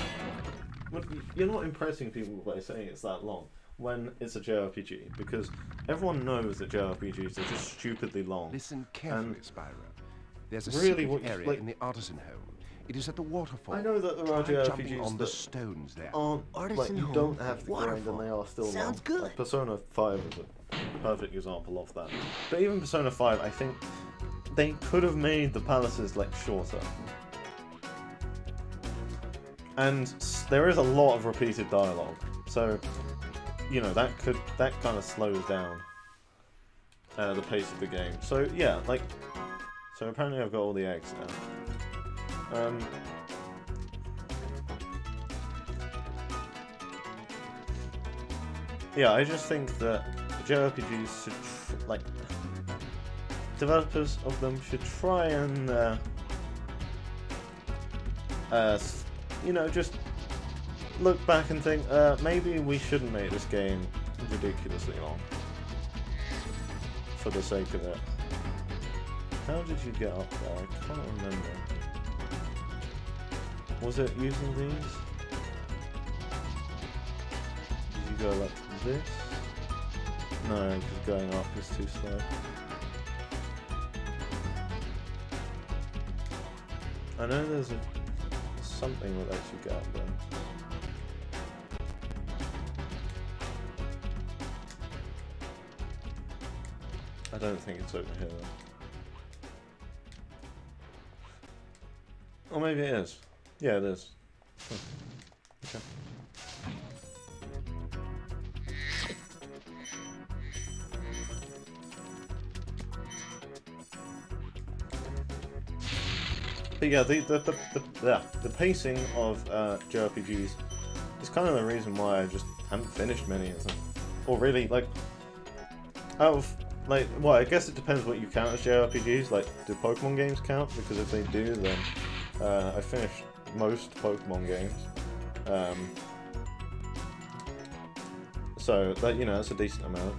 you're not impressing people by saying it's that long when it's a JRPG, because everyone knows that JRPGs are just stupidly long. Listen carefully, Spyro. There's a really secret area in the artisan home. It is at the waterfall. I know that there are Try jumping JRPGs on the that stones there. aren't, Artisan like, you home, don't have the grind and they are still Sounds long. good. Like, Persona 5 is a perfect example of that. But even Persona 5, I think they could have made the palaces like shorter. And there is a lot of repeated dialogue, so that kind of slows down the pace of the game. So yeah, like, so apparently I've got all the eggs now. Yeah, I just think that JRPGs should, like, developers of them should try and, just look back and think, maybe we shouldn't make this game ridiculously long for the sake of it. How did you get up there? I can't remember. Was it using these? Did you go like this? No, because going up is too slow. I know there's something that lets you get up there. I don't think it's over here though. Or maybe it is. Yeah, it is. Okay. But yeah, the pacing of JRPGs is kind of the reason why I just haven't finished many of them. Or really, like, out of, like, well, I guess it depends what you count as JRPGs. Like, do Pokemon games count? Because if they do, then I finished most Pokemon games. So that, that's a decent amount.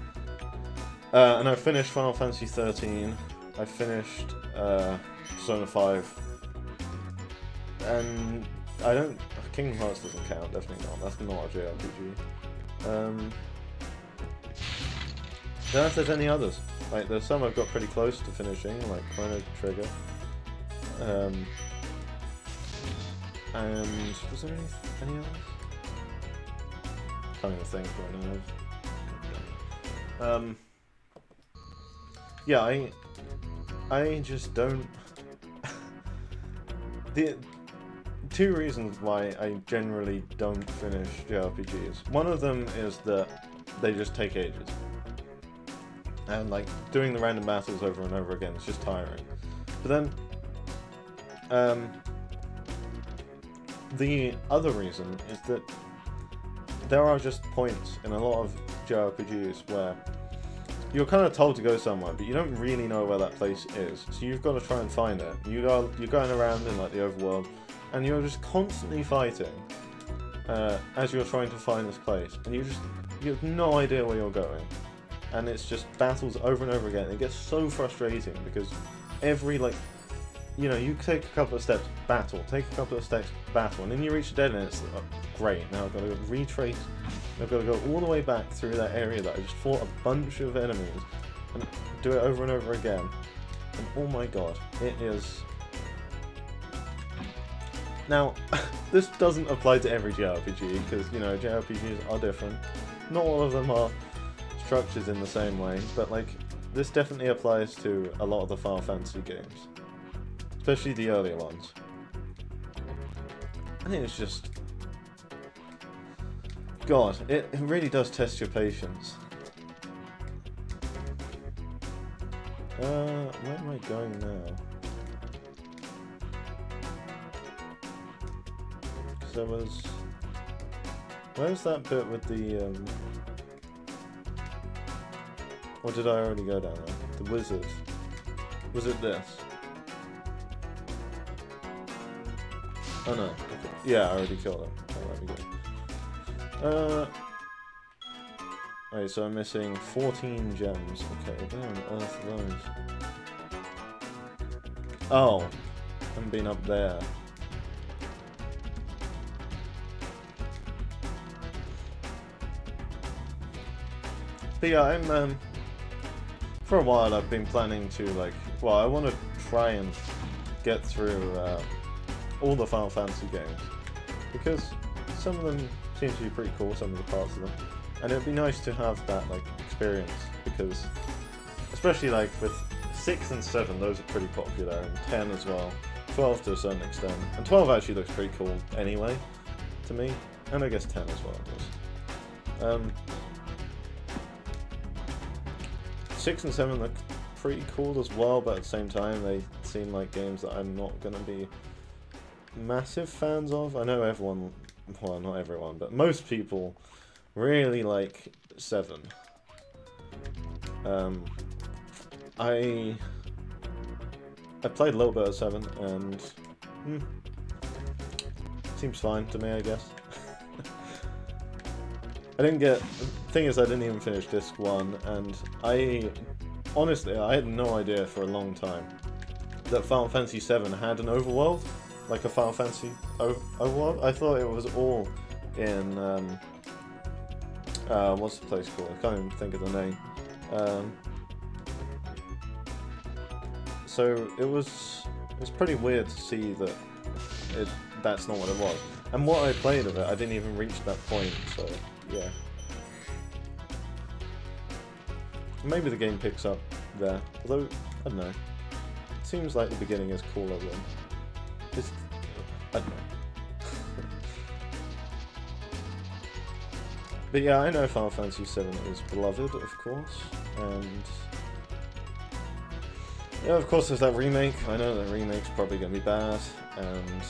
And I finished Final Fantasy 13. I finished Persona 5. And I don't... Kingdom Hearts doesn't count, definitely not. That's not a JRPG. Don't know if there's any others. Like, there's some I've got pretty close to finishing, like Chrono Trigger. And was there any others? Can't even think right now. Yeah, I just don't. The two reasons why I generally don't finish JRPGs. One of them is that they just take ages, and like doing the random battles over and over again is just tiring. But then, the other reason is that there are just points in a lot of JRPGs where you're kind of told to go somewhere, but you don't really know where that place is, so you've got to try and find it. You're going around in like the overworld, and you're just constantly fighting as you're trying to find this place, and you have no idea where you're going, and it's just battles over and over again. It gets so frustrating because every, like, you take a couple of steps, battle, take a couple of steps, battle, and then you reach a dead end, and it's like, oh, great, now I've got to retrace, I've got to go all the way back through that area that I just fought a bunch of enemies, and do it over and over again, and oh my god, it is Now, this doesn't apply to every JRPG, because, you know, JRPGs are different. Not all of them are structured in the same way, but, like, this definitely applies to a lot of the Final Fantasy games. Especially the earlier ones. I think it's just... God, it really does test your patience. Where am I going now? Because there was... Where's that bit with the, Or did I already go down there? The wizard. Was it this? Oh no. Okay. Yeah, I already killed him. Oh, that'd be good. Alright, so I'm missing 14 gems. Okay, where on earth are those? Oh, I haven't been up there. But yeah, I'm, for a while I've been planning to, like, well, I want to try and get through, all the Final Fantasy games. Because some of them seem to be pretty cool, some of the parts of them. And it would be nice to have that, like, experience, because, especially, like, with 6 and 7, those are pretty popular, and 10 as well. 12 to a certain extent. And 12 actually looks pretty cool anyway, to me. And I guess 10 as well. 6 and 7 look pretty cool as well, but at the same time, they seem like games that I'm not going to be massive fans of. I know everyone, well, not everyone, but most people really like 7. I played a little bit of 7, and seems fine to me, I guess. I didn't get... The thing is, I didn't even finish Disc 1, and honestly, I had no idea for a long time that Final Fantasy 7 had an overworld, like a Final Fantasy overworld. I thought it was all in, what's the place called? I can't even think of the name. So it was pretty weird to see that that's not what it was. And what I played of it, I didn't even reach that point, so yeah. Maybe the game picks up there, although, I don't know. It seems like the beginning is cooler than... Just, I don't know. But yeah, I know Final Fantasy VII is beloved, of course, and... Yeah, of course there's that remake. I know that remake's probably going to be bad, and...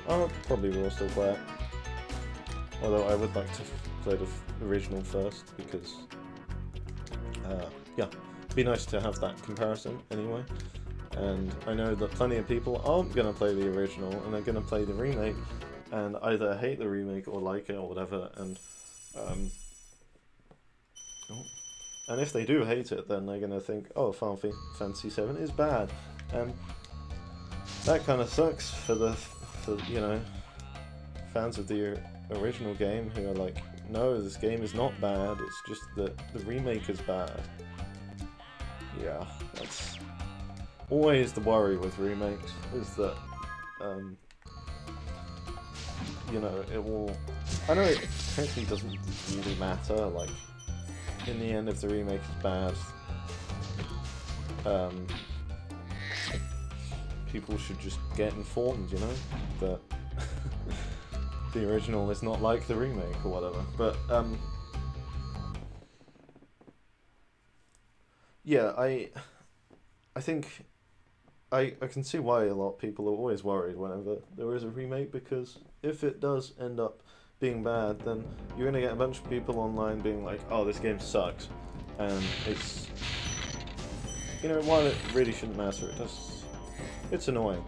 I probably will still play it. Although I would like to play the original first, because... yeah, it'd be nice to have that comparison anyway. And I know that plenty of people aren't going to play the original, and they're going to play the remake, and either hate the remake or like it or whatever, and... And if they do hate it, then they're going to think, oh, Final Fantasy VII is bad. And that kind of sucks for you know, fans of the original game who are like, no, this game is not bad, it's just that the remake is bad. Yeah, that's always the worry with remakes, is that, you know, it will... I know it technically doesn't really matter, like, in the end, if the remake is bad, people should just get informed, you know, that the original is not like the remake or whatever. But yeah, I think I can see why a lot of people are always worried whenever there is a remake, because if it does end up being bad, then you're gonna get a bunch of people online being like, oh, this game sucks, and it's, you know, while it really shouldn't matter, it's annoying.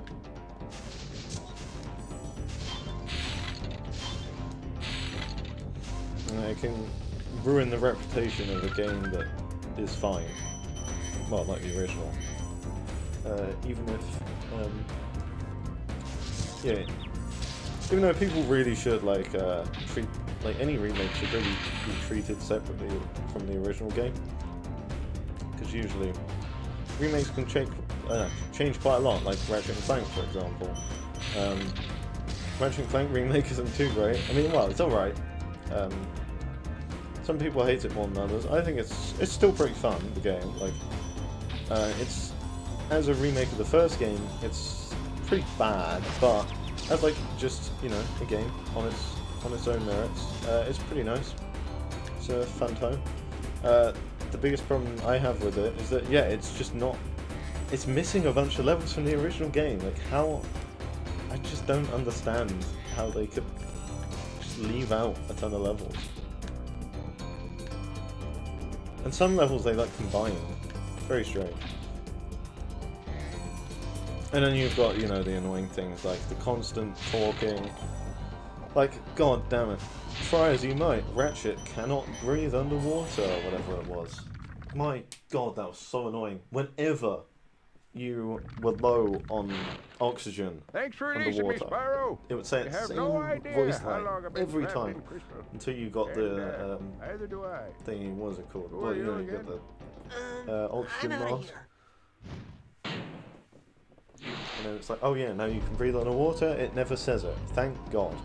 And it can ruin the reputation of a game that is fine, well, like the original, even if, yeah, even though people really should, like, treat, like, any remake should really be treated separately from the original game. Because usually, remakes can change quite a lot, like Ratchet & Clank, for example. Ratchet & Clank Remake isn't too great. I mean, well, it's alright. Some people hate it more than others. I think it's still pretty fun, the game. Like, it's, as a remake of the first game, it's pretty bad, but as like just, you know, a game on its own merits, it's pretty nice. It's a fun time. The biggest problem I have with it is that, yeah, it's just not, it's missing a bunch of levels from the original game. Like, how, I just don't understand how they could just leave out a ton of levels. And some levels they like combine. Very strange. And then you've got, you know, the annoying things like the constant talking. Like, god damn it. Try as you might, Ratchet cannot breathe underwater, or whatever it was. My god, that was so annoying. Whenever you were low on oxygen Thanks for releasing me, underwater, Spyro. it would say You the have same no idea voice how line long I've been every trapped in time crystal. until you got And, the neither do I. thingy, what was it called? Who Well, are you know, you you get again? the oxygen I'm outta mask. here. And then it's like, oh yeah, now you can breathe underwater. It never says it. Thank God.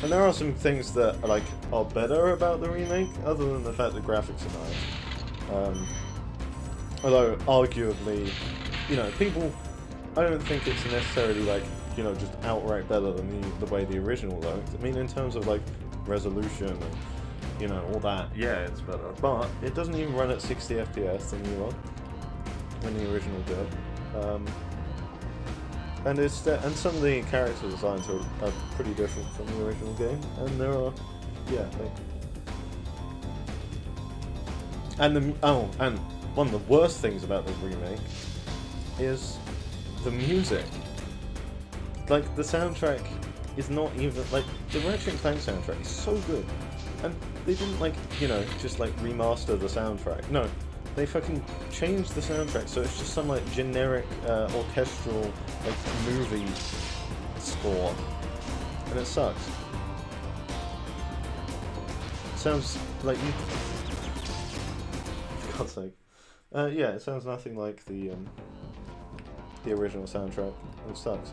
And there are some things that are better about the remake, other than the fact that graphics are nice. Although arguably, you know, people, I don't think it's necessarily like, you know, just outright better than the way the original looked. I mean, in terms of like resolution and, you know, all that, yeah, it's better. But it doesn't even run at 60 FPS, the new one, when the original did. And some of the character designs are pretty different from the original game, and there are, yeah, and one of the worst things about this remake is the music. Like, the soundtrack is not even, like, the Ratchet & Clank soundtrack is so good, and they didn't, like, you know, just, like, remaster the soundtrack. No, they fucking changed the soundtrack, so it's just some, like, generic, orchestral, like, movie score, and it sucks. It sounds like you... For God's sake. Yeah, it sounds nothing like the original soundtrack. It sucks.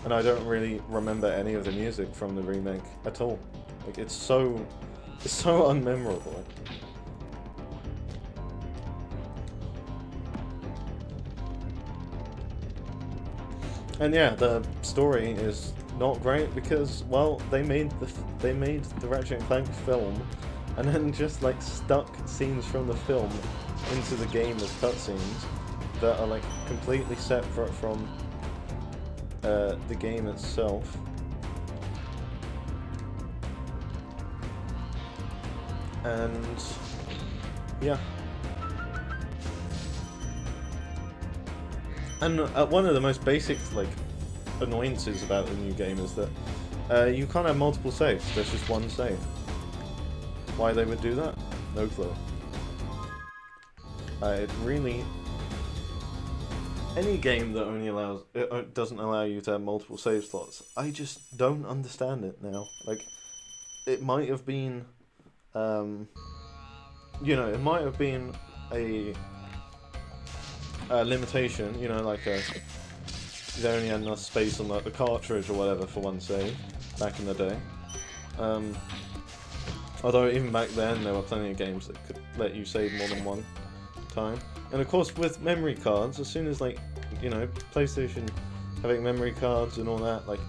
And I don't really remember any of the music from the remake at all. Like, it's so unmemorable. And yeah, the story is not great because, well, they made the Ratchet & Clank film, and then just like stuck scenes from the film into the game as cutscenes that are like completely separate from the game itself. And yeah. And one of the most basic, like, annoyances about the new game is that you can't have multiple saves. There's just one save. Why they would do that? No clue. It really... Any game that only allows... doesn't allow you to have multiple save slots, I just don't understand it now. Like, it might have been... you know, it might have been a limitation, you know, like they only had enough space on like the cartridge or whatever for one save back in the day. Although even back then there were plenty of games that could let you save more than one time. And of course with memory cards, as soon as, like, you know, PlayStation having memory cards and all that, like,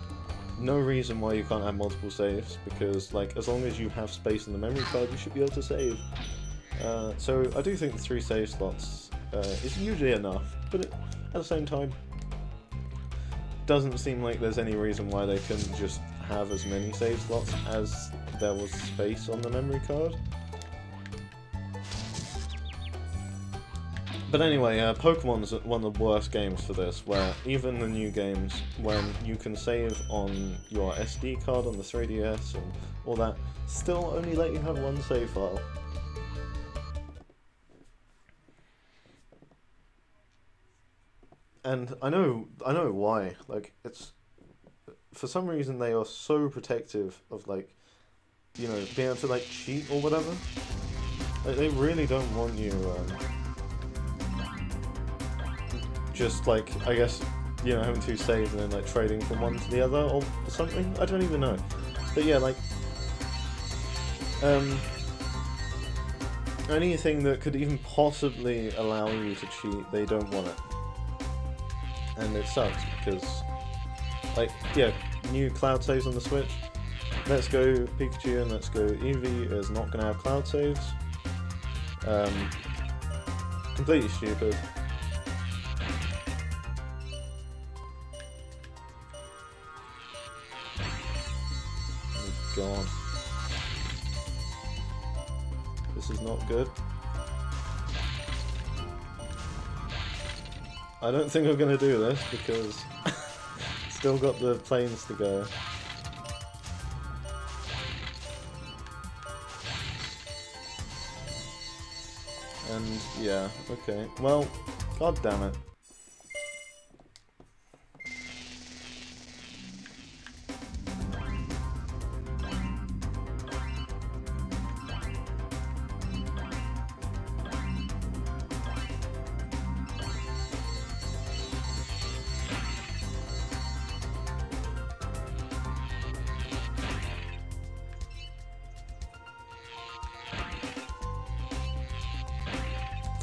no reason why you can't have multiple saves, because, like, as long as you have space in the memory card you should be able to save. So I do think the 3 save slots is usually enough, but at the same time, doesn't seem like there's any reason why they couldn't just have as many save slots as there was space on the memory card. But anyway, Pokemon's one of the worst games for this, where even the new games, when you can save on your SD card on the 3DS and all that, still only let you have one save file. And I know why. Like, it's, for some reason they are so protective of, like, you know, being able to, like, cheat or whatever. Like, they really don't want you, just like, I guess, you know, having two saves and then like trading from one to the other or something? I don't even know. But yeah, like, anything that could even possibly allow you to cheat, they don't want it. And it sucks because, like, yeah, new cloud saves on the Switch. Let's Go Pikachu and Let's Go Eevee is not going to have cloud saves. Completely stupid. Oh god. This is not good. I don't think I'm going to do this because still got the planes to go. And yeah, okay. Well, god damn it.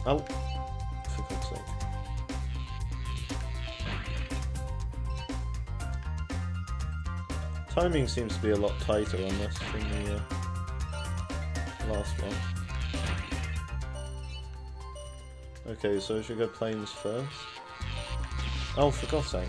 Oh, for God's sake. Timing seems to be a lot tighter on this than the last one. Okay, so I should go planes first. Oh, for God's sake.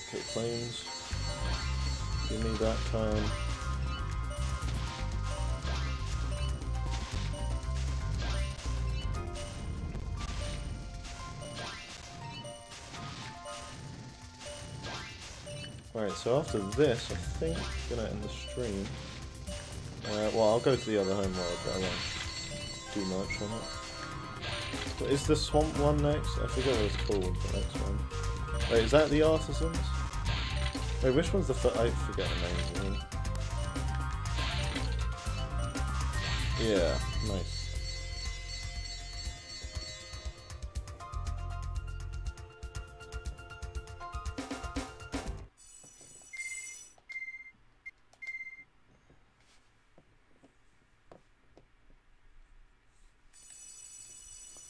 Okay, planes. Give me that time. Alright, so after this, I think I'm gonna end the stream. Well, I'll go to the other home world, but I won't do much on it. But is the swamp one next? I forget what it's called, the next one. Wait, is that the artisans? Wait, which one's the first? I forget the names. Yeah, nice.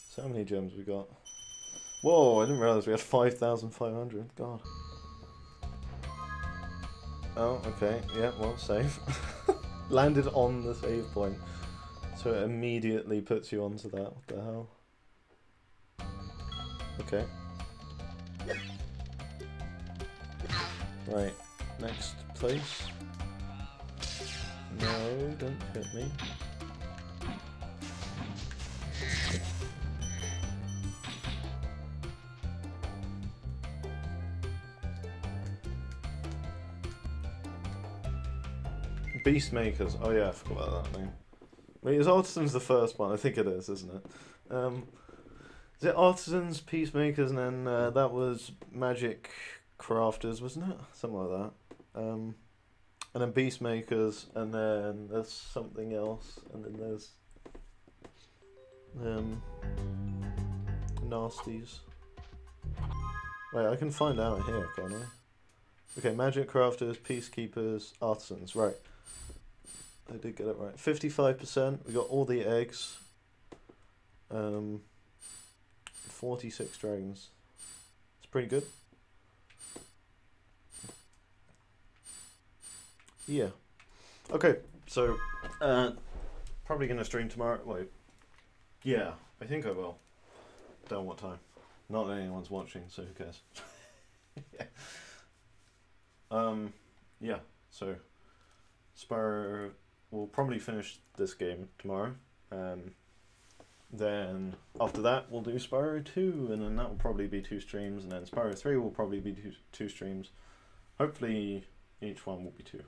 So how many gems we got? Whoa, I didn't realise we had 5,500. God. Oh, okay. Yeah, well, save. Landed on the save point. So it immediately puts you onto that. What the hell? Okay. Right. Next place. No, don't hit me. Beastmakers. Oh yeah, I forgot about that name. Wait, is Artisans the first one? I think it is, isn't it? Is it Artisans, Peacemakers, and then that was Magic Crafters, wasn't it? Something like that. And then Beastmakers, and then there's something else, and then there's Nasties. Wait, I can find out here, can't I? Okay, Magic Crafters, Peacekeepers, Artisans, right. I did get it right. 55%. We got all the eggs. 46 dragons. It's pretty good. Yeah. Okay, so probably gonna stream tomorrow. Wait, Yeah, I think I will. Don't know what time. Not that anyone's watching, so who cares? Yeah, so Spyro will probably finish this game tomorrow. Then after that we'll do Spyro 2, and then that will probably be 2 streams, and then Spyro 3 will probably be two streams. Hopefully each one will be 2.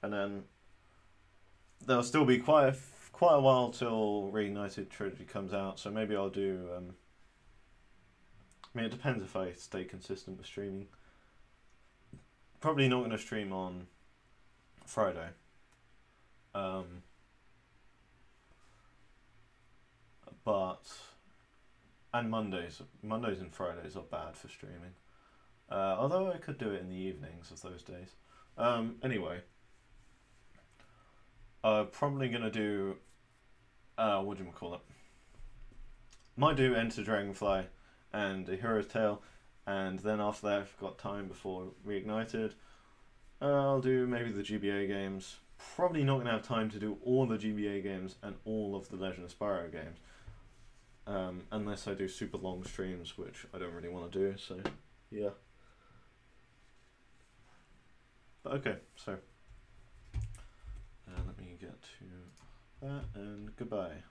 And then there'll still be quite a while till Reignited Trilogy comes out, so maybe I'll do I mean, it depends if I stay consistent with streaming. Probably not going to stream on Friday. And Mondays and Fridays are bad for streaming. Although I could do it in the evenings of those days. Anyway, probably going to do, whatchamacallit? Might do Enter Dragonfly and A Hero's Tale, and then after that, if I've got time before Reignited, I'll do maybe the GBA games. Probably not going to have time to do all the GBA games and all of the Legend of Spyro games. Unless I do super long streams, which I don't really want to do, so yeah. But okay, so let me get to that, and goodbye.